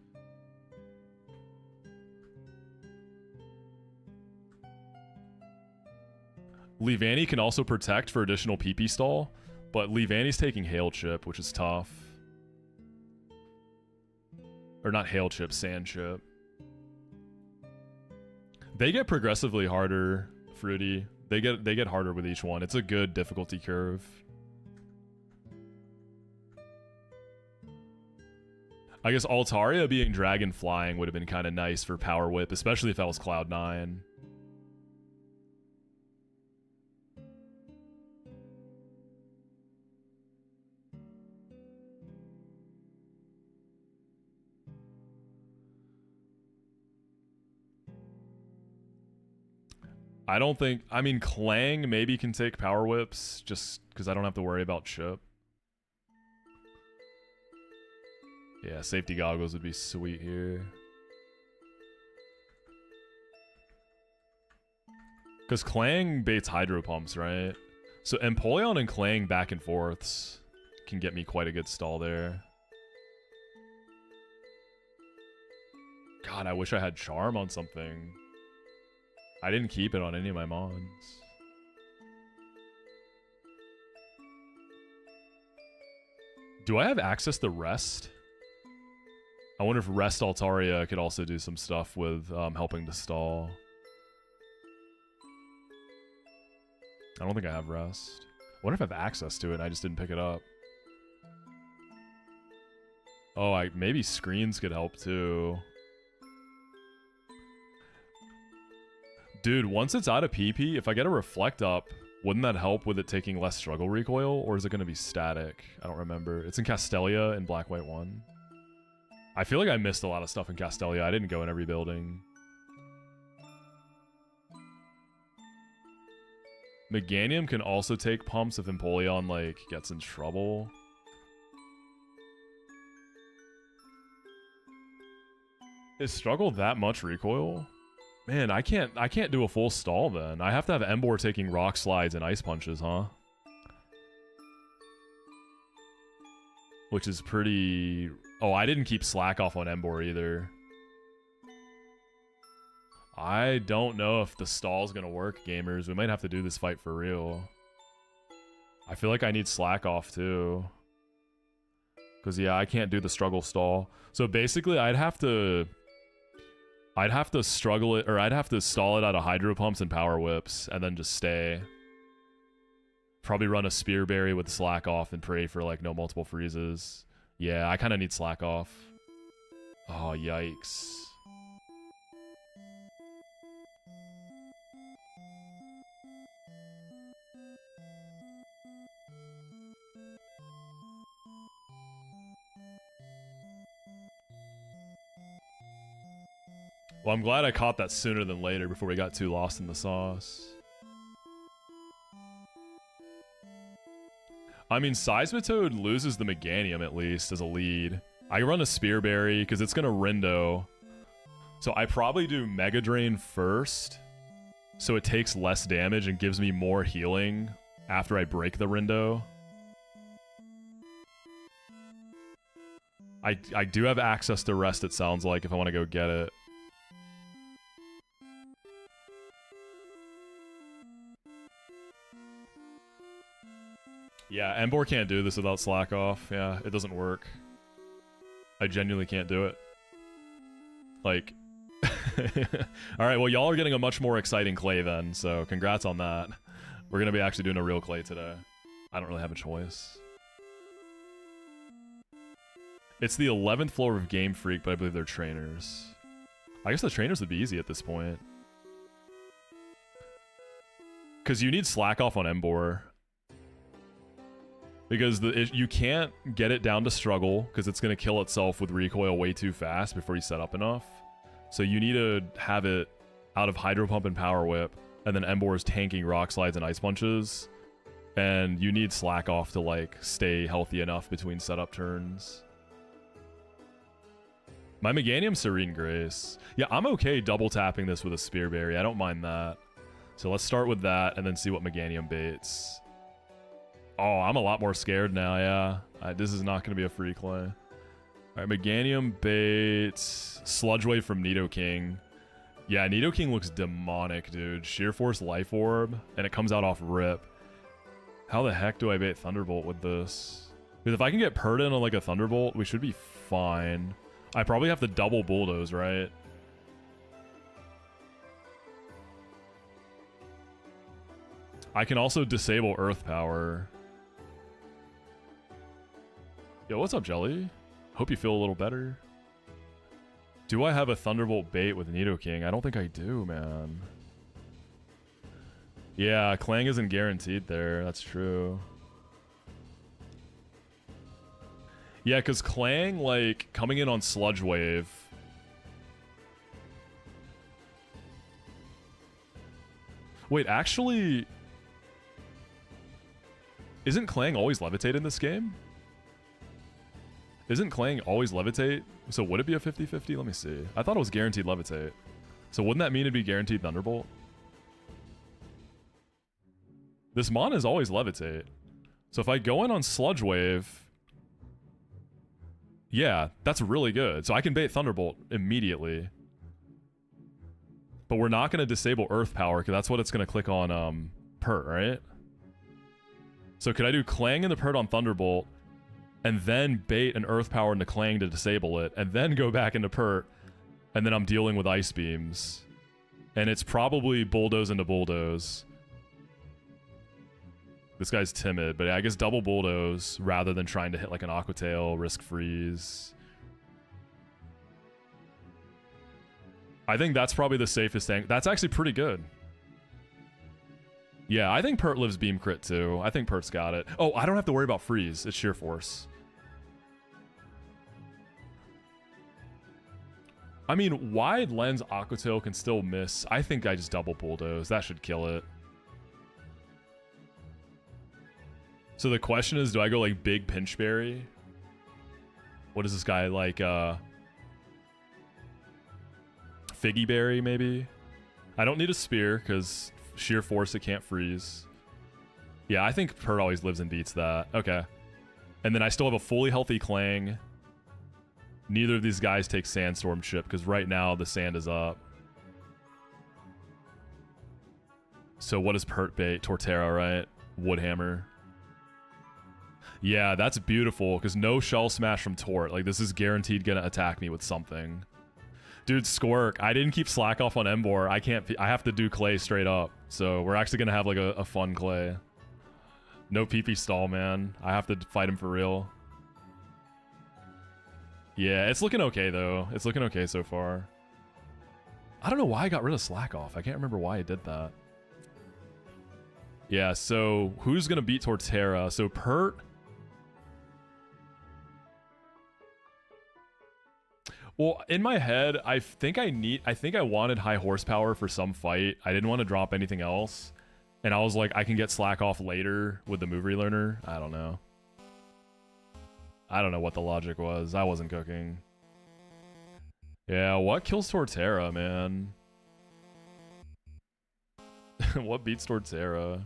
Lee Vanny can also protect for additional PP stall, but Lee Vanny's taking Hail Chip, which is tough. Or not Hail Chip, Sand Chip. They get progressively harder, Fruity. They get harder with each one. It's a good difficulty curve. I guess Altaria being Dragon Flying would have been kind of nice for Power Whip, especially if I was Cloud9. I don't think... I mean, Clang maybe can take Power Whips, just because I don't have to worry about Chip. Yeah, Safety Goggles would be sweet here. Because Clang baits Hydro Pumps, right? So Empoleon and Clang back and forths can get me quite a good stall there. God, I wish I had Charm on something. I didn't keep it on any of my mons. Do I have access to Rest? I wonder if Rest Altaria could also do some stuff with helping to stall. I don't think I have rest. I wonder if I have access to it and I just didn't pick it up. Oh, maybe screens could help too. Dude, once it's out of PP, if I get a reflect up, wouldn't that help with it taking less struggle recoil? Or is it going to be static? I don't remember. It's in Castelia in Black White 1. I feel like I missed a lot of stuff in Castelia. I didn't go in every building. Meganium can also take pumps if Empoleon, like, gets in trouble. Is struggle that much recoil? Man, I can't do a full stall then. I have to have Emboar taking rock slides and ice punches, huh? Which is pretty... Oh, I didn't keep slack off on Emboar either. I don't know if the stall's gonna work, gamers. We might have to do this fight for real. I feel like I need slack off too. Because, yeah, I can't do the struggle stall. So basically, I'd have to struggle it, or I'd have to stall it out of Hydro Pumps and Power Whips, and then just stay. Probably run a Spear Berry with slack off and pray for, like, no multiple freezes. Yeah, I kind of need slack off. Oh, yikes. Well, I'm glad I caught that sooner than later before we got too lost in the sauce. I mean, Seismitoad loses the Meganium at least as a lead. I run a Spear Berry because it's going to Rindo. So I probably do Mega Drain first. So it takes less damage and gives me more healing after I break the Rindo. I do have access to rest, it sounds like, if I want to go get it. Yeah, Emboar can't do this without slack off. Yeah, it doesn't work. I genuinely can't do it. Like... Alright, well, y'all are getting a much more exciting clay then, so congrats on that. We're gonna be actually doing a real clay today. I don't really have a choice. It's the 11th floor of Game Freak, but I believe they're trainers. I guess the trainers would be easy at this point. Because you need slack off on Emboar. Because you can't get it down to struggle, because it's going to kill itself with recoil way too fast before you set up enough. So you need to have it out of Hydro Pump and Power Whip, and then Emboar is tanking Rock Slides and Ice Punches. And you need slack off to, like, stay healthy enough between setup turns. My Meganium Serene Grace. Yeah, I'm okay double tapping this with a Spear Berry. I don't mind that. So let's start with that and then see what Meganium baits. Oh, I'm a lot more scared now, yeah. This is not going to be a free clay. Alright, Meganium baits. Sludge Wave from Nidoking. Yeah, Nidoking looks demonic, dude. Sheer Force Life Orb, and it comes out off rip. How the heck do I bait Thunderbolt with this? Because if I can get Purden on like a Thunderbolt, we should be fine. I probably have to double Bulldoze, right? I can also disable Earth Power. Yo, what's up, Jelly? Hope you feel a little better. Do I have a Thunderbolt bait with Nidoking? I don't think I do, man. Yeah, Clang isn't guaranteed there. That's true. Yeah, because Clang, like, coming in on Sludge Wave. Wait, actually... Isn't Clang always Levitate in this game? Isn't Clang always Levitate? So would it be a 50-50? Let me see. I thought it was guaranteed Levitate. So wouldn't that mean it'd be guaranteed Thunderbolt? This Mon is always Levitate. So if I go in on Sludge Wave... Yeah, that's really good. So I can bait Thunderbolt immediately. But we're not going to disable Earth Power, because that's what it's going to click on Pert, right? So could I do Clang in the Pert on Thunderbolt, and then bait an Earth Power into Clang to disable it, and then go back into Pert, and then I'm dealing with Ice Beams. And it's probably Bulldoze into Bulldoze. This guy's timid, but yeah, I guess double bulldoze rather than trying to hit like an Aqua Tail, risk freeze. I think that's probably the safest thing. That's actually pretty good. Yeah, I think Pert lives beam crit too. I think Pert's got it. Oh, I don't have to worry about freeze. It's sheer force. I mean, wide lens Aqua Tail can still miss. I think I just double bulldoze. That should kill it. So the question is, do I go like big Pinchberry? What is this guy like? Figgy Berry maybe? I don't need a spear because sheer force it can't freeze. Yeah, I think Pert always lives and beats that. Okay. And then I still have a fully healthy Clang. Neither of these guys take Sandstorm Chip because right now the sand is up. So what does Pert bait? Torterra, right? Woodhammer. Yeah, that's beautiful because no Shell Smash from Tort. Like, this is guaranteed gonna attack me with something. Dude, Squirk, I didn't keep slack off on Embor. I have to do Clay straight up. So we're actually gonna have like a fun Clay. No PP stall, man. I have to fight him for real. Yeah, it's looking okay though. It's looking okay so far. I don't know why I got rid of slack off. I can't remember why I did that. Yeah, so who's gonna beat Torterra? So Pert. Well, in my head, I think I wanted high horsepower for some fight. I didn't want to drop anything else. And I was like, I can get slack off later with the move relearner. I don't know. I don't know what the logic was. I wasn't cooking. Yeah, what kills Torterra, man? What beats Torterra?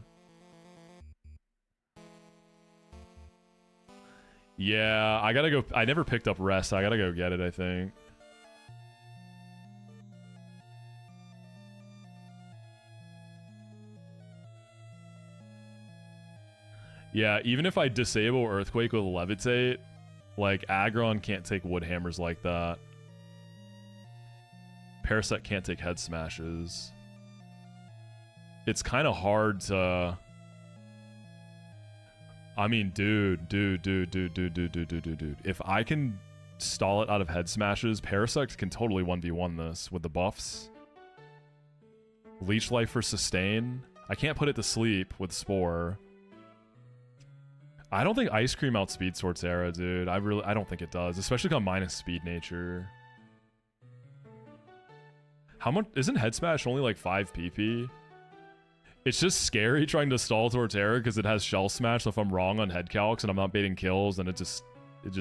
Yeah, I gotta go. I never picked up rest. I gotta go get it, I think. Yeah, even if I disable Earthquake with Levitate, like, Aggron can't take Wood Hammers like that. Parasect can't take Head Smashes. It's kind of hard to... I mean, dude. If I can stall it out of Head Smashes, Parasect can totally 1v1 this with the buffs. Leech Life for Sustain. I can't put it to sleep with Spore. I don't think Ice Cream outspeeds Torterra, dude. I don't think it does, especially on minus speed nature. How much isn't Head Smash only like 5 PP? It's just scary trying to stall Torterra because it has Shell Smash. So if I'm wrong on head calcs and I'm not baiting kills, then it just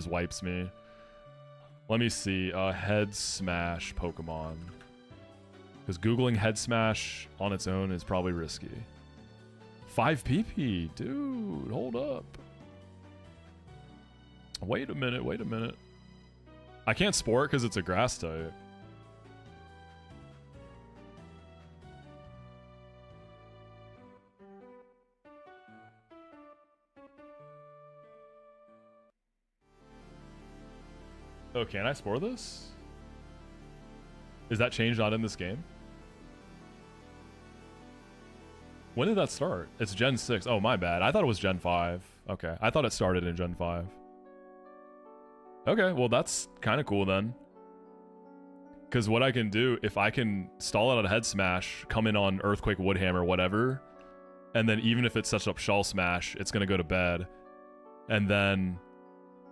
wipes me. Let me see. Head Smash Pokemon. Because Googling Head Smash on its own is probably risky. 5 PP, dude. Hold up. Wait a minute. I can't Spore it because it's a grass type. Oh, can I Spore this? Is that change not in this game? When did that start? It's Gen 6. Oh, my bad. I thought it was Gen 5. Okay. I thought it started in Gen 5. Okay, well, that's kind of cool then. Because what I can do, if I can stall it out of Head Smash, come in on Earthquake, Woodhammer, whatever, and then even if it sets up Shell Smash, it's going to go to bed. And then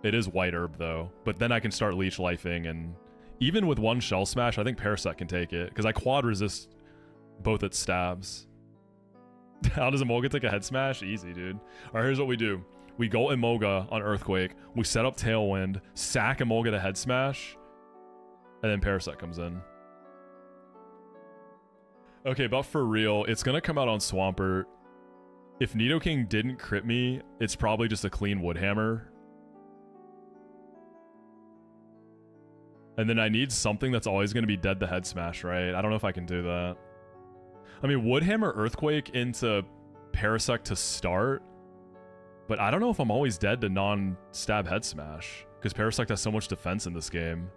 it is White Herb, though. But then I can start Leech Lifing, and even with one Shell Smash, I think Parasect can take it, because I quad resist both its stabs. How does Emolga take a Head Smash? Easy, dude. Alright, here's what we do. We go Emolga on Earthquake, we set up Tailwind, sack Emolga to Head Smash, and then Parasect comes in. Okay, but for real, it's gonna come out on Swampert. If Nidoking didn't crit me, it's probably just a clean Woodhammer. And then I need something that's always gonna be dead to Head Smash, right? I don't know if I can do that. I mean, Woodhammer Earthquake into Parasect to start, but I don't know if I'm always dead to non-stab Head Smash, because Parasect has so much defense in this game.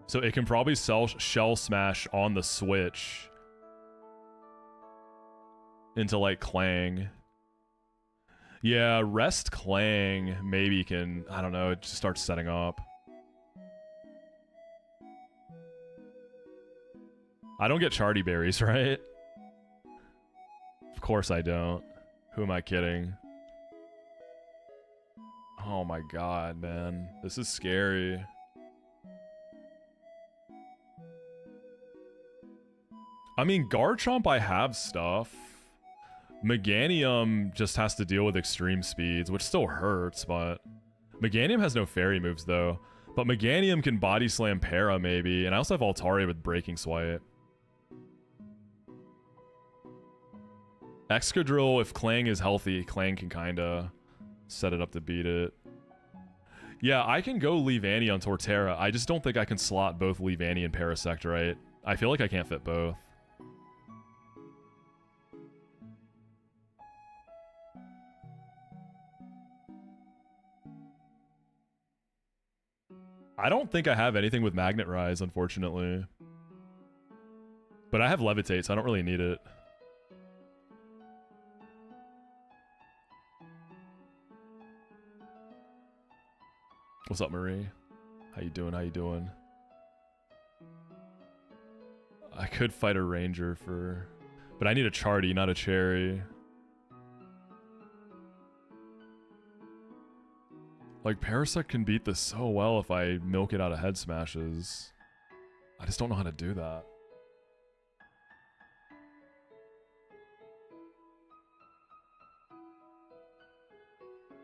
So it can probably shell smash on the switch into like Clang. Yeah, Rest Clang maybe can, I don't know, it just starts setting up. I don't get Chardy Berries, right? Of course I don't. Who am I kidding? Oh my god, man. This is scary. I mean, Garchomp, I have stuff. Meganium just has to deal with extreme speeds, which still hurts, but... Meganium has no fairy moves, though. But Meganium can body slam Para, maybe, and I also have Altaria with Breaking Swipe. Excadrill, if Clang is healthy, Clang can kinda set it up to beat it. Yeah, I can go Leavanny on Torterra. I just don't think I can slot both Leavanny and Parasect right. I feel like I can't fit both. I don't think I have anything with Magnet Rise, unfortunately. But I have Levitate, so I don't really need it. What's up, Marie? How you doing? How you doing? I could fight a Ranger for... But I need a Chardy, not a Cherry. Like, Parasect can beat this so well if I milk it out of head smashes. I just don't know how to do that.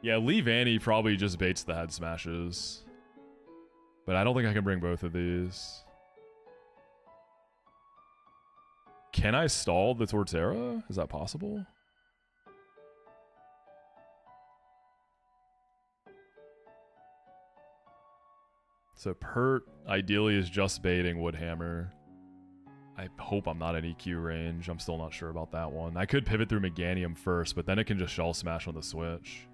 Yeah, Leavanny probably just baits the head smashes. But I don't think I can bring both of these. Can I stall the Torterra? Is that possible? So Pert ideally is just baiting Woodhammer. I hope I'm not in EQ range. I'm still not sure about that one. I could pivot through Meganium first, but then it can just Shell Smash on the switch.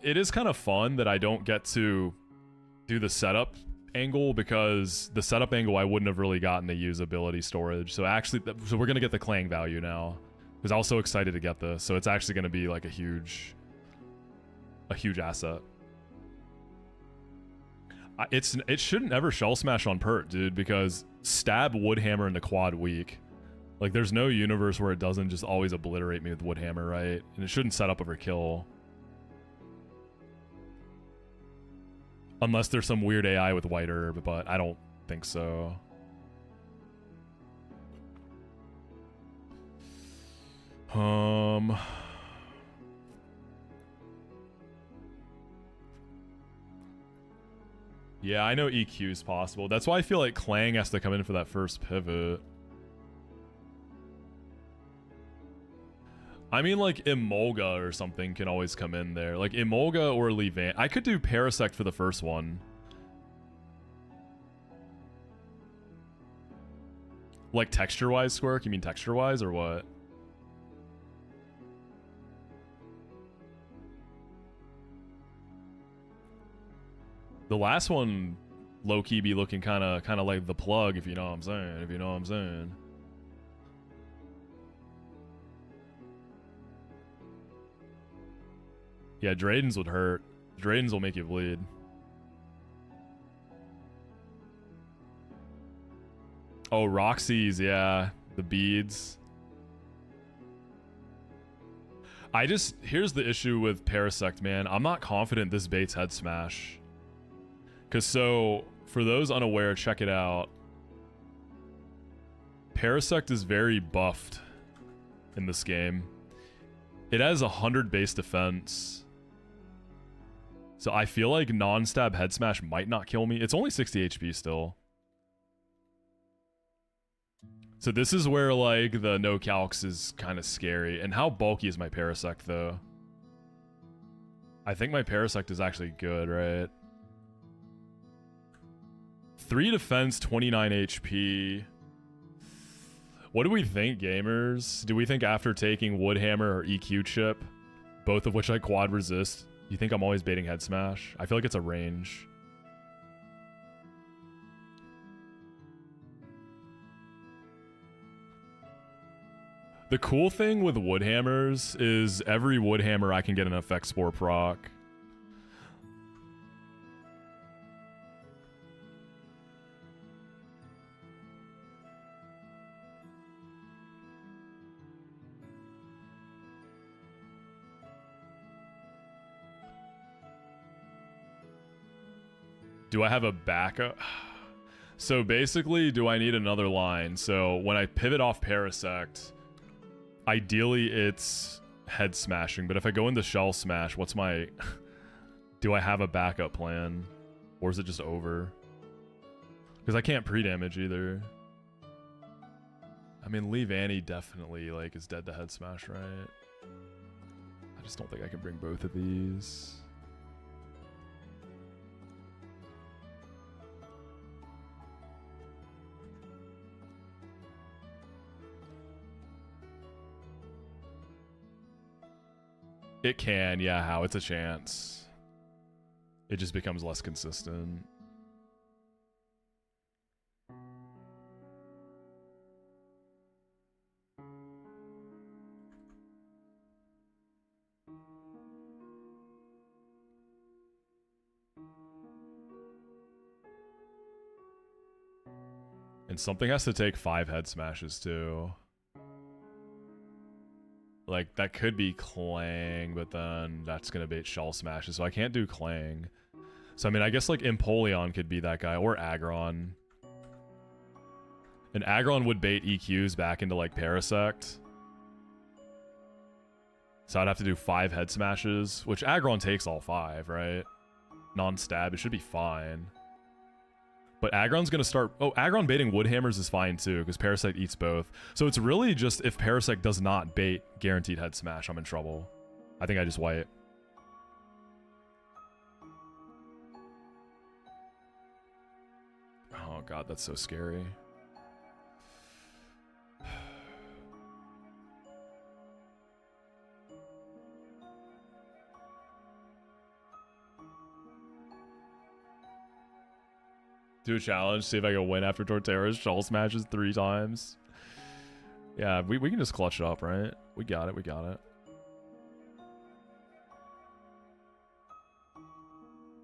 It is kind of fun that I don't get to do the setup angle, because the setup angle I wouldn't have really gotten to use ability storage. So actually, so we're gonna get the Clang value now, because I was so excited to get this. So it's actually gonna be like a huge asset. It shouldn't ever Shell Smash on Pert, dude, because stab Woodhammer into quad weak. Like, there's no universe where it doesn't just always obliterate me with Woodhammer, right? And it shouldn't set up over kill. Unless there's some weird AI with White Herb, but I don't think so. Yeah, I know EQ is possible. That's why I feel like Clang has to come in for that first pivot. I mean, like, Emolga or something can always come in there. Like, Emolga or Leavanny. I could do Parasect for the first one. Like, texture-wise, Squirk? You mean texture-wise, or what? The last one, low-key be looking kind of like the plug, if you know what I'm saying. If you know what I'm saying. Yeah, Drayden's would hurt. Drayden's will make you bleed. Oh, Roxy's, yeah. The beads. Here's the issue with Parasect, man. I'm not confident this baits head smash. Because so, for those unaware, check it out. Parasect is very buffed in this game. It has 100 base defense. So I feel like non-stab head smash might not kill me. It's only 60 HP still. So this is where, like, the no calcs is kind of scary. And how bulky is my Parasect, though? I think my Parasect is actually good, right? 3 defense, 29 HP. What do we think, gamers? Do we think after taking Woodhammer or EQ Chip, both of which I quad resist, you think I'm always baiting Head Smash? I feel like it's a range. The cool thing with Woodhammers is every Woodhammer I can get an Effect Spore proc. Do I have a backup? So basically, do I need another line? So when I pivot off Parasect, ideally it's head smashing, but if I go into Shell Smash, what's my... do I have a backup plan? Or is it just over? Because I can't pre-damage either. I mean, Leave Annie definitely like is dead to head smash, right? I just don't think I can bring both of these. It can, yeah, how? It's a chance. It just becomes less consistent. And something has to take 5 head smashes too. Like, that could be Clang, but then that's going to bait Shell Smashes, so I can't do Clang. So, I mean, I guess, like, Empoleon could be that guy, or Aggron. And Aggron would bait EQs back into, like, Parasect. So I'd have to do 5 head smashes, which Aggron takes all 5, right? Non-stab, it should be fine. But Aggron's going to start... Oh, Aggron baiting Woodhammers is fine too, because Parasect eats both. So it's really just if Parasect does not bait guaranteed head smash, I'm in trouble. I think I just white. Oh god, that's so scary. Do a challenge, see if I can win after Torterra's Shell Smashes 3 times. Yeah, we can just clutch it up, right? We got it, we got it.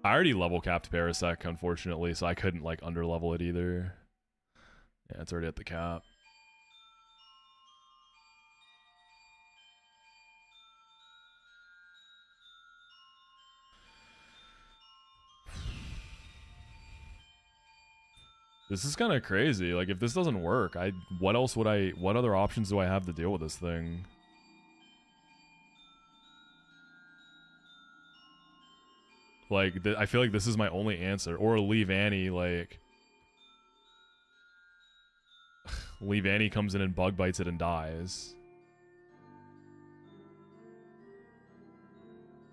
I already level capped Parasect, unfortunately, so I couldn't, like, underlevel it either. Yeah, it's already at the cap. This is kind of crazy. Like, if this doesn't work, what other options do I have to deal with this thing? Like, I feel like this is my only answer. Or Leave Annie, like... Leave Annie comes in and bug bites it and dies.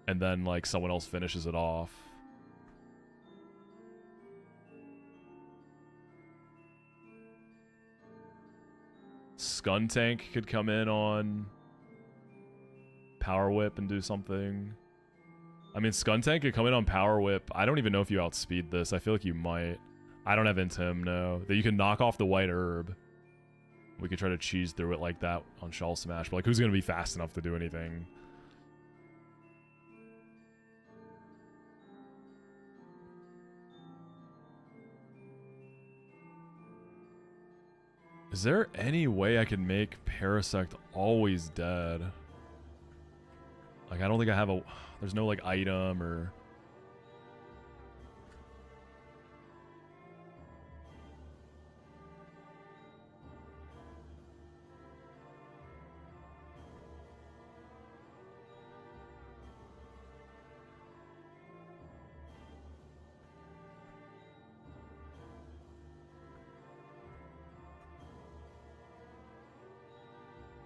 And then, like, someone else finishes it off. Skuntank could come in on Power Whip and do something. I mean, Skuntank could come in on Power Whip. I don't even know if you outspeed this. I feel like you might. I don't have Intim, no. That you can knock off the white herb. We could try to cheese through it like that on Shell Smash. But, like, who's going to be fast enough to do anything? Is there any way I can make Parasect always dead? Like, I don't think I have a... There's no, like, item or...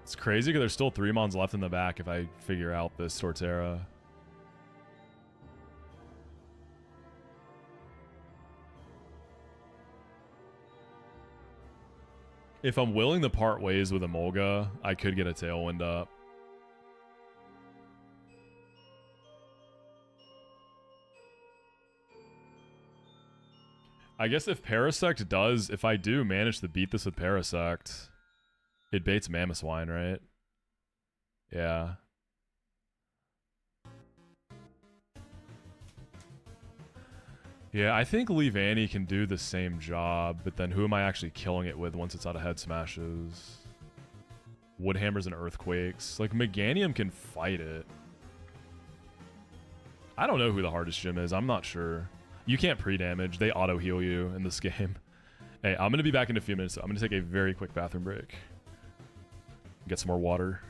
It's crazy because there's still 3 mons left in the back if I figure out this Torterra. If I'm willing to part ways with Emolga, I could get a Tailwind up. I guess if Parasect does, if I do manage to beat this with Parasect, it baits Mamoswine, right? Yeah. Yeah, I think Leavanny can do the same job, but then who am I actually killing it with once it's out of head smashes? Woodhammers and Earthquakes. Like, Meganium can fight it. I don't know who the hardest gym is. I'm not sure. You can't pre-damage. They auto-heal you in this game. Hey, I'm going to be back in a few minutes. So I'm going to take a very quick bathroom break. Get some more water.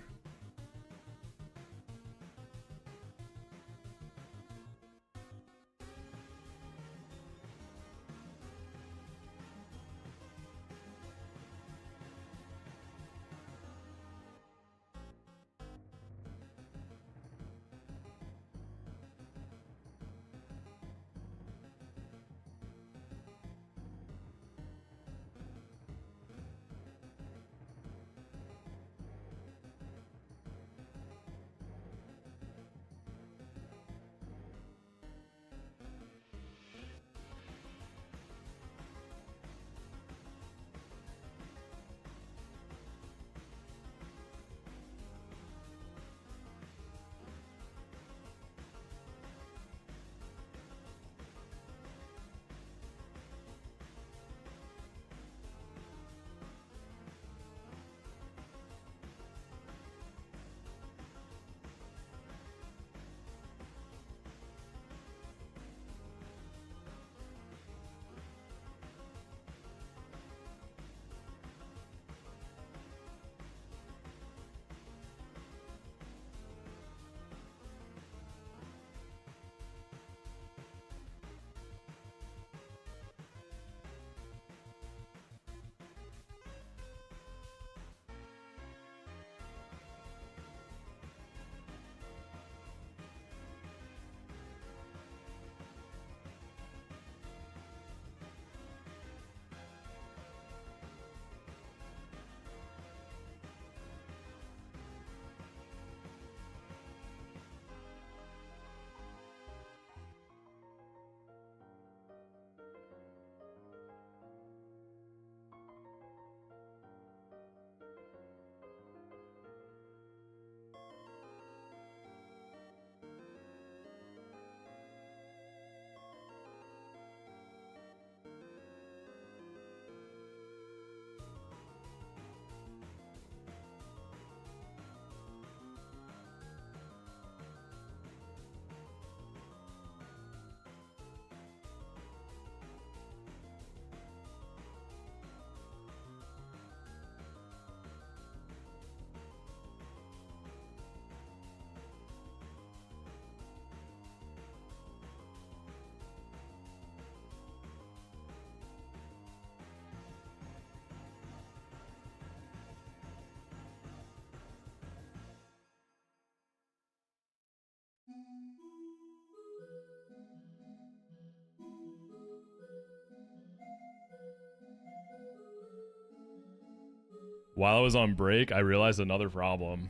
While I was on break, I realized another problem.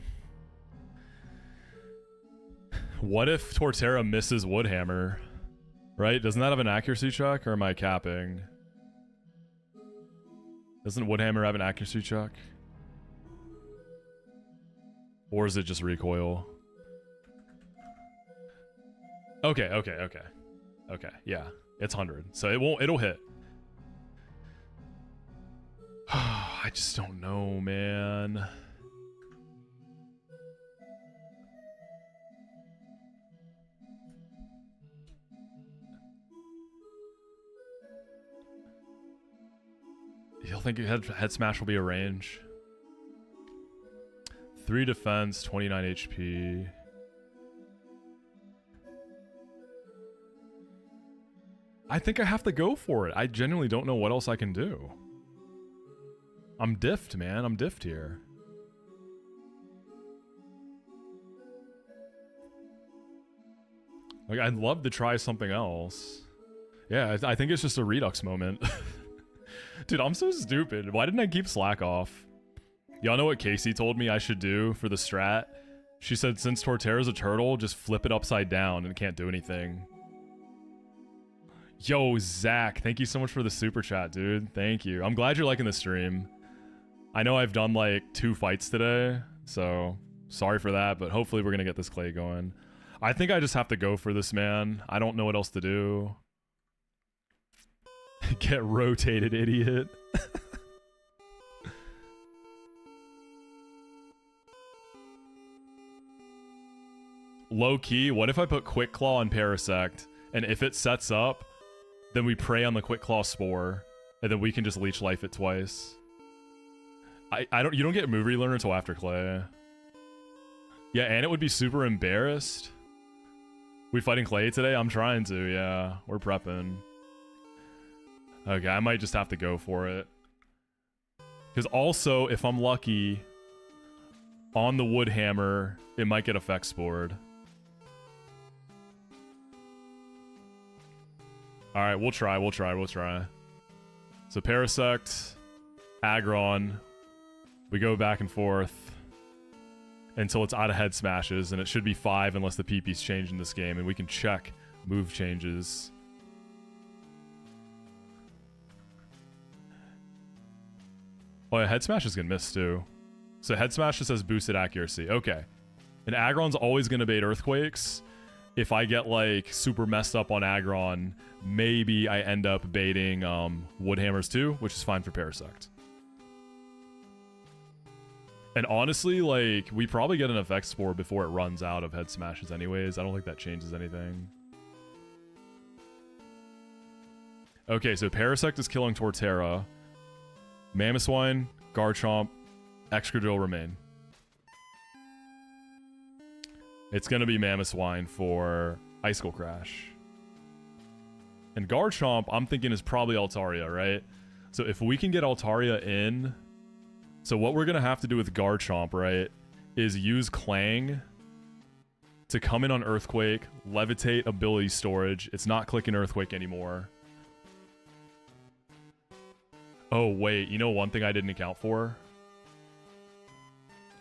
What if Torterra misses Woodhammer? Right? Doesn't that have an accuracy check, or am I capping? Doesn't Woodhammer have an accuracy check? Or is it just recoil? Okay, yeah. It's 100. So it'll hit. I just don't know, man. You'll think head smash will be a range. 3 defense, 29 HP. I think I have to go for it. I genuinely don't know what else I can do. I'm diffed, man. I'm diffed here. Like, I'd love to try something else. Yeah, I think it's just a Redux moment. Dude, I'm so stupid. Why didn't I keep Slack off? Y'all know what Casey told me I should do for the strat? She said since Torterra's a turtle, just flip it upside down and it can't do anything. Yo, Zach, thank you so much for the super chat, dude. Thank you. I'm glad you're liking the stream. I know I've done like 2 fights today, so sorry for that, but hopefully we're gonna get this clay going. I think I just have to go for this, man. I don't know what else to do. Get rotated, idiot. Low key, what if I put Quick Claw on Parasect, and if it sets up, then we prey on the Quick Claw Spore, and then we can just leech life it twice. You don't get move relearner until after clay. Yeah, and it would be super embarrassed. We fighting clay today? I'm trying to, yeah. We're prepping. Okay, I might just have to go for it. Because also, if I'm lucky, on the wood hammer, it might get effect spored. Alright, we'll try. So Parasect, Aggron, we go back and forth until it's out of head smashes, and it should be 5 unless the PP's changed in this game, and we can check move changes. Oh yeah, head smashes can miss too. So head smash just says boosted accuracy. Okay. And Aggron's always going to bait earthquakes. If I get like super messed up on Aggron, maybe I end up baiting wood hammers too, which is fine for Parasect. And honestly, like, we probably get an effect spore before it runs out of head smashes anyways. I don't think that changes anything. Okay, so Parasect is killing Torterra. Mamoswine, Garchomp, Excadrill remain. It's going to be Mamoswine for Icicle Crash. And Garchomp, I'm thinking, is probably Altaria, right? So if we can get Altaria in... So what we're going to have to do with Garchomp, right, is use Clang to come in on Earthquake, levitate ability storage. It's not clicking Earthquake anymore. Oh, wait. You know one thing I didn't account for?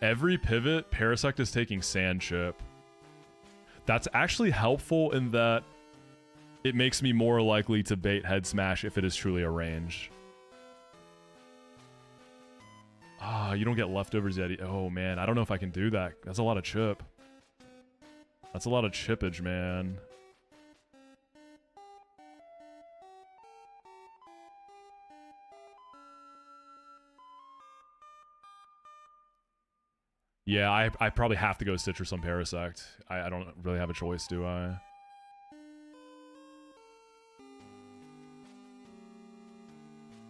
Every pivot, Parasect is taking Sand Chip. That's actually helpful in that it makes me more likely to bait Head Smash if it is truly a range. Ah, you don't get leftovers yet. Oh, man. I don't know if I can do that. That's a lot of chip. That's a lot of chippage, man. Yeah, I probably have to go Citrus on Parasect. I don't really have a choice, do I?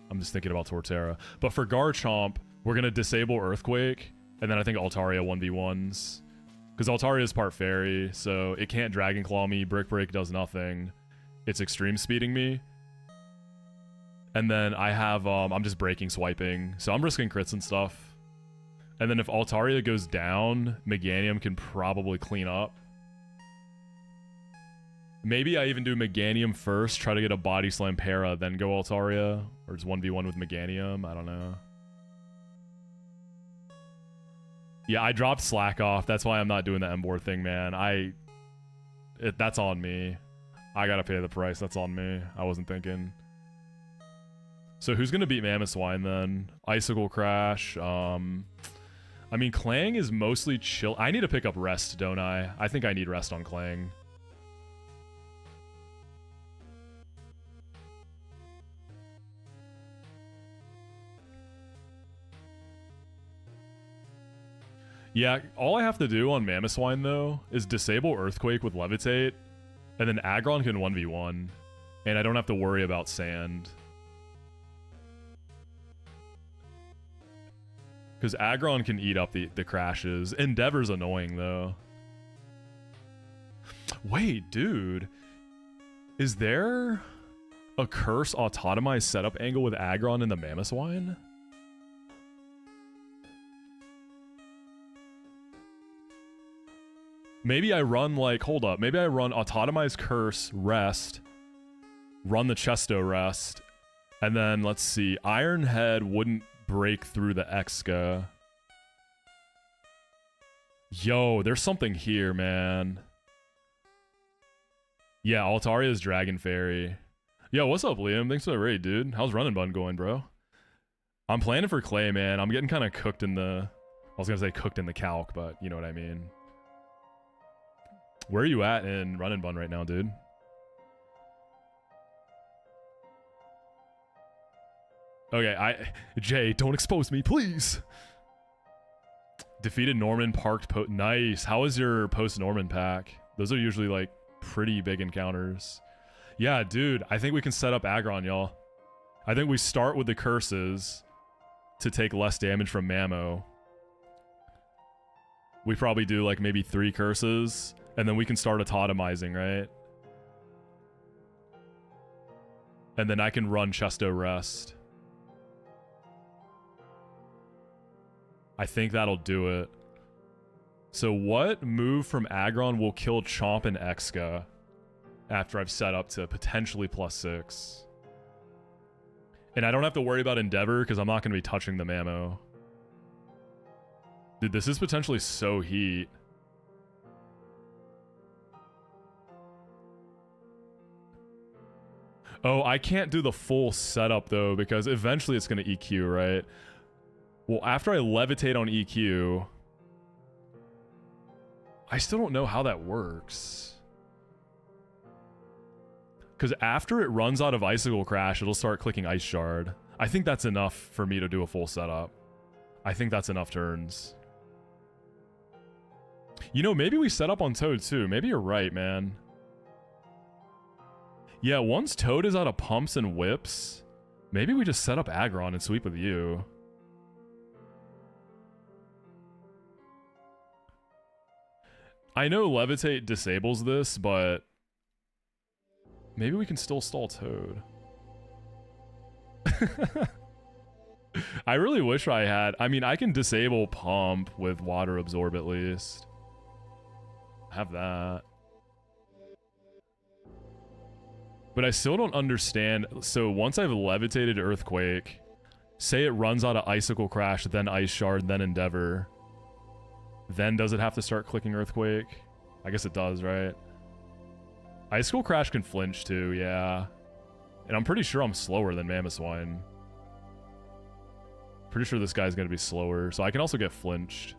I'm just thinking about Torterra. But for Garchomp, we're going to disable Earthquake, and then I think Altaria 1v1s. Because Altaria is part Fairy, so it can't Dragon Claw me. Brick Break does nothing. It's Extreme Speeding me. And then I have, I'm just Breaking Swiping, so I'm risking crits and stuff. And then if Altaria goes down, Meganium can probably clean up. Maybe I even do Meganium first, try to get a Body Slam Para, then go Altaria. Or just 1v1 with Meganium, I don't know. Yeah, I dropped Slack off. That's why I'm not doing the M-board thing, man. That's on me. I gotta pay the price. That's on me. I wasn't thinking. So who's gonna beat Mamoswine then? Icicle Crash. I mean, Clang is mostly chill. I need to pick up Rest, don't I? I think I need Rest on Clang. Yeah, all I have to do on Mamoswine, though, is disable Earthquake with Levitate, and then Aggron can 1v1, and I don't have to worry about Sand. Because Aggron can eat up the crashes. Endeavor's annoying, though. Wait, dude. Is there a Curse Autotomized setup angle with Aggron in the Mamoswine? Maybe I run, like, hold up. Maybe I run Autotomized Curse, Rest, run the Chesto Rest, And then, let's see. Iron Head wouldn't break through the Exca. Yo, there's something here, man. Yeah, Altaria's Dragon Fairy. Yo, what's up, Liam? Thanks for the raid, dude. How's Run and Bun going, bro? I'm planning for Clay, man. I'm getting kind of cooked in the... I was going to say cooked in the calc, but you know what I mean. Where are you at in Run and Bun right now, dude? Okay, Jay, don't expose me, please. Defeated Norman, parked nice. How is your post-Norman pack? Those are usually, like, pretty big encounters. Yeah, dude, I think we can set up Aggron, y'all. I think we start with the curses to take less damage from Mammo. We probably do, like, maybe 3 curses, and then we can start autotomizing, right? And then I can run Chesto Rest. I think that'll do it. So what move from Aggron will kill Chomp and Exca after I've set up to potentially +6? And I don't have to worry about Endeavor because I'm not going to be touching the Mammo. Dude, this is potentially so heat. Oh, I can't do the full setup though because eventually it's going to EQ, right? Well, after I levitate on EQ, I still don't know how that works. Because after it runs out of Icicle Crash, it'll start clicking Ice Shard. I think that's enough for me to do a full setup. I think that's enough turns. You know, maybe we set up on Toad too. Maybe you're right, man. Yeah, once Toad is out of pumps and whips, maybe we just set up Aggron and sweep with you. I know Levitate disables this, but maybe we can still stall Toad. I really wish I had... I mean, I can disable Pump with Water Absorb at least. Have that. But I still don't understand. So once I've levitated Earthquake, say it runs out of Icicle Crash, then Ice Shard, then Endeavor. Then does it have to start clicking Earthquake? I guess it does, right? Icicle Crash can flinch too, yeah. And I'm pretty sure I'm slower than Mamoswine. Pretty sure this guy's gonna be slower, so I can also get flinched.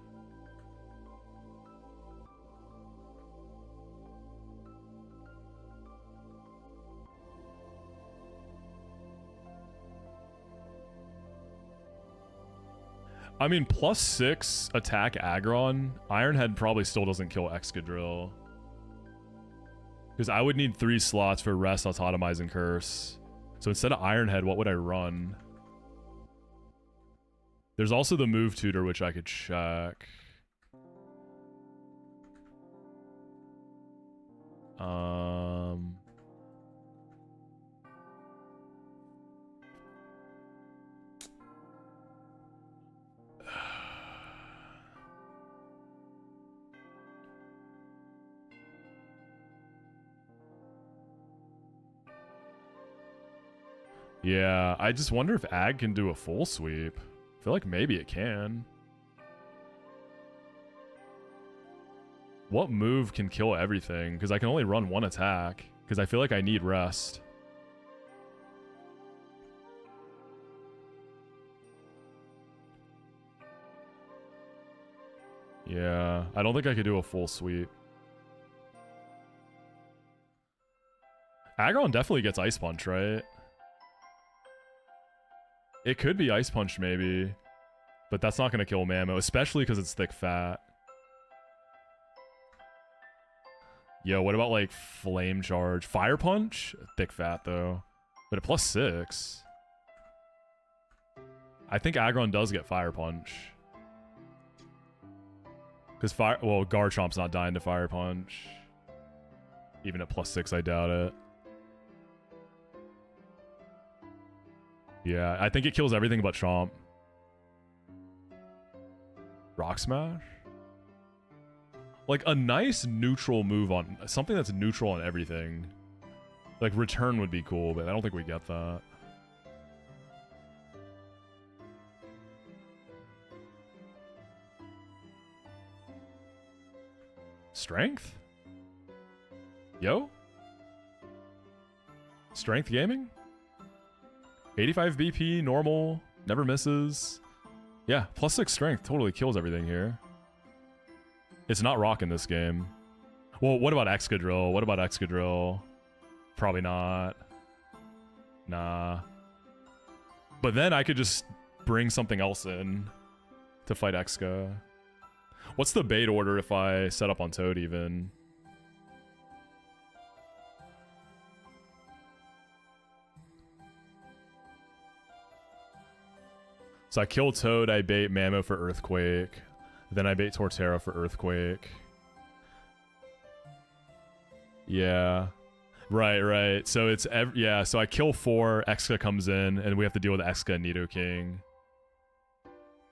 I mean, +6 attack Aggron. Ironhead probably still doesn't kill Excadrill. Because I would need 3 slots for Rest, Autotomize, and Curse. So instead of Ironhead, what would I run? There's also the Move Tutor, which I could check. Yeah, I just wonder if Ag can do a full sweep. I feel like maybe it can. What move can kill everything? Because I can only run 1 attack. Because I feel like I need rest. Yeah, I don't think I could do a full sweep. Aggron definitely gets Ice Punch, right? It could be Ice Punch, maybe. But that's not going to kill Mammo, especially because it's thick fat. Yo, what about, like, Flame Charge? Fire Punch? Thick fat, though. But at +6. I think Aggron does get Fire Punch. Because well, Garchomp's not dying to Fire Punch. Even at +6, I doubt it. Yeah, I think it kills everything but Chomp. Rock Smash? Like, a nice neutral move on... Something that's neutral on everything. Like, Return would be cool, but I don't think we get that. Strength? Yo? Strength gaming? 85 BP, normal, never misses. Yeah, +6 strength totally kills everything here. It's not rocking this game. Well, what about Excadrill? What about Excadrill? Probably not. Nah. But then I could just bring something else in to fight Exca. What's the bait order if I set up on Toad even? So I kill Toad, I bait Mamo for Earthquake. Then I bait Torterra for Earthquake. Yeah. Right. So it's yeah, so I kill 4, Exca comes in, and we have to deal with Exca and Nidoking.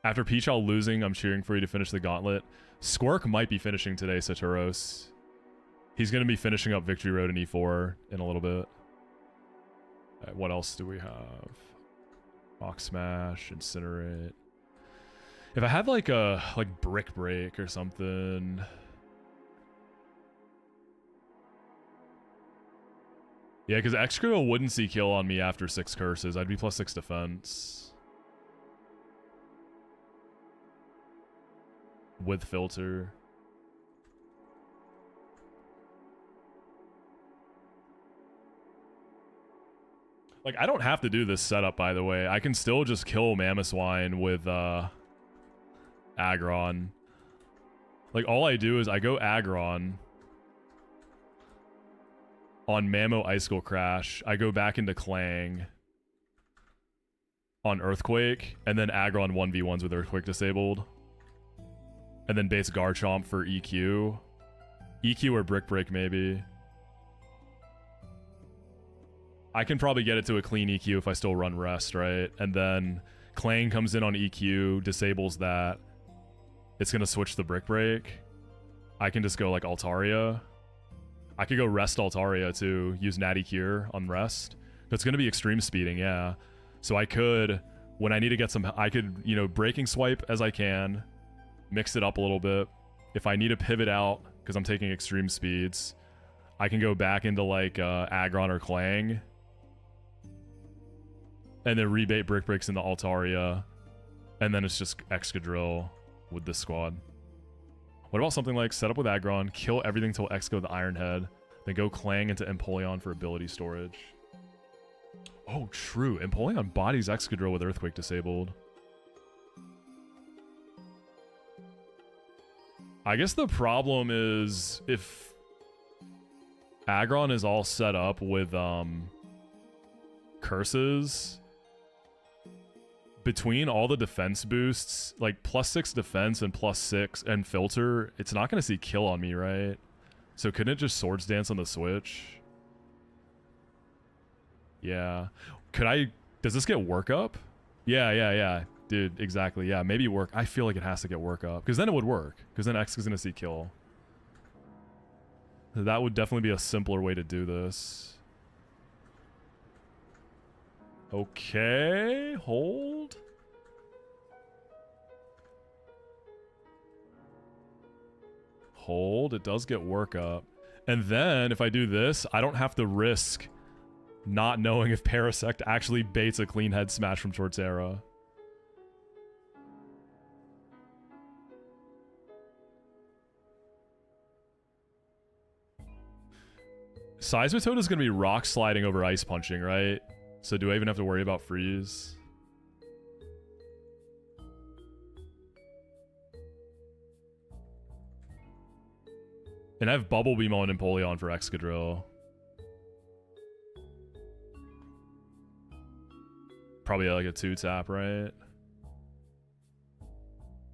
After Peachal losing, I'm cheering for you to finish the gauntlet. Squirk might be finishing today, Saturos. He's going to be finishing up Victory Road in E4 in a little bit. Right, what else do we have? Rock Smash, Incinerate. If I had like a Brick Break or something. Yeah, because Excadrill wouldn't see kill on me after 6 curses. I'd be +6 defense. With filter. Like, I don't have to do this setup, by the way. I can still just kill Mamoswine with Aggron. Like, all I do is I go Aggron on Mamo Icicle Crash. I go back into Clang on Earthquake, and then Aggron 1v1s with Earthquake disabled. And then base Garchomp for EQ. EQ or Brick Break, maybe. I can probably get it to a clean EQ if I still run Rest, right? And then Clang comes in on EQ, disables that. It's going to switch the Brick Break. I can just go like Altaria. I could go Rest Altaria too, use Natty Cure on Rest. It's going to be extreme speeding, yeah. So I could, when I need to get some, I could, you know, Breaking Swipe as I can, mix it up a little bit. If I need to pivot out, because I'm taking extreme speeds, I can go back into like Aggron or Clang. And then rebait Brick Breaks into Altaria. And then it's just Excadrill with this squad. What about something like set up with Aggron, kill everything till X go with the Iron Head, then go Clang into Empoleon for ability storage. Oh, true. Empoleon bodies Excadrill with Earthquake disabled. I guess the problem is if Aggron is all set up with curses, between all the defense boosts, like +6 defense and +6 and filter, it's not going to see kill on me, right? So couldn't it just Swords Dance on the Switch? Yeah. Could I... Does this get work up? Yeah. Dude, exactly. Yeah, maybe work. I feel like it has to get work up. Because then it would work. Because then X is going to see kill. That would definitely be a simpler way to do this. Okay, hold. Hold, it does get work up. And then, if I do this, I don't have to risk not knowing if Parasect actually baits a clean head smash from Torterra. Seismitoad is going to be rock sliding over ice punching, right? So do I even have to worry about freeze? And I have Bubble Beam on Empoleon for Excadrill. Probably like a 2-tap, right?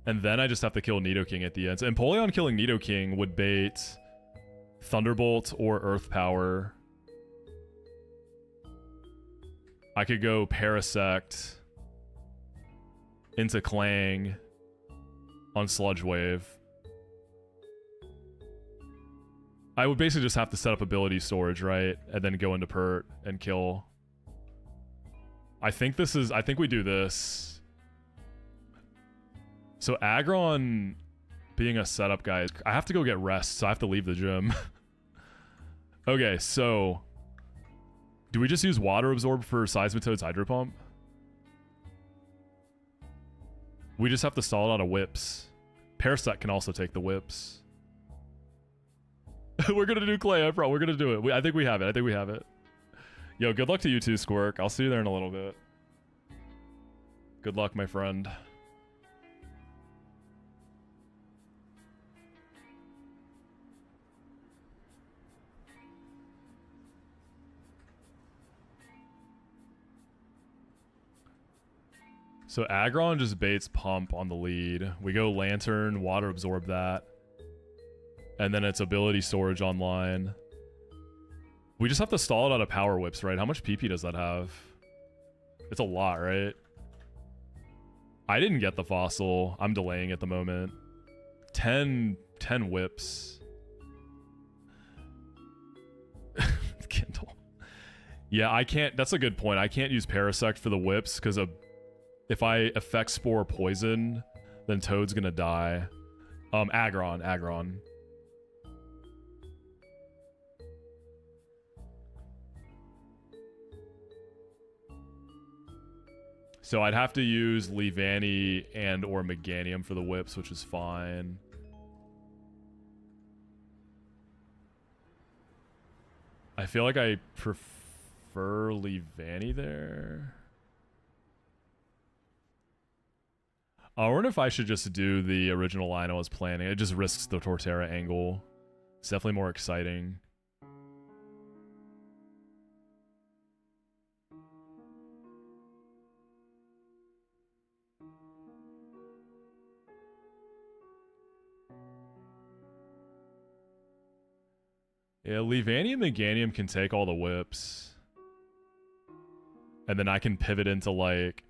And then I just have to kill Nidoking at the end. So Empoleon killing Nidoking would bait Thunderbolt or Earth Power. I could go Parasect into Clang on Sludge Wave. I would basically just have to set up ability storage, right? And then go into Pert and kill. I think we do this. So Aggron being a setup guy. I have to go get rest, so I have to leave the gym. Okay, so do we just use water absorb for Seismitoad's hydro pump? We just have to stall it out of whips. Parasect can also take the whips. We're gonna do clay, I we're gonna do it. I think we have it. I think we have it. Yo, good luck to you too, Squirk. I'll see you there in a little bit. Good luck, my friend. So Aggron just baits pump on the lead. We go Lantern, water absorb that. And then it's ability storage online. We just have to stall it out of power whips, right? How much PP does that have? It's a lot, right? I didn't get the fossil. I'm delaying at the moment. 10 whips. Kindle. Yeah, I can't. That's a good point. I can't use Parasect for the whips because if I effect spore poison, then Toad's gonna die. Aggron. So I'd have to use Leavanny and or Meganium for the whips, which is fine. I feel like I prefer Leavanny there. I wonder if I should just do the original line I was planning. It just risks the Torterra angle. It's definitely more exciting. Yeah, Leavanny and Meganium can take all the whips. And then I can pivot into like...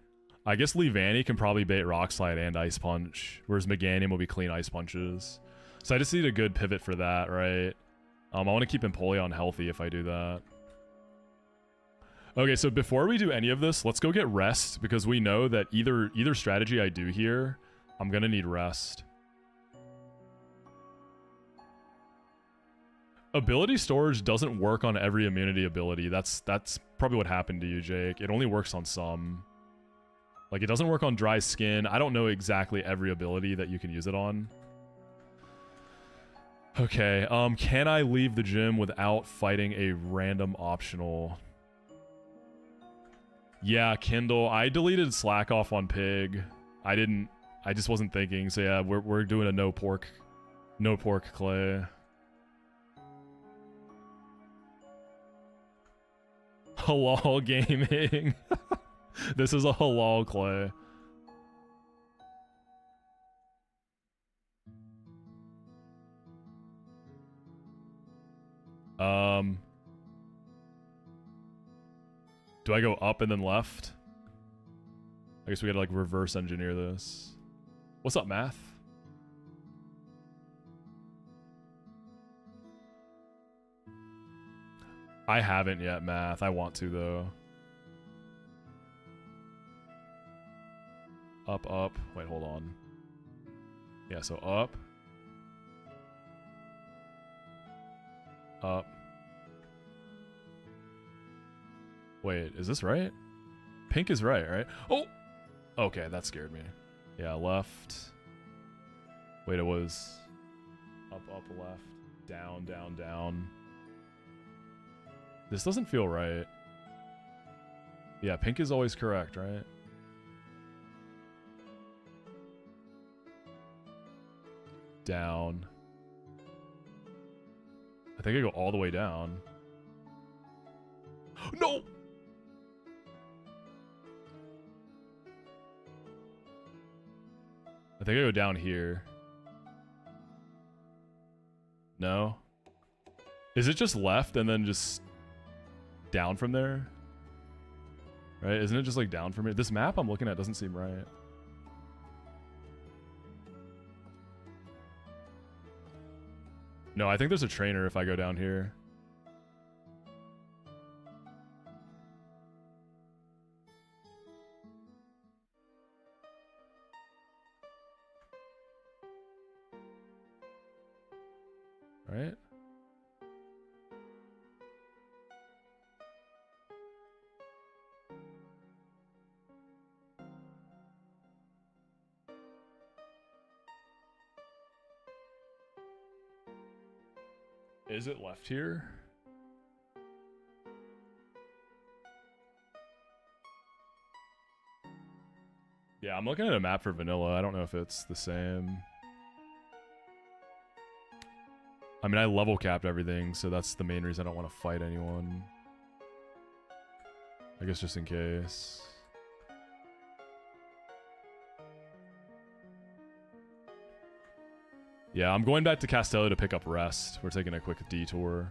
I guess Leavanny can probably bait Rock Slide and Ice Punch, whereas Meganium will be clean Ice Punches. So I just need a good pivot for that, right? I want to keep Empoleon healthy if I do that. Okay, so before we do any of this, let's go get rest, because we know that either strategy I do here, I'm going to need rest. Ability storage doesn't work on every immunity ability. That's probably what happened to you, Jake. It only works on some. Like, it doesn't work on dry skin. I don't know exactly every ability that you can use it on. Okay, can I leave the gym without fighting a random optional? Yeah, Kindle. I deleted Slack off on Pig. I just wasn't thinking. So yeah, we're doing a no pork clay. Halal gaming. This is a halal clay. Do I go up and then left? I guess we gotta like reverse engineer this. What's up, math? I haven't yet, math. I want to though. Up. Wait, hold on. Yeah, so up. Up. Wait, is this right? Pink is right? Oh! Okay, that scared me. Yeah, left. Wait, it was... Up, left. Down. This doesn't feel right. Yeah, pink is always correct, right? Down. I think I go all the way down. No! I think I go down here. No? Is it just left and then just down from there? Right? Isn't it just like down from here? This map I'm looking at doesn't seem right. No, I think there's a trainer if I go down here. right? Is it left here? Yeah, I'm looking at a map for vanilla. I don't know if it's the same. I mean, I level capped everything, so that's the main reason I don't want to fight anyone. I guess just in case. Yeah, I'm going back to Castelia to pick up rest. We're taking a quick detour.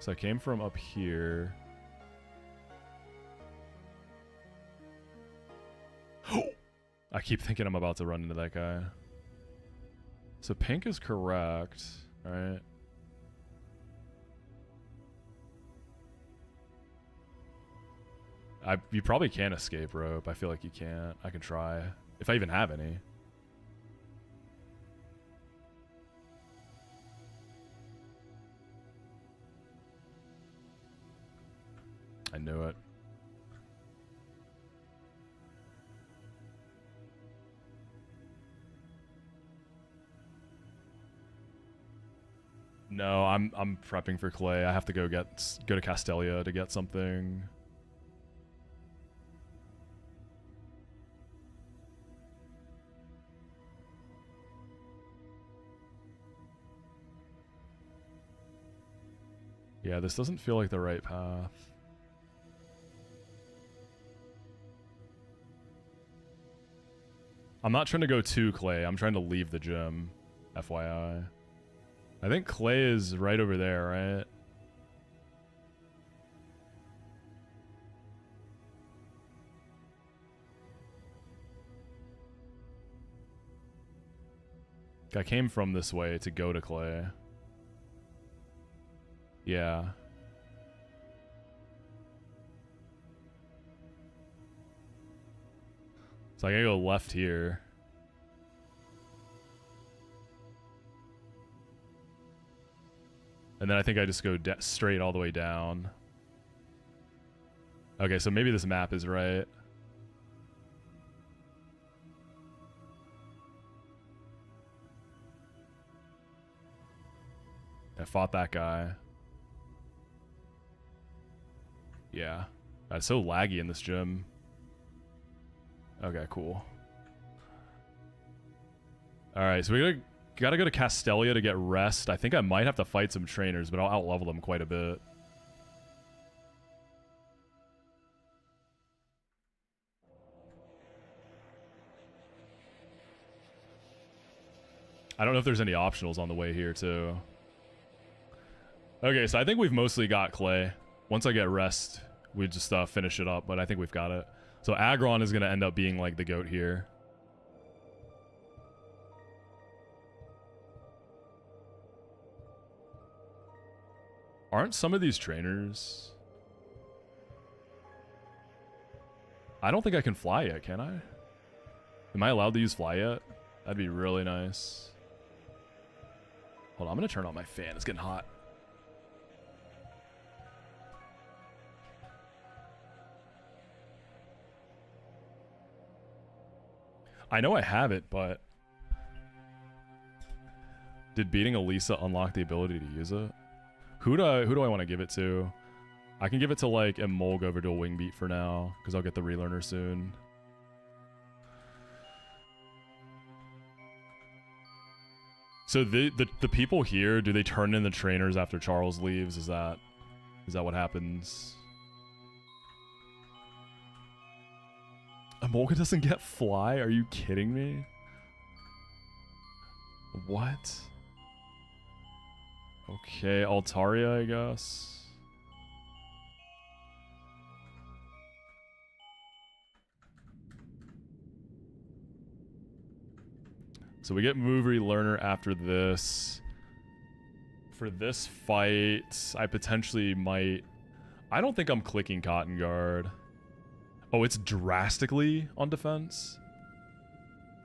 So I came from up here. I keep thinking I'm about to run into that guy. So pink is correct, right? You probably can't escape rope. I feel like you can't. I can try. If I even have any. I knew it. No, I'm prepping for clay. I have to go to Castelia to get something. Yeah, this doesn't feel like the right path. I'm not trying to go to clay. I'm trying to leave the gym, FYI. I think clay is right over there, right? I came from this way to go to clay. Yeah. So I gotta go left here. And then I think I just go straight all the way down. Okay, so maybe this map is right. I fought that guy. Yeah. It's so laggy in this gym. Okay, cool. Alright, so we gotta go to Castelia to get rest. I think I might have to fight some trainers, but I'll out-level them quite a bit. I don't know if there's any optionals on the way here, too. Okay, so I think we've mostly got clay. Once I get rest, we just finish it up, but I think we've got it. So Aggron is going to end up being like the goat here. Aren't some of these trainers... I don't think I can fly yet, can I? Am I allowed to use fly yet? That'd be really nice. Hold on, I'm going to turn on my fan. It's getting hot. I know I have it, but... Did beating Elisa unlock the ability to use it? Who do I want to give it to? I can give it to, like, Emolg over to a Wing Beat for now, because I'll get the relearner soon. So the people here, do they turn in the trainers after Charles leaves? Is that what happens? Emolga doesn't get fly? Are you kidding me? What? Okay, Altaria, I guess. So we get move relearner after this. For this fight, I potentially might... I don't think I'm clicking Cotton Guard. Oh, it's drastically on defense?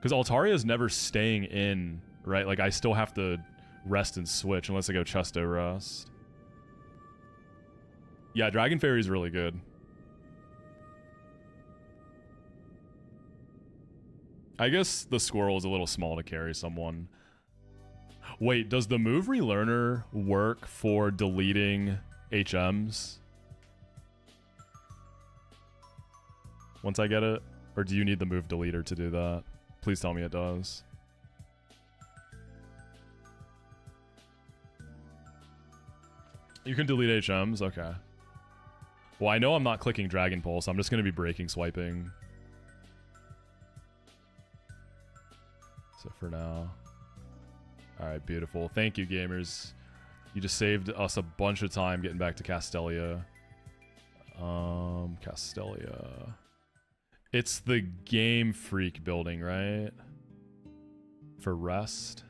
Because Altaria is never staying in, right? Like, I still have to rest and switch unless I go Chesto Rust. Yeah, Dragon Fairy is really good. I guess the Squirrel is a little small to carry someone. Wait, does the move relearner work for deleting HMs? Once I get it? Or do you need the move deleter to do that? Please tell me it does. You can delete HMs? Okay. Well, I know I'm not clicking Dragon Pulse. I'm just going to be breaking swiping. So for now. Alright, beautiful. Thank you, gamers. You just saved us a bunch of time getting back to Castelia. Castelia. It's the Game Freak building, right? For rest.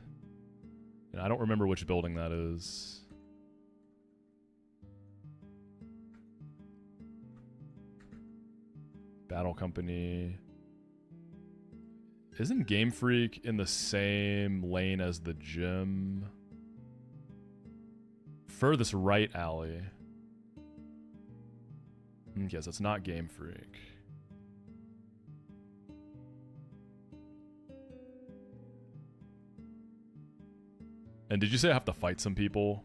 And I don't remember which building that is. Battle Company. Isn't Game Freak in the same lane as the gym? Furthest right alley. Yes, it's not Game Freak. And did you say I have to fight some people?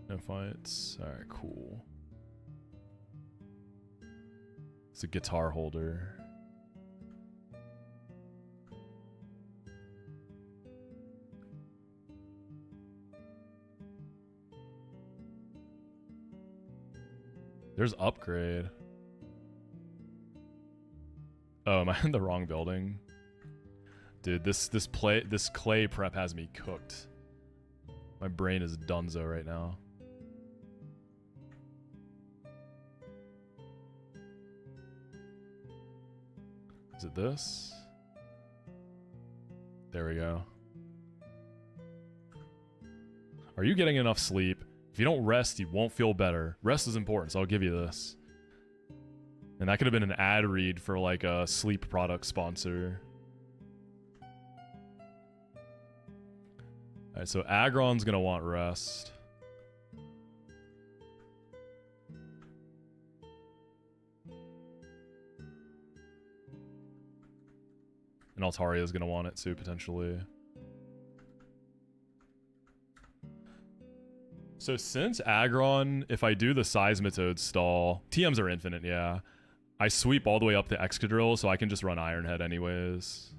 No fights. Alright, cool. It's a guitar holder. There's upgrade. Oh, am I in the wrong building? Dude, this clay prep has me cooked. My brain is dunzo right now. Is it this? There we go. Are you getting enough sleep? If you don't rest, you won't feel better. Rest is important, so I'll give you this. And that could have been an ad read for like a sleep product sponsor. Alright, so Aggron's gonna want rest. And Altaria's gonna want it too, potentially. So since Aggron, if I do the Seismitoad stall, TMs are infinite, yeah. I sweep all the way up to Excadrill, so I can just run Ironhead anyways.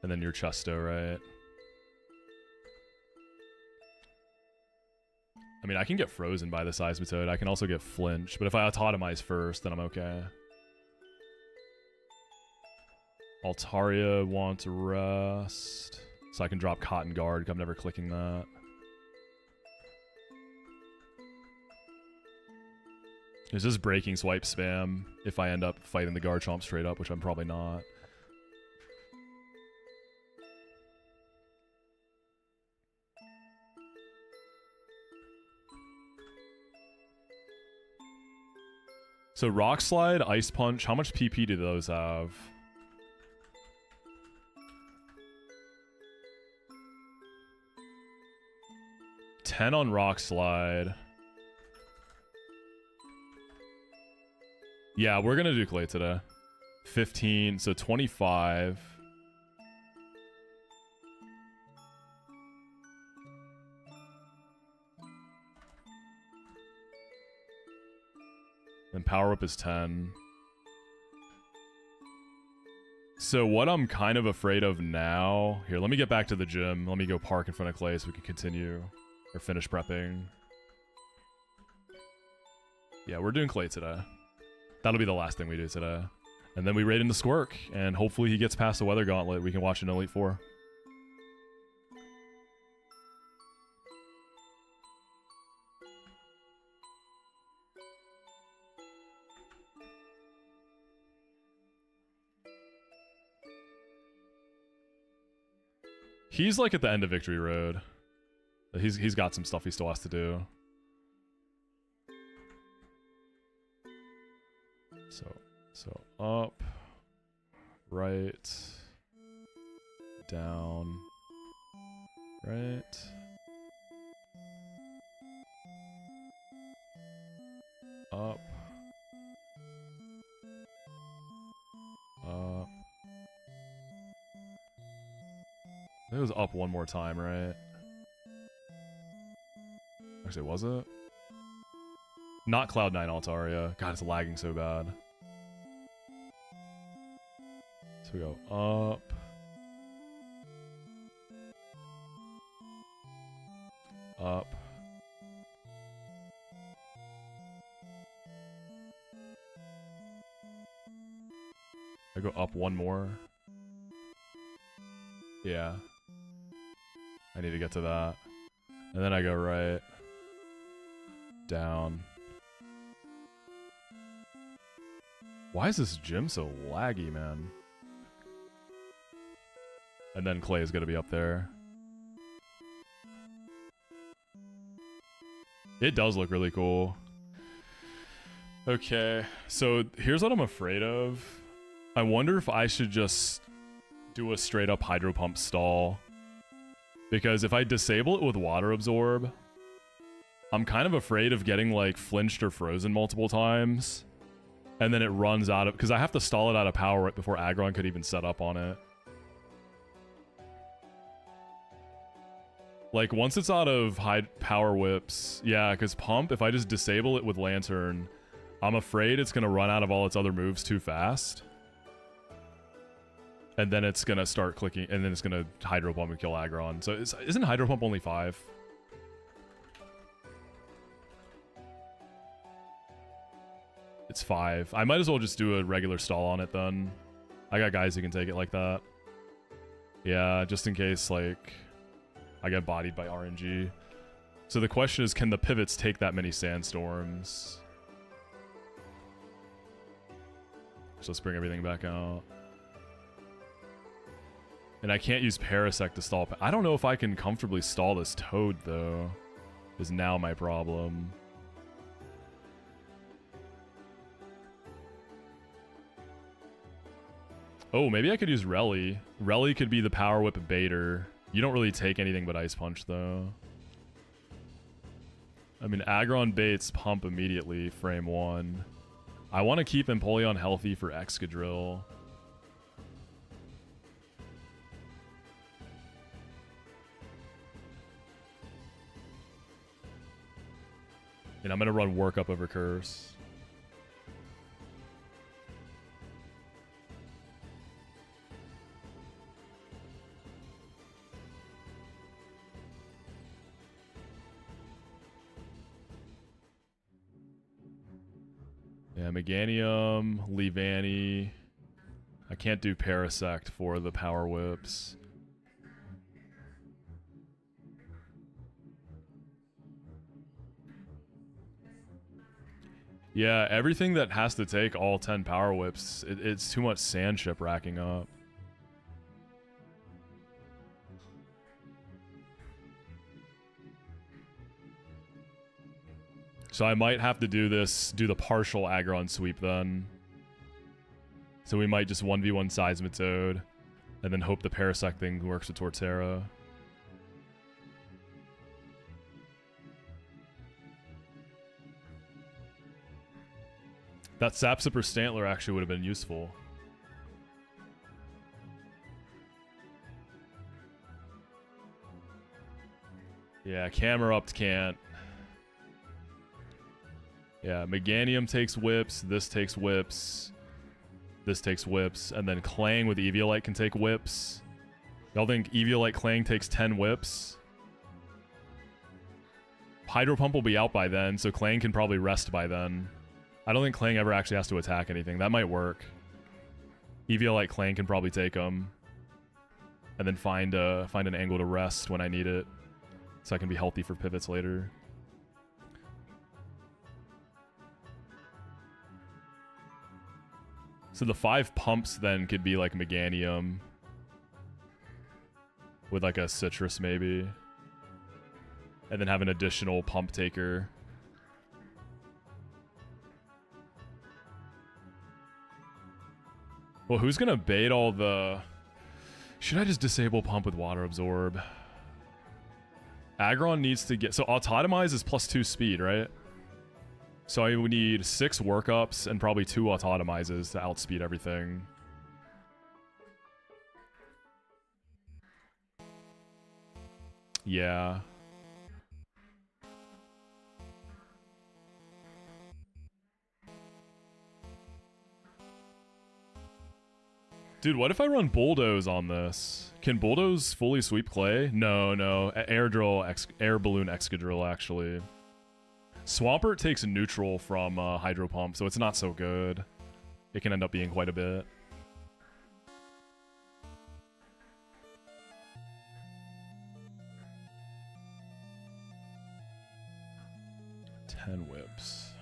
And then your Chesto, right? I mean, I can get frozen by the Seismitoad. I can also get flinch, but if I autotomize first, then I'm okay. Altaria wants rest. So I can drop Cotton Guard. I'm never clicking that. Is this breaking swipe spam if I end up fighting the Garchomp straight up, which I'm probably not. So Rock Slide, Ice Punch, how much PP do those have? $10 on Rock Slide. Yeah, we're gonna do Clay today. 15, so 25. And Power Whip is 10. So what I'm kind of afraid of now... Here, let me get back to the gym. Let me go park in front of Clay so we can continue. Or finish prepping. Yeah, we're doing Clay today. That'll be the last thing we do today. And then we raid into Squirk. And hopefully he gets past the Weather Gauntlet. We can watch an Elite Four. He's like at the end of Victory Road. He's got some stuff he still has to do. So up, right, down, right. Up. Up. It was up one more time, right? Actually, was it? Not Cloud9 Altaria. God, it's lagging so bad. So we go up. Up. I go up one more. Yeah. I need to get to that. And then I go right. Down. Why is this gym so laggy, man? And then Clay is going to be up there. It does look really cool. Okay, so here's what I'm afraid of. I wonder if I should just do a straight up hydro pump stall. Because if I disable it with water absorb, I'm kind of afraid of getting like flinched or frozen multiple times. And then it runs out of, because I have to stall it out of power right before Aggron could even set up on it. Like once it's out of high power whips, yeah, because pump, if I just disable it with Lantern, I'm afraid it's going to run out of all its other moves too fast. And then it's going to start clicking, and then it's going to Hydro Pump and kill Aggron. So isn't Hydro Pump only 5? It's 5. I might as well just do a regular stall on it then. I got guys who can take it like that. Yeah, just in case, like, I get bodied by RNG. So the question is, can the pivots take that many sandstorms? So let's bring everything back out. And I can't use Parasect to stall. I don't know if I can comfortably stall this Toad, though. Is now my problem. Oh, maybe I could use Relly. Relly could be the Power Whip baiter. You don't really take anything but Ice Punch, though. I mean, Aggron baits pump immediately, frame 1. I want to keep Empoleon healthy for Excadrill. And I'm going to run Work Up over Curse. Yeah, Meganium, Leavanny. I can't do Parasect for the Power Whips. Yeah, everything that has to take all 10 Power Whips, it's too much sand ship racking up. So I might have to do the partial Aggron sweep then. So we might just 1v1 Seismitoad, and then hope the Parasect thing works with Torterra. That Sapsipper Stantler actually would have been useful. Yeah, Camerupt can't. Yeah, Meganium takes whips, this takes whips, this takes whips, and then Clang with Eviolite can take whips. Y'all think Eviolite Clang takes 10 whips? Hydro Pump will be out by then, so Clang can probably rest by then. I don't think Clang ever actually has to attack anything. That might work. Eviolite Clang can probably take them. And then find an angle to rest when I need it. So I can be healthy for pivots later. So the 5 pumps then could be like Meganium. with like a citrus maybe. And then have an additional pump taker. Well, who's gonna bait all the... Should I just disable pump with water absorb? Aggron needs to get... So autotomize is +2 speed, right? So I would need 6 workups and probably 2 autotomizes to outspeed everything. Yeah. Dude, what if I run Bulldoze on this? Can Bulldoze fully sweep clay? No, no. Air balloon Excadrill, actually. Swampert takes neutral from Hydro Pump, so it's not so good. It can end up being quite a bit. Whips.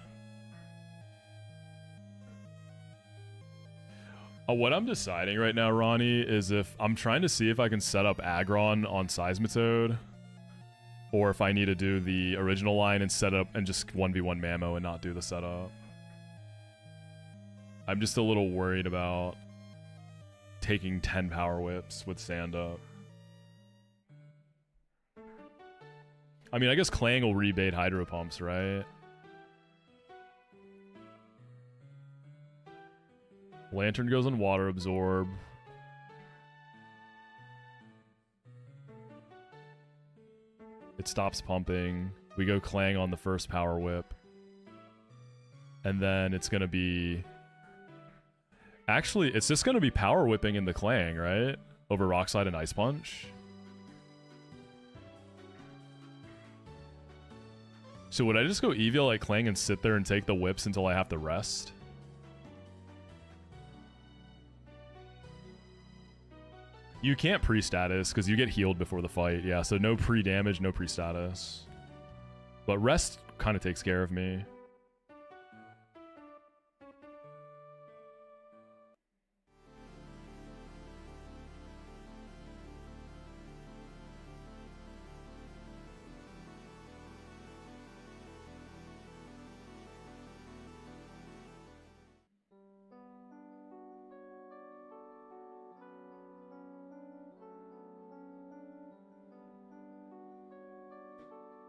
What I'm deciding right now, Ronnie, is if I'm trying to see if I can set up Aggron on Seismitoad, or if I need to do the original line and set up and just 1v1 Mammo and not do the setup. I'm just a little worried about taking 10 Power Whips with Sand up. I mean, I guess Clang will rebait Hydro Pumps, right? Lantern goes on Water Absorb. It stops pumping. We go Clang on the first Power Whip. And then it's going to be... Actually, it's just going to be Power Whipping in the Clang, right? Over Rock Slide and Ice Punch. So would I just go Eevee like Clang and sit there and take the whips until I have to rest? You can't pre-status because you get healed before the fight. Yeah, so no pre-damage, no pre-status. But rest kind of takes care of me.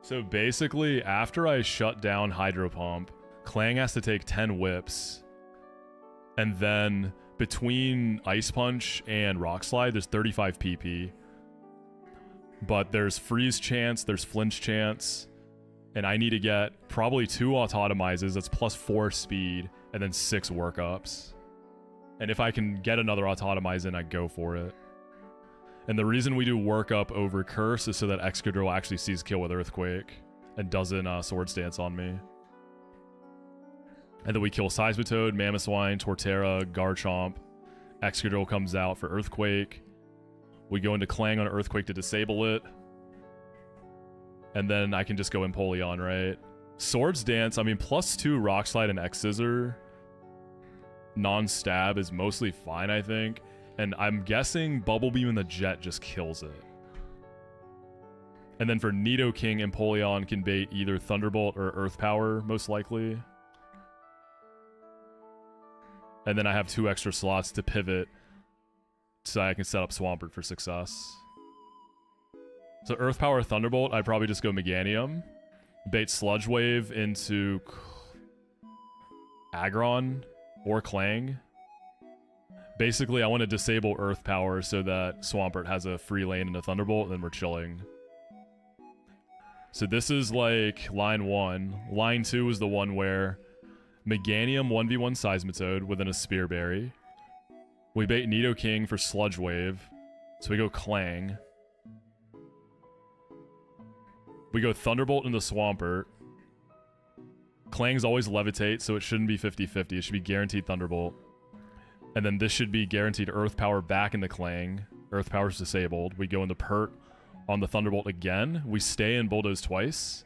So basically, after I shut down Hydro Pump, Clang has to take 10 whips. And then between Ice Punch and Rock Slide, there's 35 PP. But there's Freeze chance, there's Flinch chance. And I need to get probably 2 Autotomizes, that's +4 speed, and then 6 workups. And if I can get another Autotomize in, I go for it. And the reason we do workup over Curse is so that Excadrill actually sees kill with Earthquake and doesn't Swords Dance on me. And then we kill Seismitoad, Mamoswine, Torterra, Garchomp. Excadrill comes out for Earthquake. We go into Clang on Earthquake to disable it. And then I can just go Empoleon, right? Swords Dance, I mean, +2 Rock Slide and X-Scissor. Non-stab is mostly fine, I think. And I'm guessing Bubble Beam and the Jet just kills it. And then for Nidoking, Empoleon can bait either Thunderbolt or Earth Power, most likely. And then I have 2 extra slots to pivot so I can set up Swampert for success. So Earth Power, Thunderbolt, I'd probably just go Meganium. Bait Sludge Wave into Aggron or Clang. Basically, I want to disable Earth Power so that Swampert has a free lane into Thunderbolt, and then we're chilling. So this is like line 1. Line 2 is the one where Meganium 1v1 Seismitoad within a Spear Berry. We bait Nidoking for Sludge Wave. So we go Clang. We go Thunderbolt into Swampert. Klang's always Levitate, so it shouldn't be 50-50. It should be guaranteed Thunderbolt. And then this should be guaranteed Earth Power back in the Clang. Earth Power's disabled. We go into Pert on the Thunderbolt again. We stay in Bulldoze twice.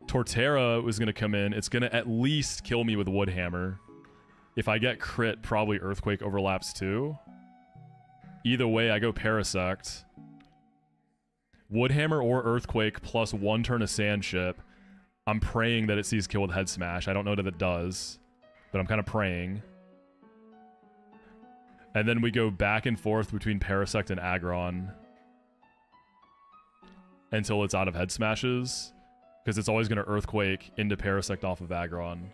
Torterra was going to come in. It's going to at least kill me with Wood Hammer. If I get crit, probably Earthquake overlaps too. Either way, I go Parasect. Woodhammer or Earthquake plus 1 turn of Sand Ship. I'm praying that it sees kill with Head Smash. I don't know that it does, but I'm kind of praying. And then we go back and forth between Parasect and Aggron until it's out of Head Smashes, because it's always going to Earthquake into Parasect off of Aggron.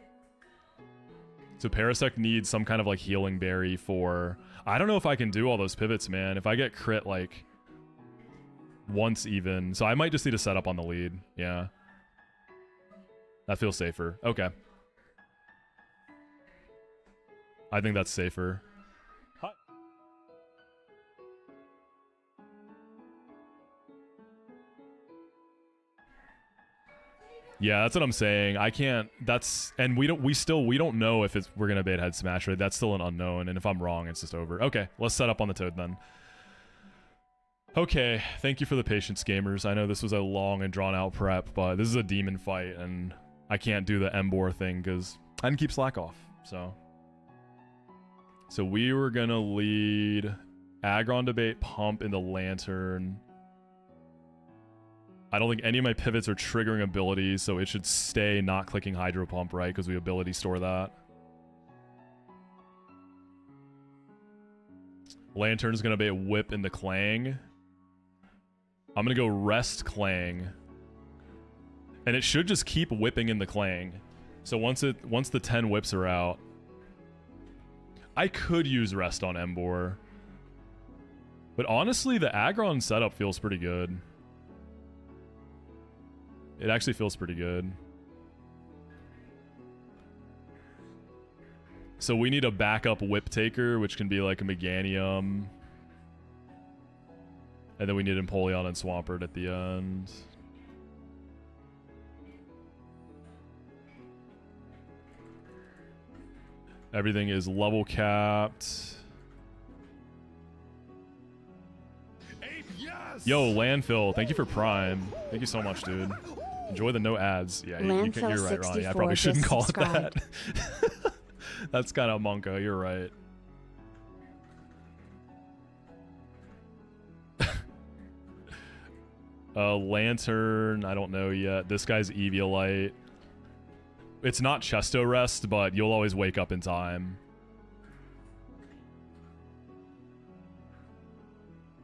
So Parasect needs some kind of like healing berry for... I don't know if I can do all those pivots, man. If I get crit like once even. So I might just need to set up on the lead. Yeah. That feels safer. Okay. I think that's safer. Hi. Yeah, that's what I'm saying. I can't. That's, and we don't know if we're gonna bait Head Smash, right? That's still an unknown, and if I'm wrong, it's just over. Okay, let's set up on the Toad then. Okay, thank you for the patience, gamers. I know this was a long and drawn out prep, but this is a demon fight, and I can't do the Embor thing because I didn't keep Slack off. So we were gonna lead Aggron to bait Pump into Lantern. I don't think any of my pivots are triggering abilities, so it should stay not clicking Hydro Pump, right? Because we ability store that. Lantern's gonna be a Whip into Clang. I'm gonna go Rest Clang. And it should just keep whipping in the Clang. So once the 10 whips are out, I could use Rest on Embor. But honestly, the Aggron setup feels pretty good. It actually feels pretty good. So we need a backup Whip Taker, which can be like a Meganium. And then we need Empoleon and Swampert at the end. Everything is level capped. Yes! Yo, Landfill, thank you for Prime. Thank you so much, dude. Enjoy the no ads. Yeah, you're right, Ronnie. I probably shouldn't call it that. That's kind of Monka. You're right. Lantern, I don't know yet. This guy's Eviolite. It's not Chesto Rest, but you'll always wake up in time.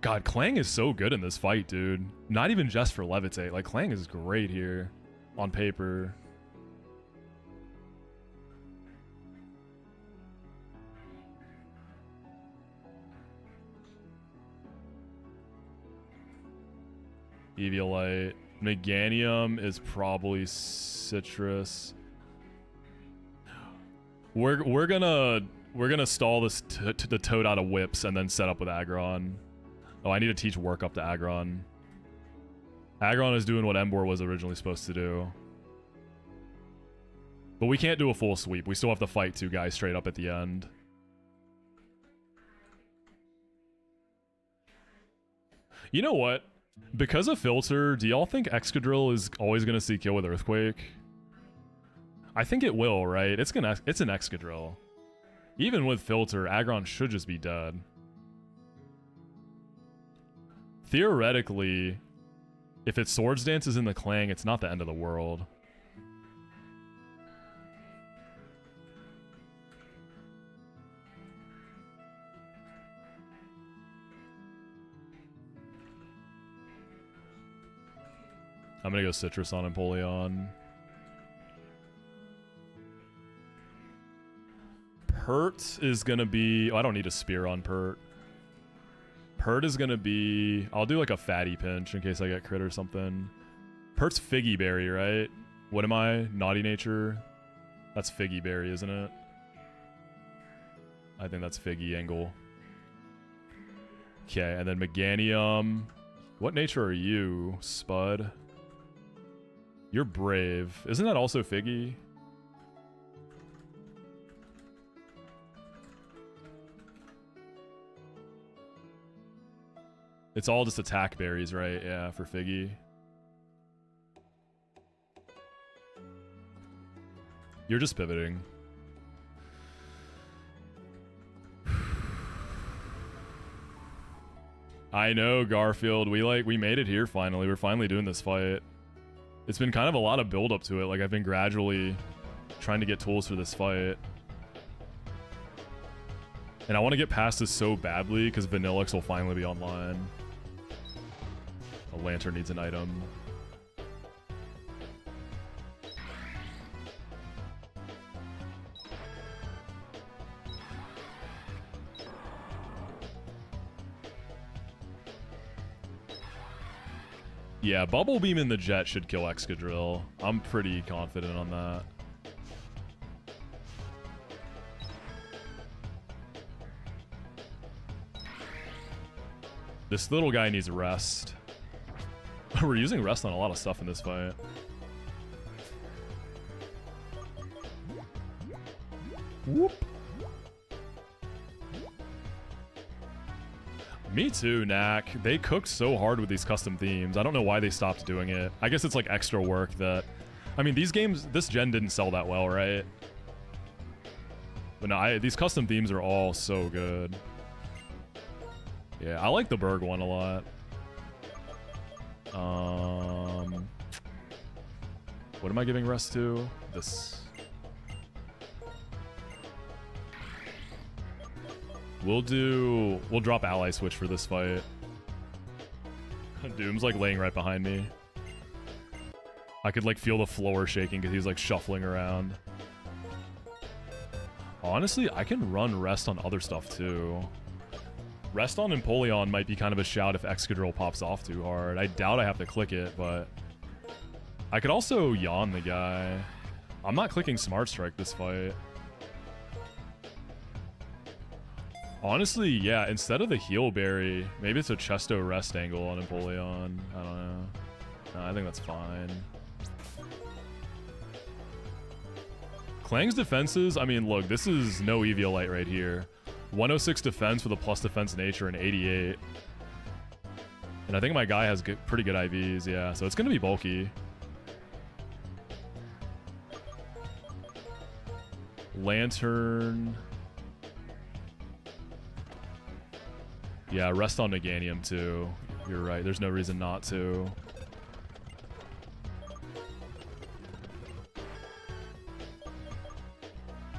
God, Clang is so good in this fight, dude. Not even just for Levitate. Like, Clang is great here on paper. Eviolite. Meganium is probably Citrus. We're gonna stall this the Toad out of whips and then set up with Aggron. Oh, I need to teach work up to Aggron. Aggron is doing what Embor was originally supposed to do. But we can't do a full sweep. We still have to fight 2 guys straight up at the end. You know what? Because of Filter, do y'all think Excadrill is always going to see kill with Earthquake? I think it will, right? It's an Excadrill. Even with Filter, Aggron should just be dead. Theoretically, if it Swords Dances in the Clang, it's not the end of the world. I'm gonna go Citrus on Empoleon. Pert is gonna be... Oh, I don't need a Spear on Pert. Pert is gonna be... I'll do like a Fatty Pinch in case I get crit or something. Pert's Figgy Berry, right? What am I? Naughty Nature? That's Figgy Berry, isn't it? I think that's Figgy Angle. Okay, and then Meganium. What nature are you, Spud? You're Brave. Isn't that also Figgy? It's all just attack berries, right? Yeah, for Figgy. You're just pivoting. I know, Garfield. We made it here finally. We're finally doing this fight. It's been kind of a lot of build up to it. Like, I've been gradually trying to get tools for this fight. And I want to get past this so badly because Vanillix will finally be online. A lantern needs an item. Yeah, Bubble Beam in the jet should kill Excadrill. I'm pretty confident on that. This little guy needs rest. We're using rest on a lot of stuff in this fight. Whoop. Me too, Knack. They cooked so hard with these custom themes. I don't know why they stopped doing it. I guess it's like extra work that... I mean, these games, this gen didn't sell that well, right? But no, these custom themes are all so good. Yeah, I like the Berg one a lot. What am I giving rest to? This... We'll drop Ally Switch for this fight. Doom's like laying right behind me. I could like feel the floor shaking because he's like shuffling around. Honestly, I can run rest on other stuff too. Rest on Empoleon might be kind of a shout if Excadrill pops off too hard. I doubt I have to click it, but... I could also yawn the guy. I'm not clicking Smart Strike this fight. Honestly, yeah, instead of the Heal Berry, maybe it's a Chesto rest angle on Empoleon. I don't know. No, I think that's fine. Klang's defenses, I mean, look, this is no Eviolite right here. 106 defense with a plus defense nature and 88. And I think my guy has pretty good IVs, yeah, so it's going to be bulky. Lantern... Yeah, rest on Meganium too. You're right, there's no reason not to.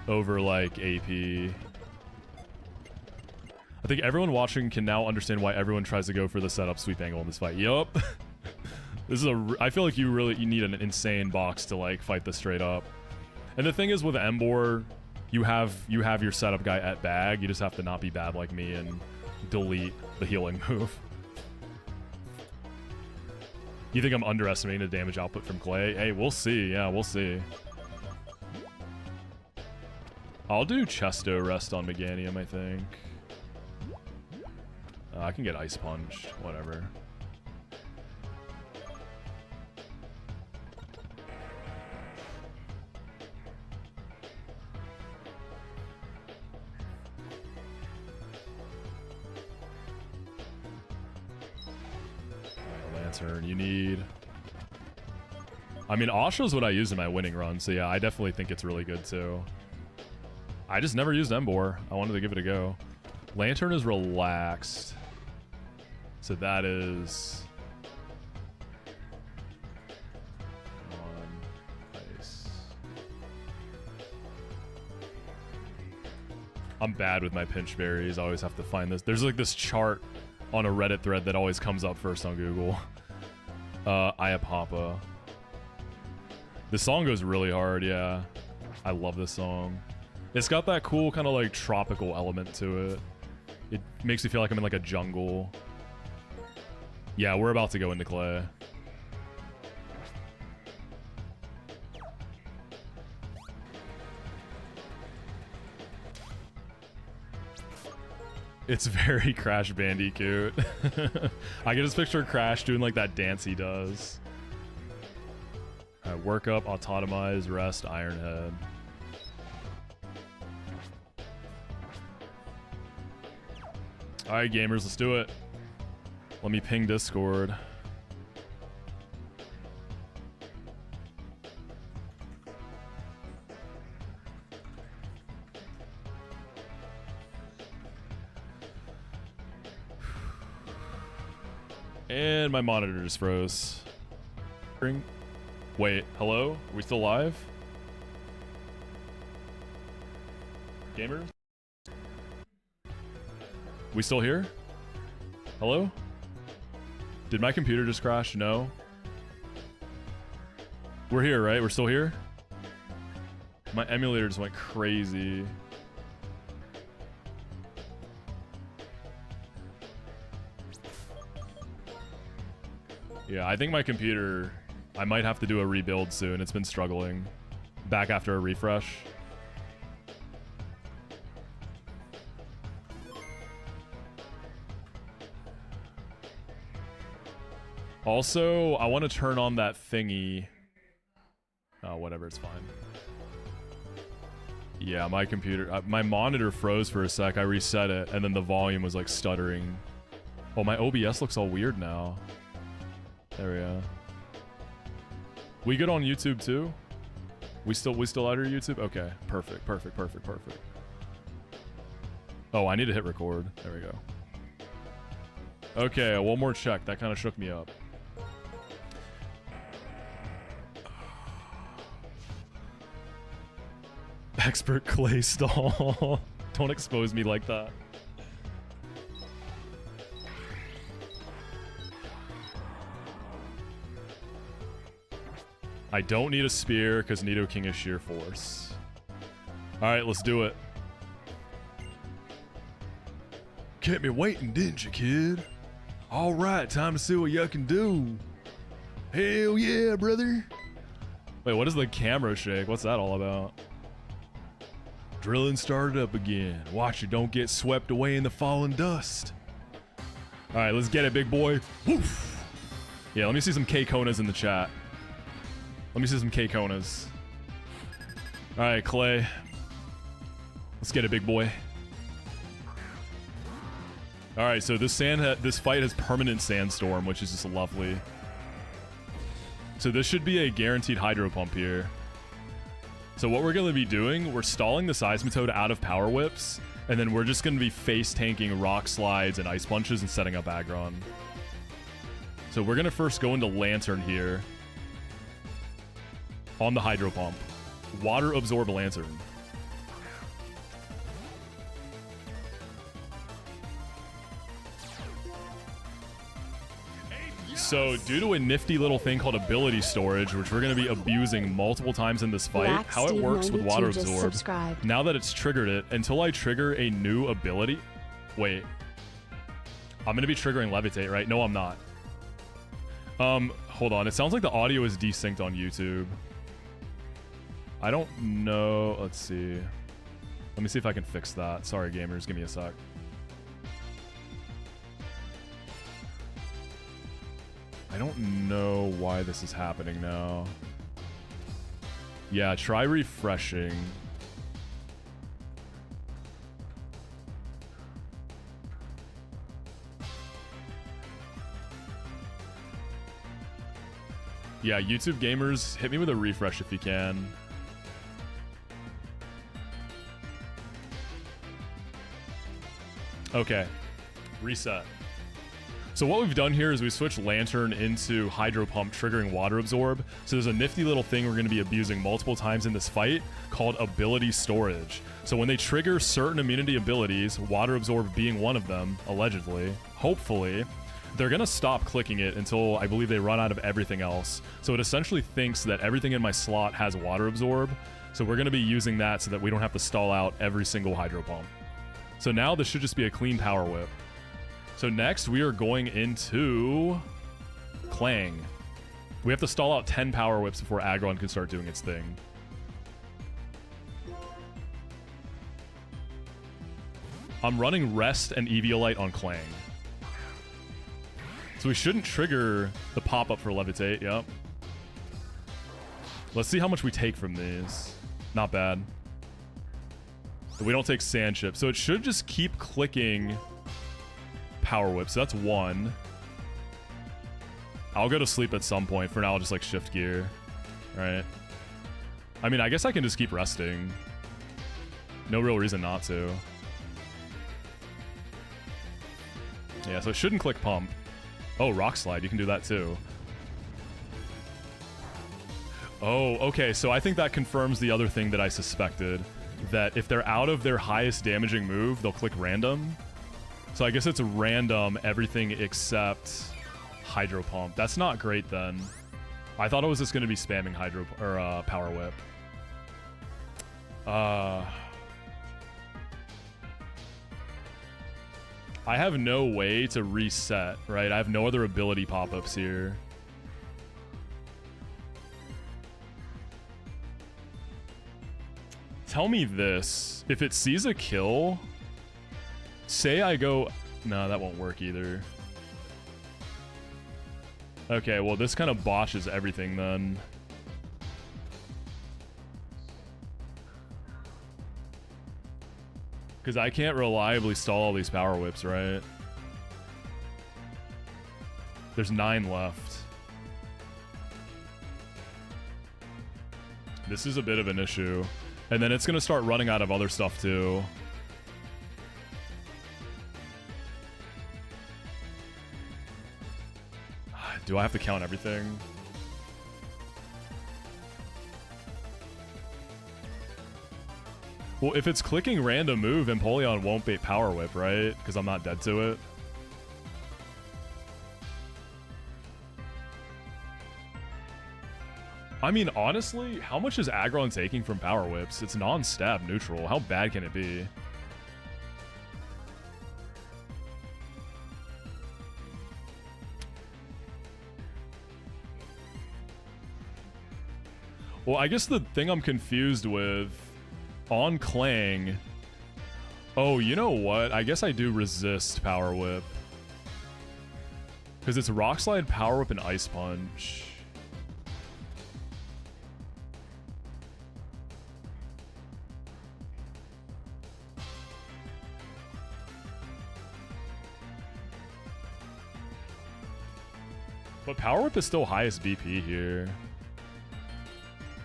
Over, like, AP. I think everyone watching can now understand why everyone tries to go for the setup sweep angle in this fight. Yup. This is I feel like you need an insane box to, like, fight this straight up. And the thing is with Emboar, you have your setup guy at bag. You just have to not be bad like me and delete the healing move. You think I'm underestimating the damage output from Clay? Hey, we'll see. Yeah, we'll see. I'll do Chesto rest on Meganium, I think. I can get Ice Punch. Whatever. You need... I mean, Asha's what I use in my winning run, so yeah, I definitely think it's really good too. I just never used Emboar. I wanted to give it a go. Lantern is relaxed. So that is... Nice. I'm bad with my pinch berries. I always have to find this. There's like this chart on a Reddit thread that always comes up first on Google. Ayapapa. This song goes really hard, yeah. I love this song. It's got that cool kind of like tropical element to it. It makes me feel like I'm in like a jungle. Yeah, we're about to go into Clay. It's very Crash Bandicoot. I can just picture Crash doing like that dance he does. Alright, work up, autotomize, rest, Iron Head. Alright, gamers, let's do it. Let me ping Discord. And my monitor just froze. Wait, hello? Are we still live? Gamers? We still here? Hello? Did my computer just crash? No. We're here, right? We're still here? My emulator just went crazy. Yeah, I think my computer... I might have to do a rebuild soon. It's been struggling. Back after a refresh. Also, I want to turn on that thingy. Oh, whatever, it's fine. Yeah, my computer... my monitor froze for a sec. I reset it, and then the volume was like stuttering. Oh, my OBS looks all weird now. There we go. We good on YouTube too? We still out here YouTube? Okay, perfect. Oh, I need to hit record. There we go. Okay, one more check. That kind of shook me up. Expert clay stall. Don't expose me like that. I don't need a spear because Nidoking is sheer force. Alright, let's do it. Kept me waiting, didn't you, kid? Alright, time to see what you can do. Hell yeah, brother. Wait, what is the camera shake? What's that all about? Drilling started up again. Watch it don't get swept away in the falling dust. Alright, let's get it, big boy. Woof. Yeah, let me see some K-Konas in the chat. Let me see some K-Konas. Alright, Clay. Let's get it, big boy. Alright, so this fight has permanent sandstorm, which is just lovely. So this should be a guaranteed hydro pump here. So what we're going to be doing, we're stalling the Seismitoad out of power whips, and then we're just going to be face tanking rock slides and ice punches and setting up Aggron. So we're going to first go into Lantern here. On the hydro pump. Water absorb Lantern. So due to a nifty little thing called ability storage, which we're going to be abusing multiple times in this fight, how it works with water absorb, now that it's triggered it, until I trigger a new ability... Wait. I'm going to be triggering Levitate, right? No, I'm not. Hold on. It sounds like the audio is desynced on YouTube. I don't know. Let's see. Let me see if I can fix that. Sorry, gamers. Give me a sec. I don't know why this is happening now. Yeah, try refreshing. Yeah, YouTube gamers, hit me with a refresh if you can. Okay, reset. So what we've done here is we switched Lantern into Hydro Pump, triggering Water Absorb. So there's a nifty little thing we're going to be abusing multiple times in this fight called Ability Storage. So when they trigger certain immunity abilities, Water Absorb being one of them, allegedly, hopefully, they're going to stop clicking it until I believe they run out of everything else. So it essentially thinks that everything in my slot has Water Absorb. So we're going to be using that so that we don't have to stall out every single Hydro Pump. So now this should just be a clean Power Whip. So next we are going into Clang. We have to stall out 10 Power Whips before Aggron can start doing its thing. I'm running Rest and Eviolite on Clang. So we shouldn't trigger the pop-up for Levitate, yep. Let's see how much we take from these. Not bad. We don't take Sand Chip, so it should just keep clicking Power Whip. So that's one. I'll go to sleep at some point. For now, I'll just like shift gear. All right. I mean, I guess I can just keep resting. No real reason not to. Yeah, so it shouldn't click Pump. Oh, Rock Slide. You can do that too. Oh, okay. So I think that confirms the other thing that I suspected. That if they're out of their highest damaging move, they'll click random. So I guess it's random everything except Hydro Pump. That's not great then. I thought it was just going to be spamming Hydro or Power Whip. I have no way to reset, right? I have no other ability pop-ups here. Tell me this. If it sees a kill, say I go... No, that won't work either. Okay, well, this kind of botches everything then. Because I can't reliably stall all these Power Whips, right? There's 9 left. This is a bit of an issue. And then it's going to start running out of other stuff too. Do I have to count everything? Well, if it's clicking random move, Empoleon won't bait Power Whip, right? Because I'm not dead to it. I mean, honestly, how much is Aggron taking from Power Whips? It's non-stab neutral. How bad can it be? Well, I guess the thing I'm confused with on Clang... Oh, you know what? I guess I do resist Power Whip. Because it's Rock Slide, Power Whip, and Ice Punch. But Power Whip is still highest BP here.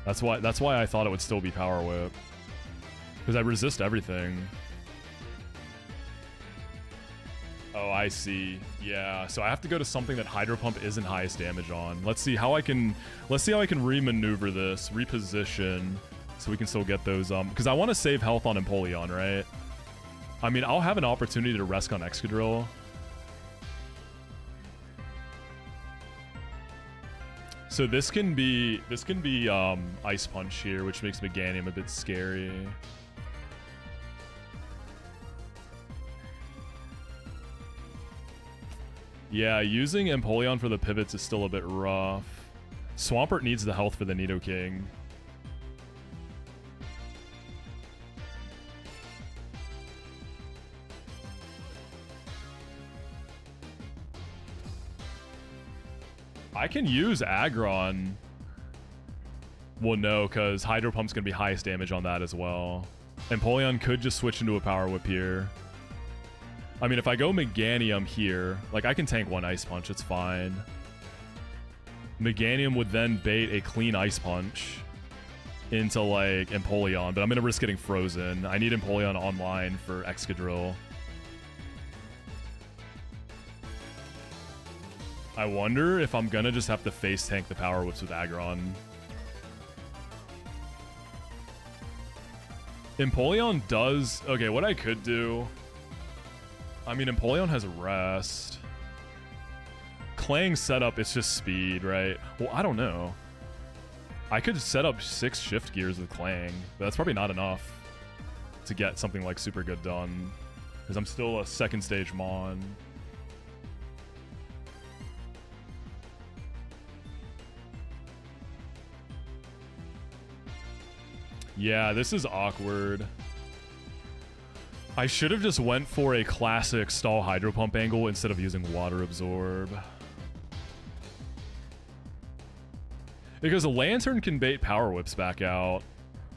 That's why I thought it would still be Power Whip. Because I resist everything. Oh, I see. Yeah, so I have to go to something that Hydro Pump isn't highest damage on. Let's see how I can remaneuver this, reposition, so we can still get those because I want to save health on Empoleon, right? I mean, I'll have an opportunity to rest on Excadrill. So this can be Ice Punch here, which makes Meganium a bit scary. Yeah, using Empoleon for the pivots is still a bit rough. Swampert needs the health for the Nidoking. I can use Aggron. Well, no, because Hydro Pump's going to be highest damage on that as well. Empoleon could just switch into a Power Whip here. I mean, if I go Meganium here, like, I can tank one Ice Punch, it's fine. Meganium would then bait a clean Ice Punch into, like, Empoleon, but I'm going to risk getting frozen. I need Empoleon online for Excadrill. I wonder if I'm going to just have to face tank the Power Whips with Aggron. Empoleon does... Okay, what I could do... I mean, Empoleon has Rest. Clang setup, it's just speed, right? Well, I don't know. I could set up 6 shift gears with Clang, but that's probably not enough to get something like super good done. Because I'm still a second stage Mon. Yeah, this is awkward. I should have just went for a classic stall Hydro Pump angle instead of using Water Absorb. Because a Lantern can bait Power Whips back out,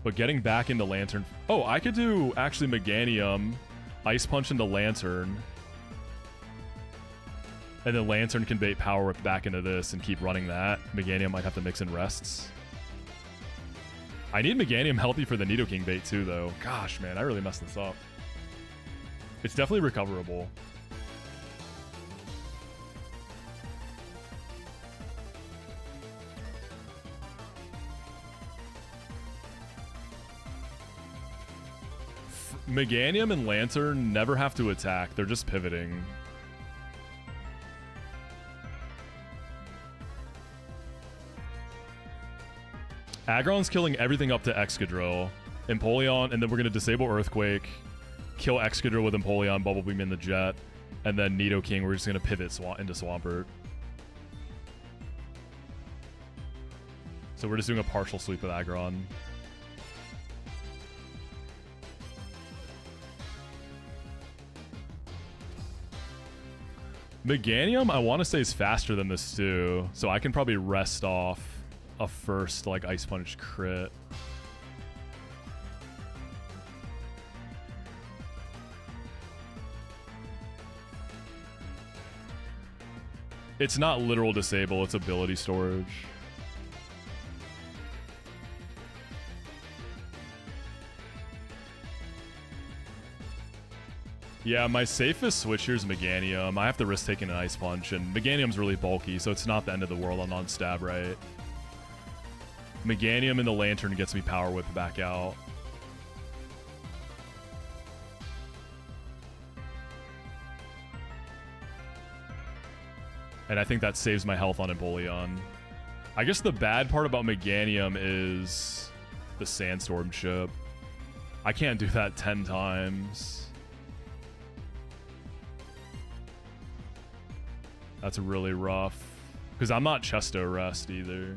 but getting back into Lantern... Oh, I could do actually Meganium, Ice Punch into Lantern, and then Lantern can bait Power Whip back into this and keep running that. Meganium might have to mix in Rests. I need Meganium healthy for the Nidoking bait too, though. Gosh, man, I really messed this up. It's definitely recoverable. Meganium and Lantern never have to attack. They're just pivoting. Aggron's killing everything up to Excadrill. Empoleon, and then we're going to disable Earthquake, kill Excadrill with Empoleon, Bubble Beam in the Jet, and then Nidoking, we're just going to pivot into Swampert. So we're just doing a partial sweep with Aggron. Meganium, I want to say, is faster than this too, so I can probably rest off a first like Ice Punch crit. It's not literal disable, it's ability storage. Yeah, my safest switch here is Meganium. I have to risk taking an Ice Punch, and Meganium's really bulky, so it's not the end of the world on non-stab, right? Meganium in the Lantern gets me Power Whip back out. And I think that saves my health on Empoleon. I guess the bad part about Meganium is the Sandstorm chip. I can't do that 10 times. That's really rough. Because I'm not Chesto Rest either.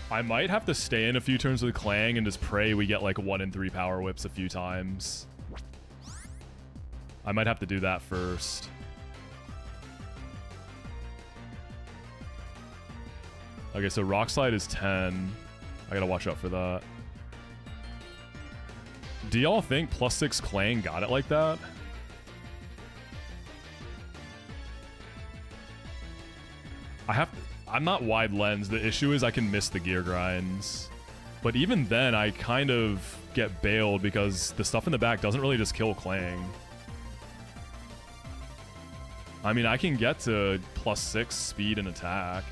I might have to stay in a few turns with Clang and just pray we get like 1 in 3 Power Whips a few times. I might have to do that first. Okay, so Rock Slide is 10. I gotta watch out for that. Do y'all think +6 Clang got it like that? I'm not wide lens. The issue is I can miss the gear grinds. But even then, I kind of get bailed because the stuff in the back doesn't really just kill Clang. I mean, I can get to +6 speed and attack.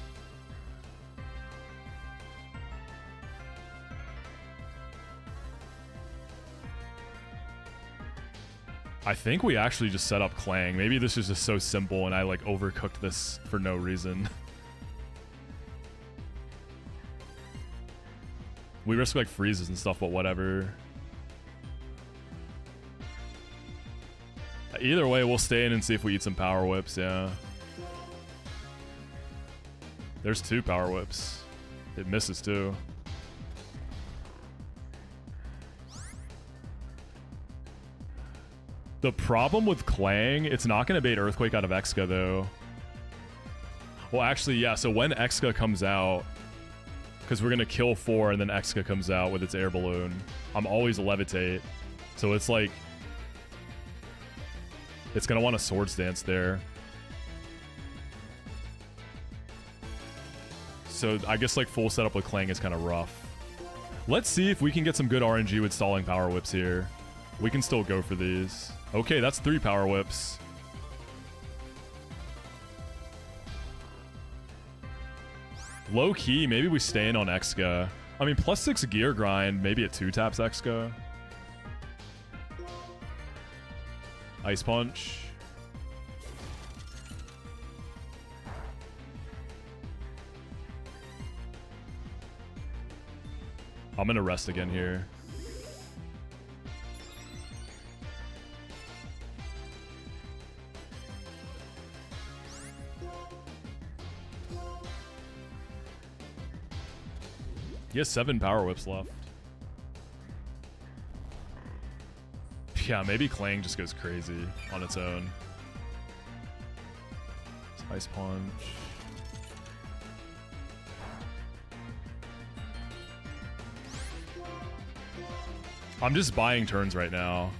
I think we actually just set up Clang. Maybe this is just so simple and I like overcooked this for no reason. We risk like freezes and stuff, but whatever. Either way, we'll stay in and see if we eat some Power Whips, yeah. There's 2 Power Whips. It misses too. The problem with Clang, it's not going to bait Earthquake out of Exca, though. Well, actually, yeah, so when Exca comes out, because we're going to kill 4 and then Exca comes out with its air balloon, I'm always Levitate. So it's like... it's going to want a Swords Dance there. So I guess like full setup with Clang is kind of rough. Let's see if we can get some good RNG with stalling Power Whips here. We can still go for these. Okay, that's 3 Power Whips. Low key, maybe we stay in on Exca. I mean, +6 gear grind, maybe it 2-taps Exca. Ice Punch. I'm gonna rest again here. He has 7 Power Whips left. Yeah, maybe Clang just goes crazy on its own. Ice Punch. I'm just buying turns right now.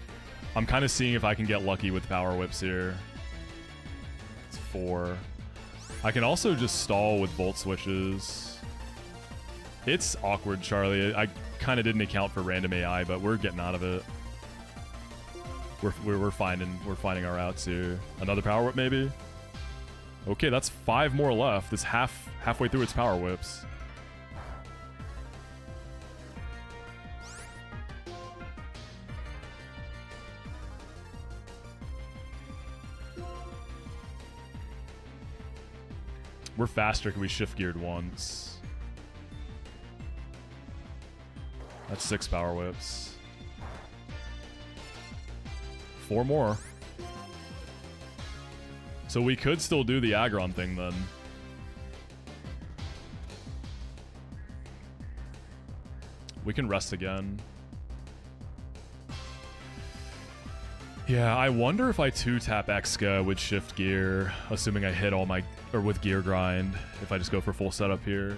I'm kind of seeing if I can get lucky with Power Whips here. It's 4. I can also just stall with Volt Switches. It's awkward, Charlie. I kind of didn't account for random AI, but we're getting out of it. We're finding our routes here. Another Power Whip, maybe? Okay, that's 5 more left. It's halfway through its power whips. We're faster because we shift geared once. That's 6 power whips. 4 more. So we could still do the Aggron thing then. We can rest again. Yeah, I wonder if I 2-tap Exca with shift gear, assuming I hit all my... or with gear grind, if I just go for full setup here.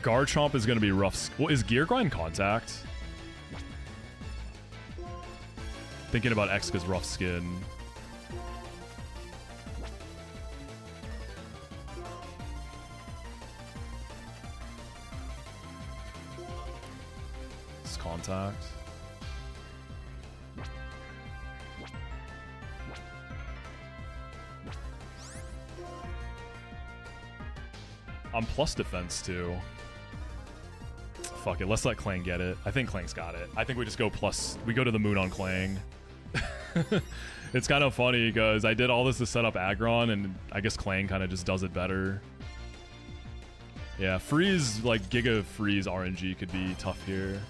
Garchomp is going to be rough. Well, is gear grind contact? Thinking about Exca's rough skin. It's contact. I'm plus defense too. Fuck it, let's let Clang get it. I think Clang's got it. I think we just go plus, we go to the moon on Clang. It's kind of funny because I did all this to set up Aggron and I guess Clang kind of just does it better. Yeah, freeze, like Giga Freeze RNG could be tough here.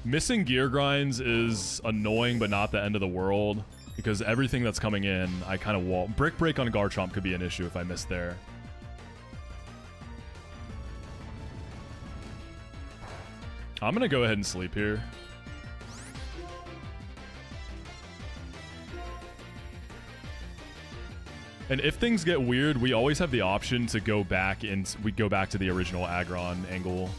Missing gear grinds is annoying but not the end of the world. Because everything that's coming in, I kind of wall. Brick Break on Garchomp could be an issue if I miss there. I'm going to go ahead and sleep here. And if things get weird, we always have the option to go back and we go back to the original Aggron angle.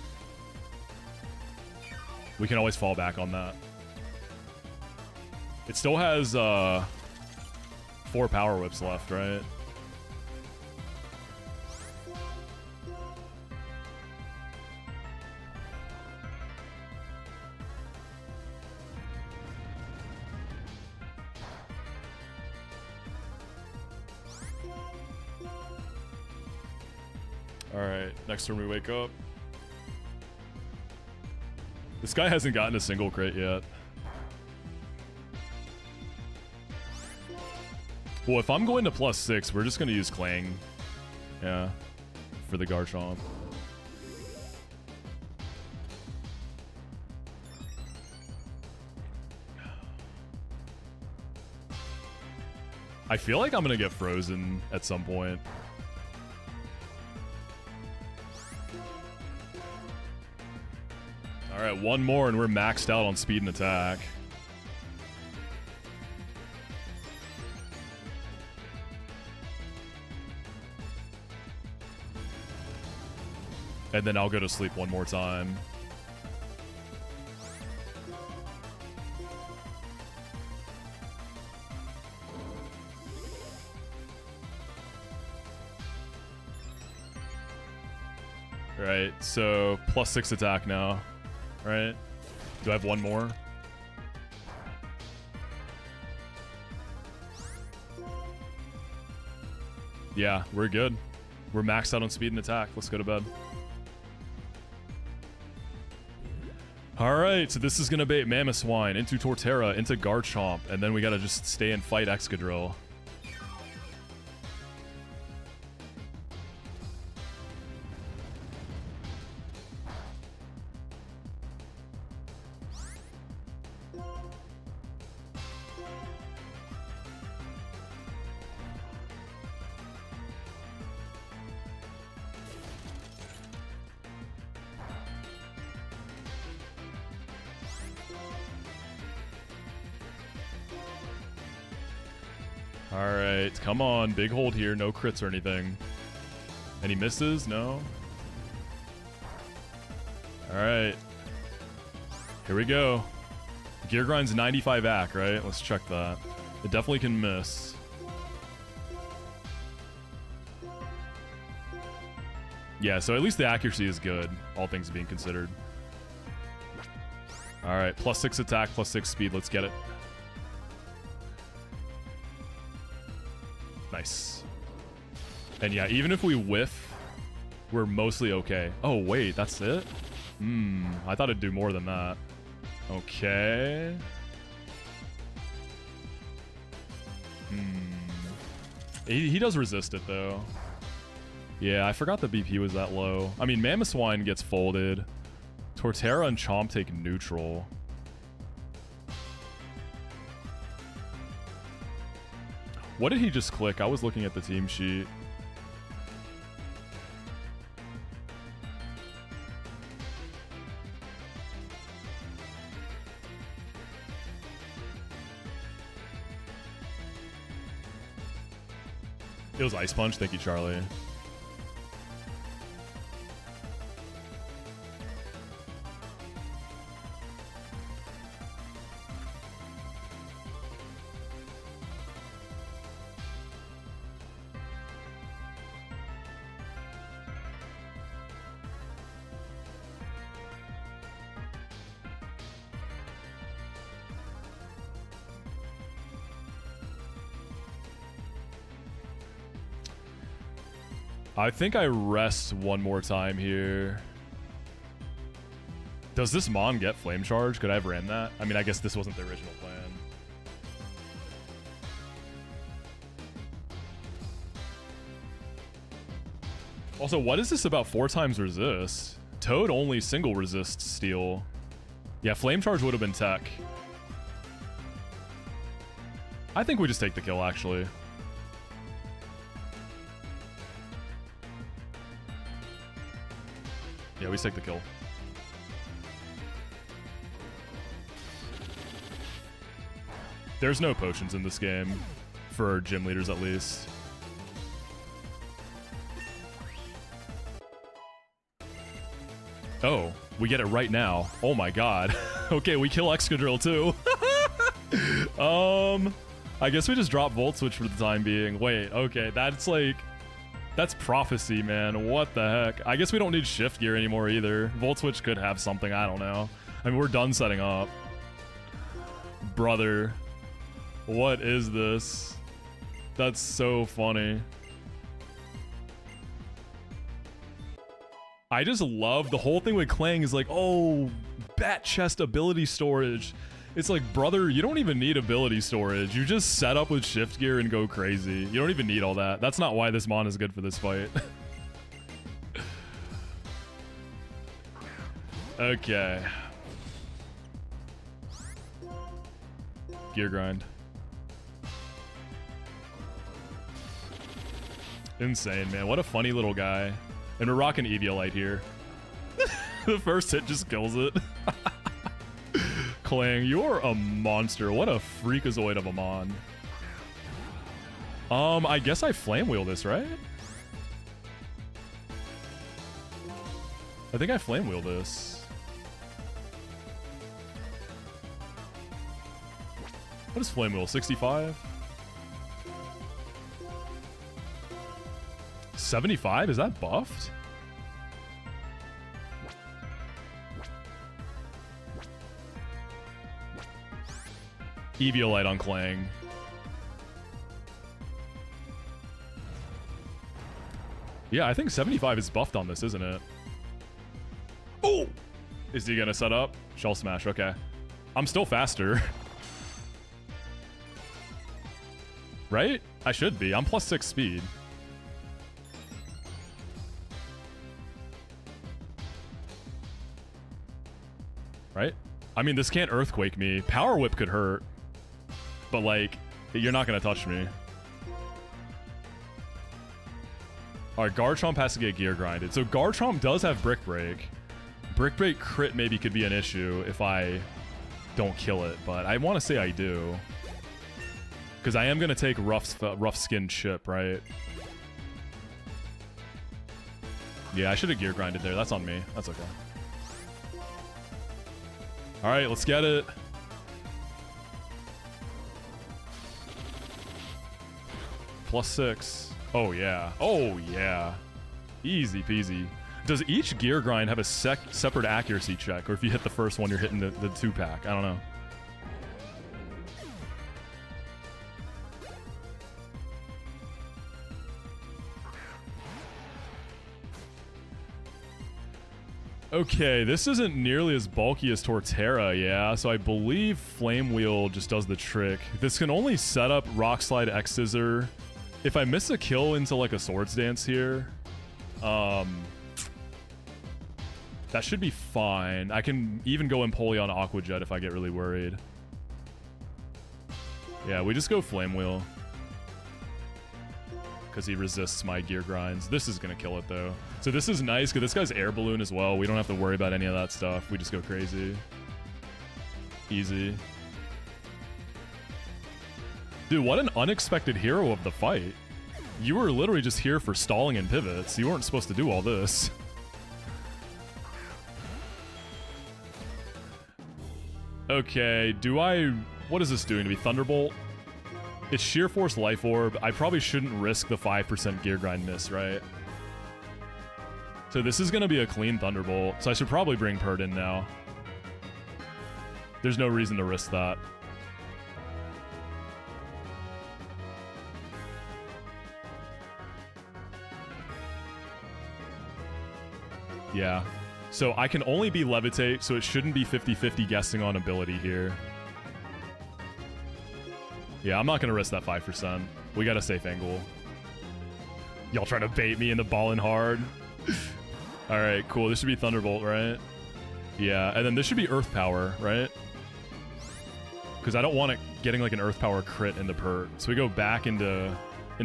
We can always fall back on that. It still has 4 power whips left, right? Alright, next turn we wake up. This guy hasn't gotten a single crit yet. Well, if I'm going to +6, we're just going to use Clang. Yeah. For the Garchomp. I feel like I'm going to get frozen at some point. Alright, 1 more and we're maxed out on speed and attack. And then I'll go to sleep 1 more time. Right, so +6 attack now. Right? Do I have 1 more? Yeah, we're good. We're maxed out on speed and attack. Let's go to bed. Alright, so this is gonna bait Mamoswine into Torterra, into Garchomp, and then we gotta just stay and fight Excadrill. Alright, come on. Big hold here. No crits or anything. Any misses? No? Alright. Here we go. Gear Grind's 95 AC, right? Let's check that. It definitely can miss. Yeah, so at least the accuracy is good, all things being considered. All right, +6 attack, +6 speed. Let's get it. Nice. And yeah, even if we whiff, we're mostly okay. Oh, wait, that's it? I thought it'd do more than that. Okay. He does resist it, though. Yeah, I forgot the BP was that low. I mean, Mamoswine gets folded. Torterra and Chomp take neutral. What did he just click? I was looking at the team sheet. It was Ice Punch. Thank you, Charlie. I think I rest one more time here. Does this Mon get Flame Charge? Could I have ran that? I mean, I guess this wasn't the original plan. Also, what is this about 4 times resist? Toad only single resists steel. Yeah, Flame Charge would have been tech. I think we just take the kill, actually. Yeah, we take the kill. There's no potions in this game, for gym leaders at least. Oh, we get it right now. Oh my god. Okay, we kill Excadrill too. I guess we just drop Volt Switch for the time being. Wait, okay, that's like... That's prophecy, man. What the heck? I guess we don't need shift gear anymore either. Volt Switch could have something, I don't know. I mean, we're done setting up. Brother. What is this? That's so funny. I just love the whole thing with Klang is like, oh, bat chest ability storage. It's like, brother, you don't even need ability storage. You just set up with shift gear and go crazy. You don't even need all that. That's not why this Mon is good for this fight. Okay. Gear grind. Insane, man. What a funny little guy. And we're rocking Eviolite here. The first hit just kills it. Klang, you're a monster. What a freakazoid of a Mon. I guess I Flame Wheel this, right? I think I Flame Wheel this. What is Flame Wheel? 65? 75? Is that buffed? Eviolite on Klang. Yeah, I think 75 is buffed on this, isn't it? Oh! Is he gonna set up? Shell Smash, okay. I'm still faster. Right? I should be. I'm +6 speed. Right? I mean, this can't Earthquake me. Power Whip could hurt. But, like, you're not going to touch me. Alright, Garchomp has to get Gear Grinded. So Garchomp does have Brick Break. Brick Break crit maybe could be an issue if I don't kill it. But I want to say I do. Because I am going to take Rough Skin Chip, right? Yeah, I should have Gear Grinded there. That's on me. That's okay. Alright, let's get it. +6. Oh, yeah. Oh, yeah. Easy peasy. Does each gear grind have a separate accuracy check? Or if you hit the first one, you're hitting the 2-pack? I don't know. Okay, this isn't nearly as bulky as Torterra, yeah, so I believe Flame Wheel just does the trick. This can only set up Rock Slide X Scissor. If I miss a kill into like a Swords Dance here, that should be fine. I can even go Empoleon Aqua Jet if I get really worried. Yeah, we just go Flame Wheel. Because he resists my gear grinds. This is going to kill it, though. So this is nice, because this guy's Air Balloon as well. We don't have to worry about any of that stuff. We just go crazy. Easy. Dude, what an unexpected hero of the fight. You were literally just here for stalling and pivots. You weren't supposed to do all this. Okay, do I... What is this doing to me? Thunderbolt? It's Sheer Force Life Orb. I probably shouldn't risk the 5% gear grind miss, right? So this is going to be a clean Thunderbolt. So I should probably bring Purd in now. There's no reason to risk that. Yeah. So I can only be Levitate, so it shouldn't be 50-50 guessing on ability here. Yeah, I'm not going to risk that 5%. We got a safe angle. Y'all trying to bait me into balling hard. Alright, cool. This should be Thunderbolt, right? Yeah, and then this should be Earth Power, right? Because I don't want it getting like an Earth Power crit into Pert. So we go back into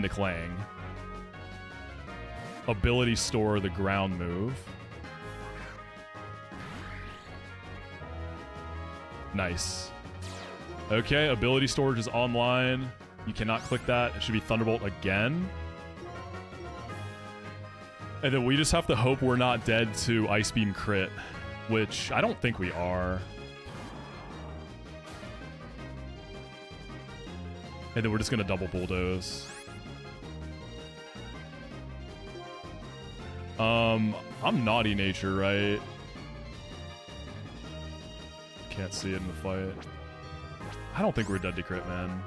Clang. Ability Store the ground move. Nice. Okay, ability storage is online. You cannot click that. It should be Thunderbolt again. And then we just have to hope we're not dead to Ice Beam crit, which I don't think we are. And then we're just going to double bulldoze. I'm Naughty Nature, right? Can't see it in the fight. I don't think we're dead to crit, man.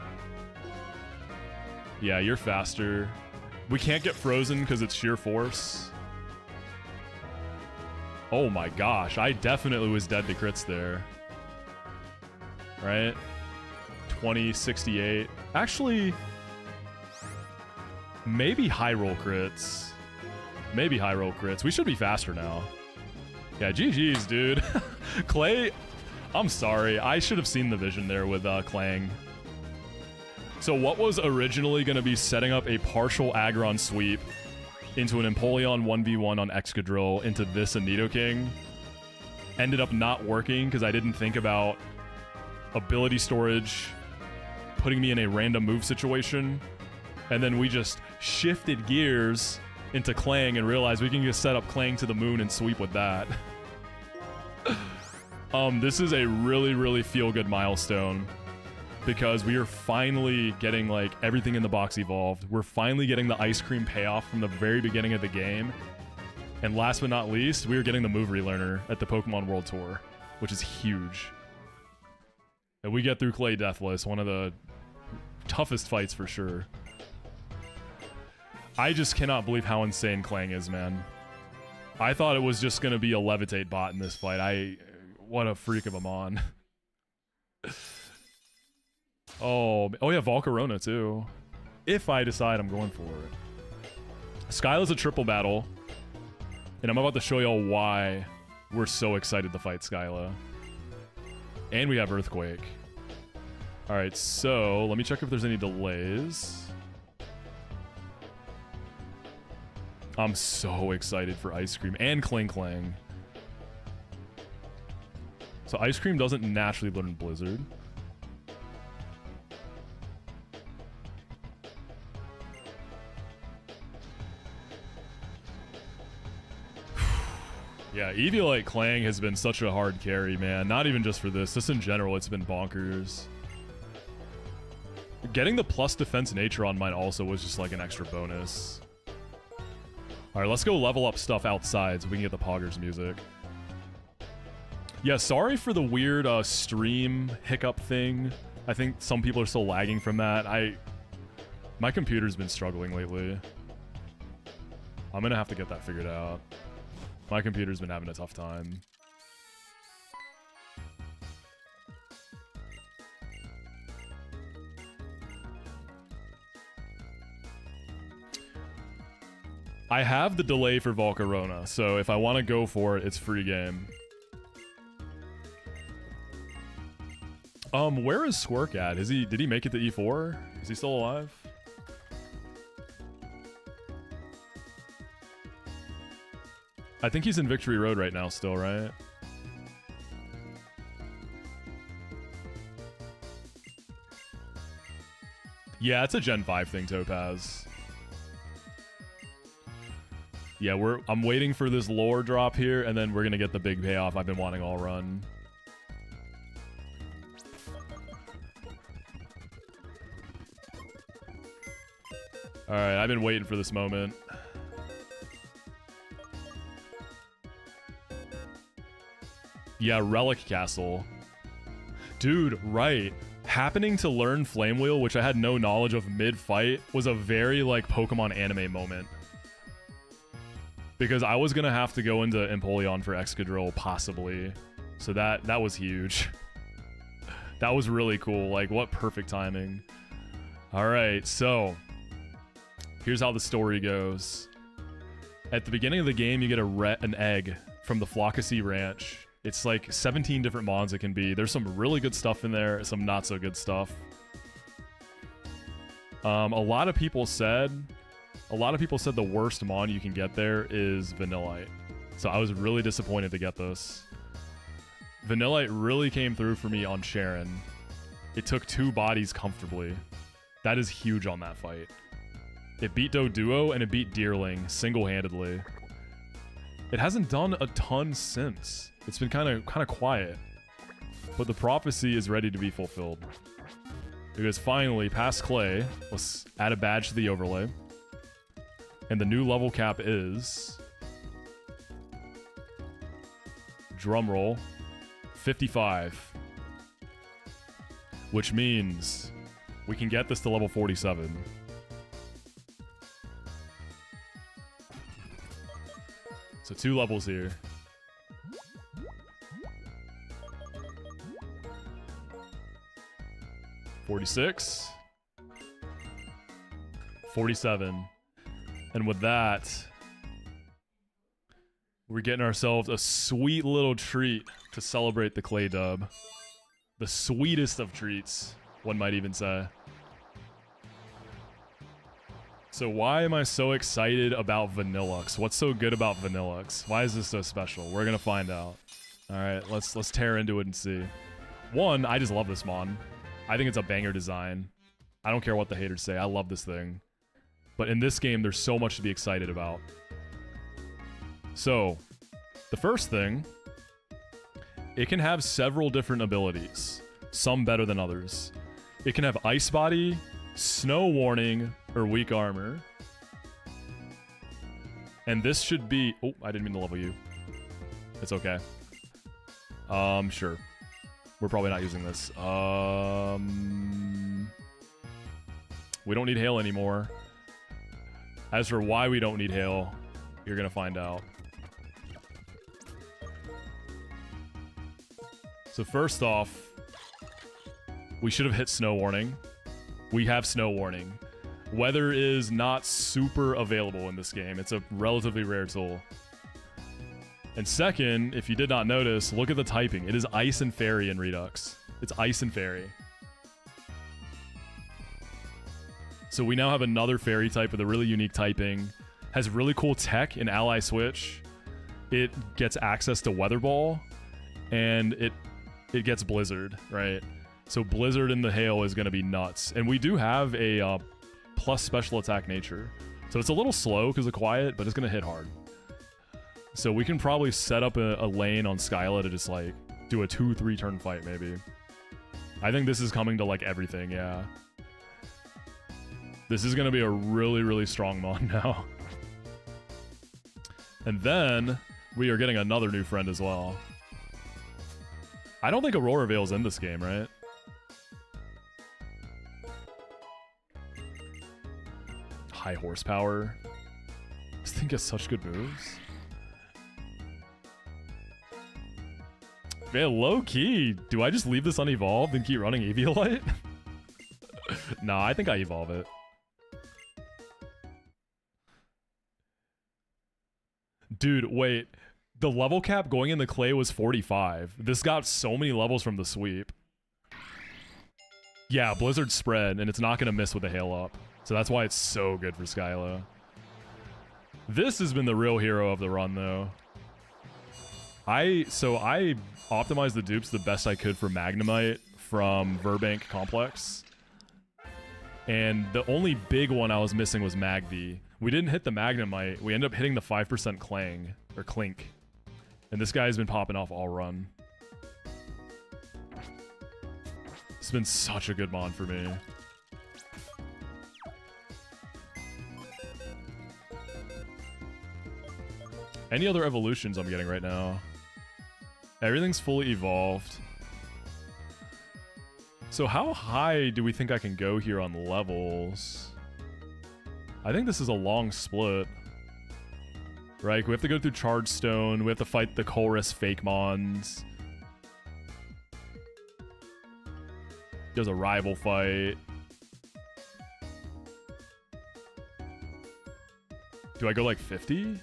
Yeah, you're faster. We can't get frozen because it's sheer force. Oh my gosh, I definitely was dead to crits there. Right? 2068. Actually, maybe high roll crits. Maybe high roll crits. We should be faster now. Yeah, GG's, dude. Clay... I'm sorry, I should have seen the vision there with Clang. So what was originally going to be setting up a partial Aggron sweep into an Empoleon 1v1 on Excadrill into this Nidoking ended up not working because I didn't think about ability storage putting me in a random move situation, and then we just shifted gears into Clang and realized we can just set up Clang to the moon and sweep with that. This is a really, really feel-good milestone because we are finally getting, like, everything in the box evolved. We're finally getting the ice cream payoff from the very beginning of the game. And last but not least, we are getting the move relearner at the Pokemon World Tour, which is huge. And we get through Clay Deathless, one of the toughest fights for sure. I just cannot believe how insane Clang is, man. I thought it was just going to be a Levitate bot in this fight. What a freak of a mon. Oh yeah, Volcarona too. If I decide I'm going for it. Skyla's a triple battle. And I'm about to show y'all why we're so excited to fight Skyla. And we have Earthquake. Alright, so let me check if there's any delays. I'm so excited for Ice Cream and Clang Clang. So Ice Cream doesn't naturally learn Blizzard. Yeah, Eviolite Clang has been such a hard carry, man. Not even just for this. Just in general, it's been bonkers. Getting the plus defense nature on mine also was just like an extra bonus. All right, let's go level up stuff outside so we can get the Poggers music. Yeah, sorry for the weird stream hiccup thing. I think some people are still lagging from that. My computer's been struggling lately. I'm gonna have to get that figured out. My computer's been having a tough time. I have the delay for Volcarona, so if I want to go for it, it's free game. Where is Squirk at? Did he make it to E4? Is he still alive? I think he's in Victory Road right now still, right? Yeah, it's a Gen 5 thing, Topaz. Yeah, I'm waiting for this lore drop here, and then we're gonna get the big payoff I've been wanting all run. Alright, I've been waiting for this moment. Yeah, Relic Castle. Dude, right. Happening to learn Flame Wheel, which I had no knowledge of mid-fight, was a very, like, Pokemon anime moment. Because I was gonna have to go into Empoleon for Excadrill, possibly. So that was huge. That was really cool. Like, what perfect timing. Alright, so... here's how the story goes. At the beginning of the game, you get an egg from the Flockacy Ranch. It's like 17 different mons it can be. There's some really good stuff in there, some not so good stuff. A lot of people said the worst mon you can get there is Vanillite. So I was really disappointed to get this. Vanillite really came through for me on Sharon. It took 2 bodies comfortably. That is huge on that fight. It beat Doduo and it beat Deerling single-handedly. It hasn't done a ton since. It's been kind of quiet. But the prophecy is ready to be fulfilled. Because finally, past Clay, let's add a badge to the overlay. And the new level cap is... drumroll, 55. Which means we can get this to level 47. So 2 levels here. 46. 47. And with that, we're getting ourselves a sweet little treat to celebrate the Clay dub. The sweetest of treats, one might even say. So why am I so excited about Vanillux? What's so good about Vanillux? Why is this so special? We're gonna find out. Alright, let's tear into it and see. One, I just love this mon. I think it's a banger design. I don't care what the haters say, I love this thing. But in this game, there's so much to be excited about. So, the first thing, it can have several different abilities. Some better than others. It can have Ice Body, Snow Warning, or Weak Armor. And this should be... oh, I didn't mean to level you. It's okay. Sure. We're probably not using this. We don't need Hail anymore. As for why we don't need Hail, you're gonna find out. So first off, we should have hit Snow Warning. We have Snow Warning. Weather is not super available in this game. It's a relatively rare tool. And second, if you did not notice, look at the typing. It is Ice and Fairy in Redux. It's Ice and Fairy. So we now have another Fairy type with a really unique typing. Has really cool tech in Ally Switch. It gets access to Weather Ball. And it gets Blizzard, right? So Blizzard in the Hail is going to be nuts. And we do have a plus special attack nature. So it's a little slow because of Quiet, but it's going to hit hard. So we can probably set up a lane on Skyla to just like do a 2-3 turn fight maybe. I think this is coming to like everything, yeah. This is going to be a really, really strong mon now. And then we are getting another new friend as well. I don't think Aurora Veil's in this game, right? High horsepower. This thing gets such good moves. Man, low key. Do I just leave this unevolved and keep running Eviolite? Nah, I think I evolve it. Dude, wait. The level cap going in the clay was 45. This got so many levels from the sweep. Yeah, Blizzard spread, and it's not going to miss with a hail up. So that's why it's so good for Skyla. This has been the real hero of the run, though. I optimized the dupes the best I could for Magnemite from Verbank Complex. And the only big one I was missing was Magby. We didn't hit the Magnemite. We ended up hitting the 5% Clang, or Clink. And this guy's been popping off all run. It's been such a good mon for me. Any other evolutions I'm getting right now? Everything's fully evolved. So how high do we think I can go here on levels? I think this is a long split. Right? We have to go through Charge Stone. We have to fight the Colress fake mons. There's a rival fight. Do I go like 50?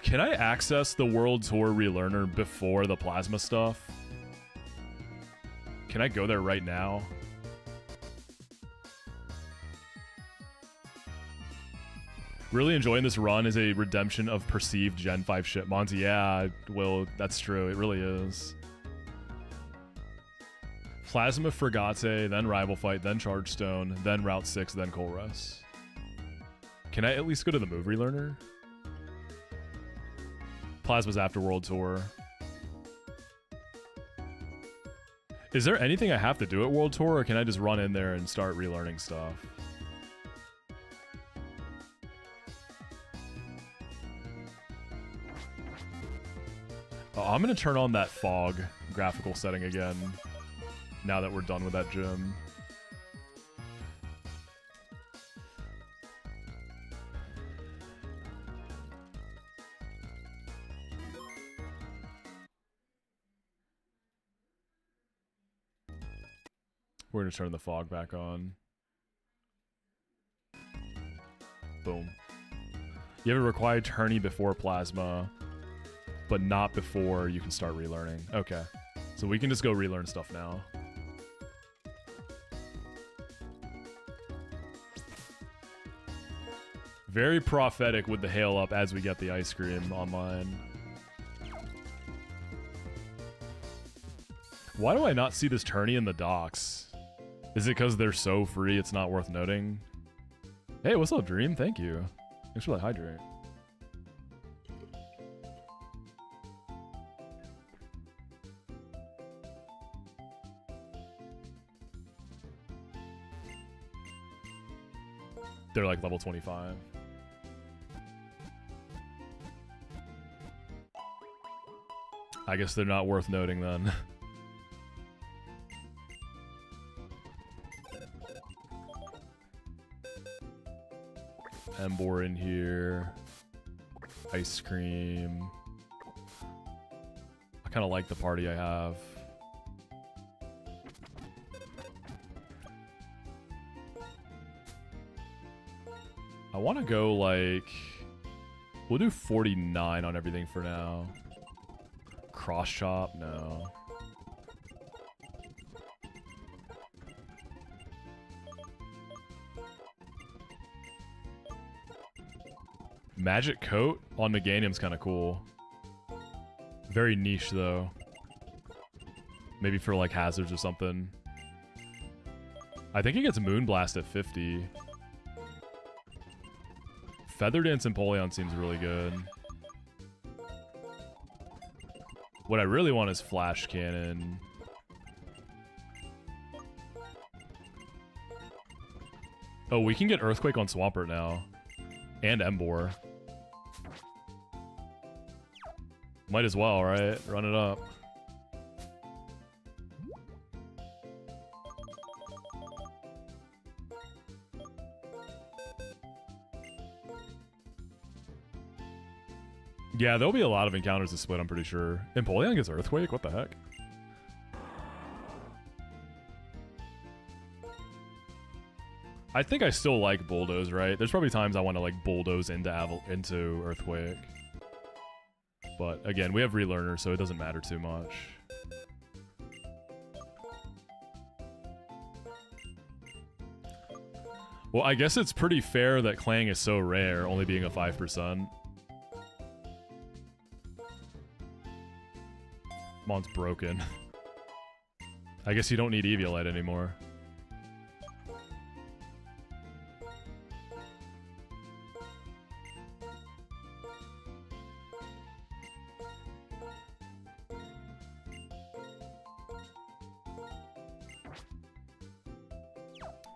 Can I access the World Tour Relearner before the Plasma stuff? Can I go there right now? Really enjoying this run as a redemption of perceived Gen 5 shitmons. Yeah, Will, that's true. It really is. Plasma Fragate, then Rival Fight, then Charge Stone, then Route 6, then Colress. Can I at least go to the Move Relearner? Plasma's after World Tour. Is there anything I have to do at World Tour, or can I just run in there and start relearning stuff? Oh, I'm gonna turn on that fog graphical setting again, now that we're done with that gym. We're gonna turn the fog back on. Boom. You have a required tourney before Plasma, but not before you can start relearning. Okay. So we can just go relearn stuff now. Very prophetic with the hail up as we get the ice cream online. Why do I not see this tourney in the docks? Is it because they're so free it's not worth noting? Hey, what's up, Dream? Thank you. Thanks for that hydrate. They're like level 25. I guess they're not worth noting then. Embor in here. Ice cream. I kind of like the party I have. I want to go like... We'll do 49 on everything for now. Cross chop? No. Magic Coat on Meganium's kind of cool. Very niche, though. Maybe for, like, hazards or something. I think he gets Moonblast at 50. Feather Dance Empoleon seems really good. What I really want is Flash Cannon. Oh, we can get Earthquake on Swampert now. And Embor. Might as well, right? Run it up. Yeah, there'll be a lot of encounters to split, I'm pretty sure. Empoleon gets Earthquake? What the heck? I think I still like Bulldoze, right? There's probably times I want to like Bulldoze into Earthquake. But again, we have Relearner, so it doesn't matter too much. Well, I guess it's pretty fair that Clang is so rare, only being a 5%. Mon's broken. I guess you don't need Eviolite anymore.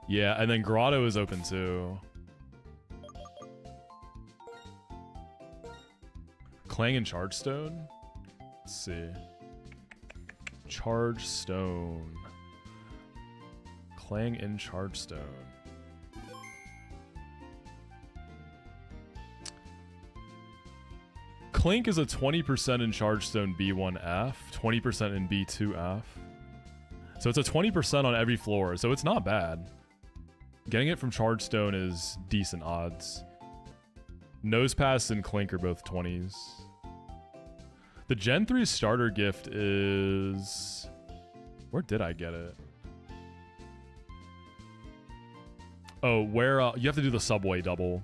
Yeah, and then Grotto is open too. Clang and Charge Stone? Let's see. Charge Stone. Clang and Charge Stone. Clink is a 20% in Charge Stone B1F, 20% in B2F. So it's a 20% on every floor, so it's not bad. Getting it from Charge Stone is decent odds. Nosepass and Clink are both 20s. The Gen 3 starter gift is... Where did I get it? Oh, where... you have to do the Subway double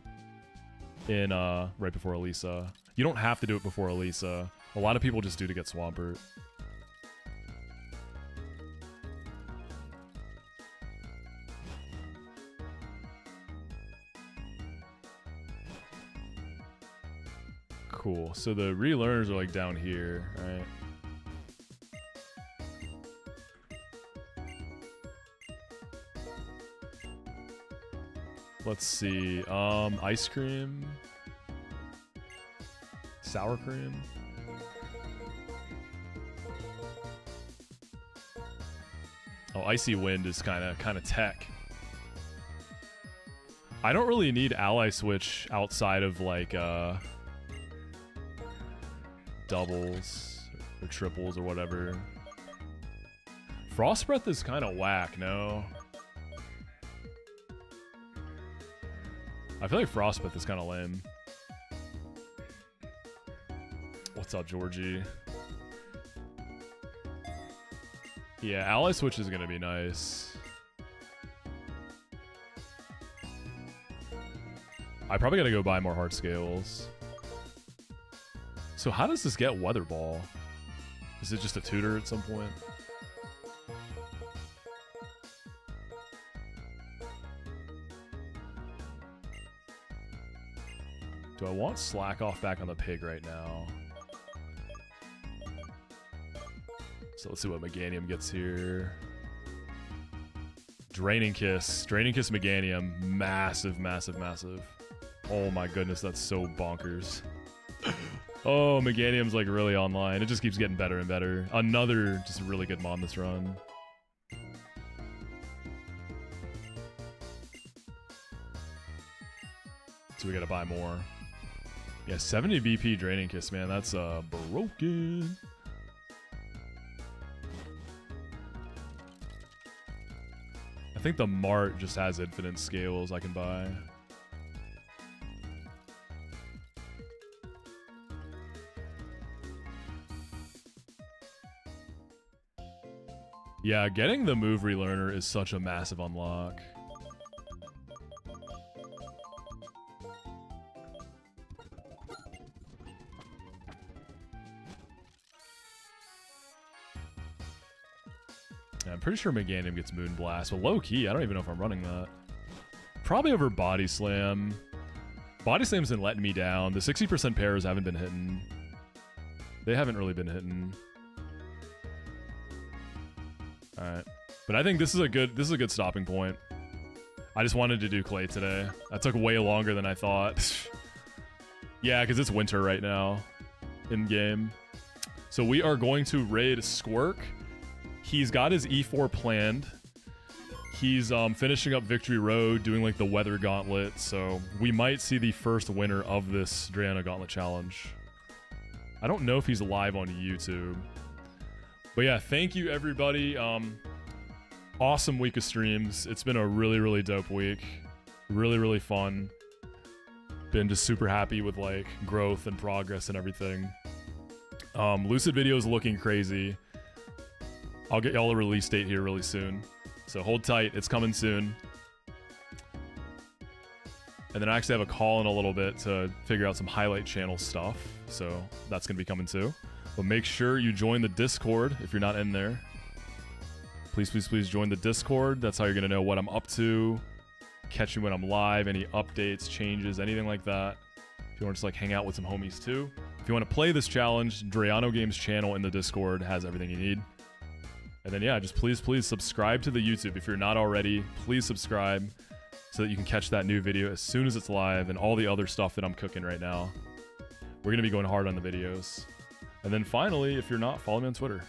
in, right before Elisa. You don't have to do it before Elisa. A lot of people just do to get Swampert. Cool. So the relearners are like down here, right? Let's see. Ice cream. Sour cream. Oh, Icy Wind is kind of tech. I don't really need Ally Switch outside of like doubles or triples or whatever. Frost Breath is kind of whack, no? I feel like Frost Breath is kind of lame. What's up, Georgie? Yeah, Ally Switch is gonna be nice. I probably gotta go buy more Heart Scales. So how does this get Weather Ball? Is it just a tutor at some point? Do I want Slack Off back on the pig right now? So let's see what Meganium gets here. Draining Kiss. Draining Kiss Meganium. Massive, massive, massive. Oh my goodness, that's so bonkers. Oh, Meganium's like really online. It just keeps getting better and better. Another just really good mod this run. So we gotta buy more. Yeah, 70 BP Draining Kiss, man. That's broken. I think the Mart just has infinite scales I can buy. Yeah, getting the move relearner is such a massive unlock. Yeah, I'm pretty sure Meganium gets Moonblast, but low key, I don't even know if I'm running that. Probably over Body Slam. Body Slam's been letting me down. The 60% pairs haven't been hitting. They haven't really been hitting. Alright. But I think this is a good stopping point. I just wanted to do Clay today. That took way longer than I thought. Yeah, because it's winter right now in game. So we are going to raid Squirk. He's got his E4 planned. He's finishing up Victory Road, doing like the Weather Gauntlet. So we might see the first winner of this Drayano Gauntlet challenge. I don't know if he's live on YouTube. But yeah, thank you everybody. Awesome week of streams. It's been a really, really dope week. Really, really fun. Been just super happy with like growth and progress and everything. Lucid video is looking crazy. I'll get y'all a release date here really soon. So hold tight, it's coming soon. And then I actually have a call in a little bit to figure out some highlight channel stuff. So that's gonna be coming too. But make sure you join the Discord if you're not in there. Please, please, please join the Discord. That's how you're gonna know what I'm up to. Catch me when I'm live, any updates, changes, anything like that. If you want to just like hang out with some homies too. If you want to play this challenge, Drayano Games channel in the Discord has everything you need. And then yeah, just please, please subscribe to the YouTube. If you're not already, please subscribe so that you can catch that new video as soon as it's live and all the other stuff that I'm cooking right now. We're going to be going hard on the videos. And then finally, if you're not, follow me on Twitter.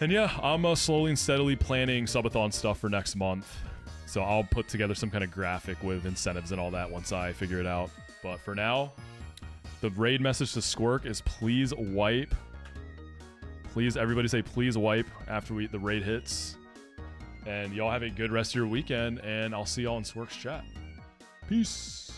And yeah, I'm slowly and steadily planning subathon stuff for next month. So I'll put together some kind of graphic with incentives and all that once I figure it out. But for now, the raid message to Squirk is please wipe. Please, everybody say please wipe after the raid hits. And y'all have a good rest of your weekend, and I'll see y'all in Squirk's chat. Peace.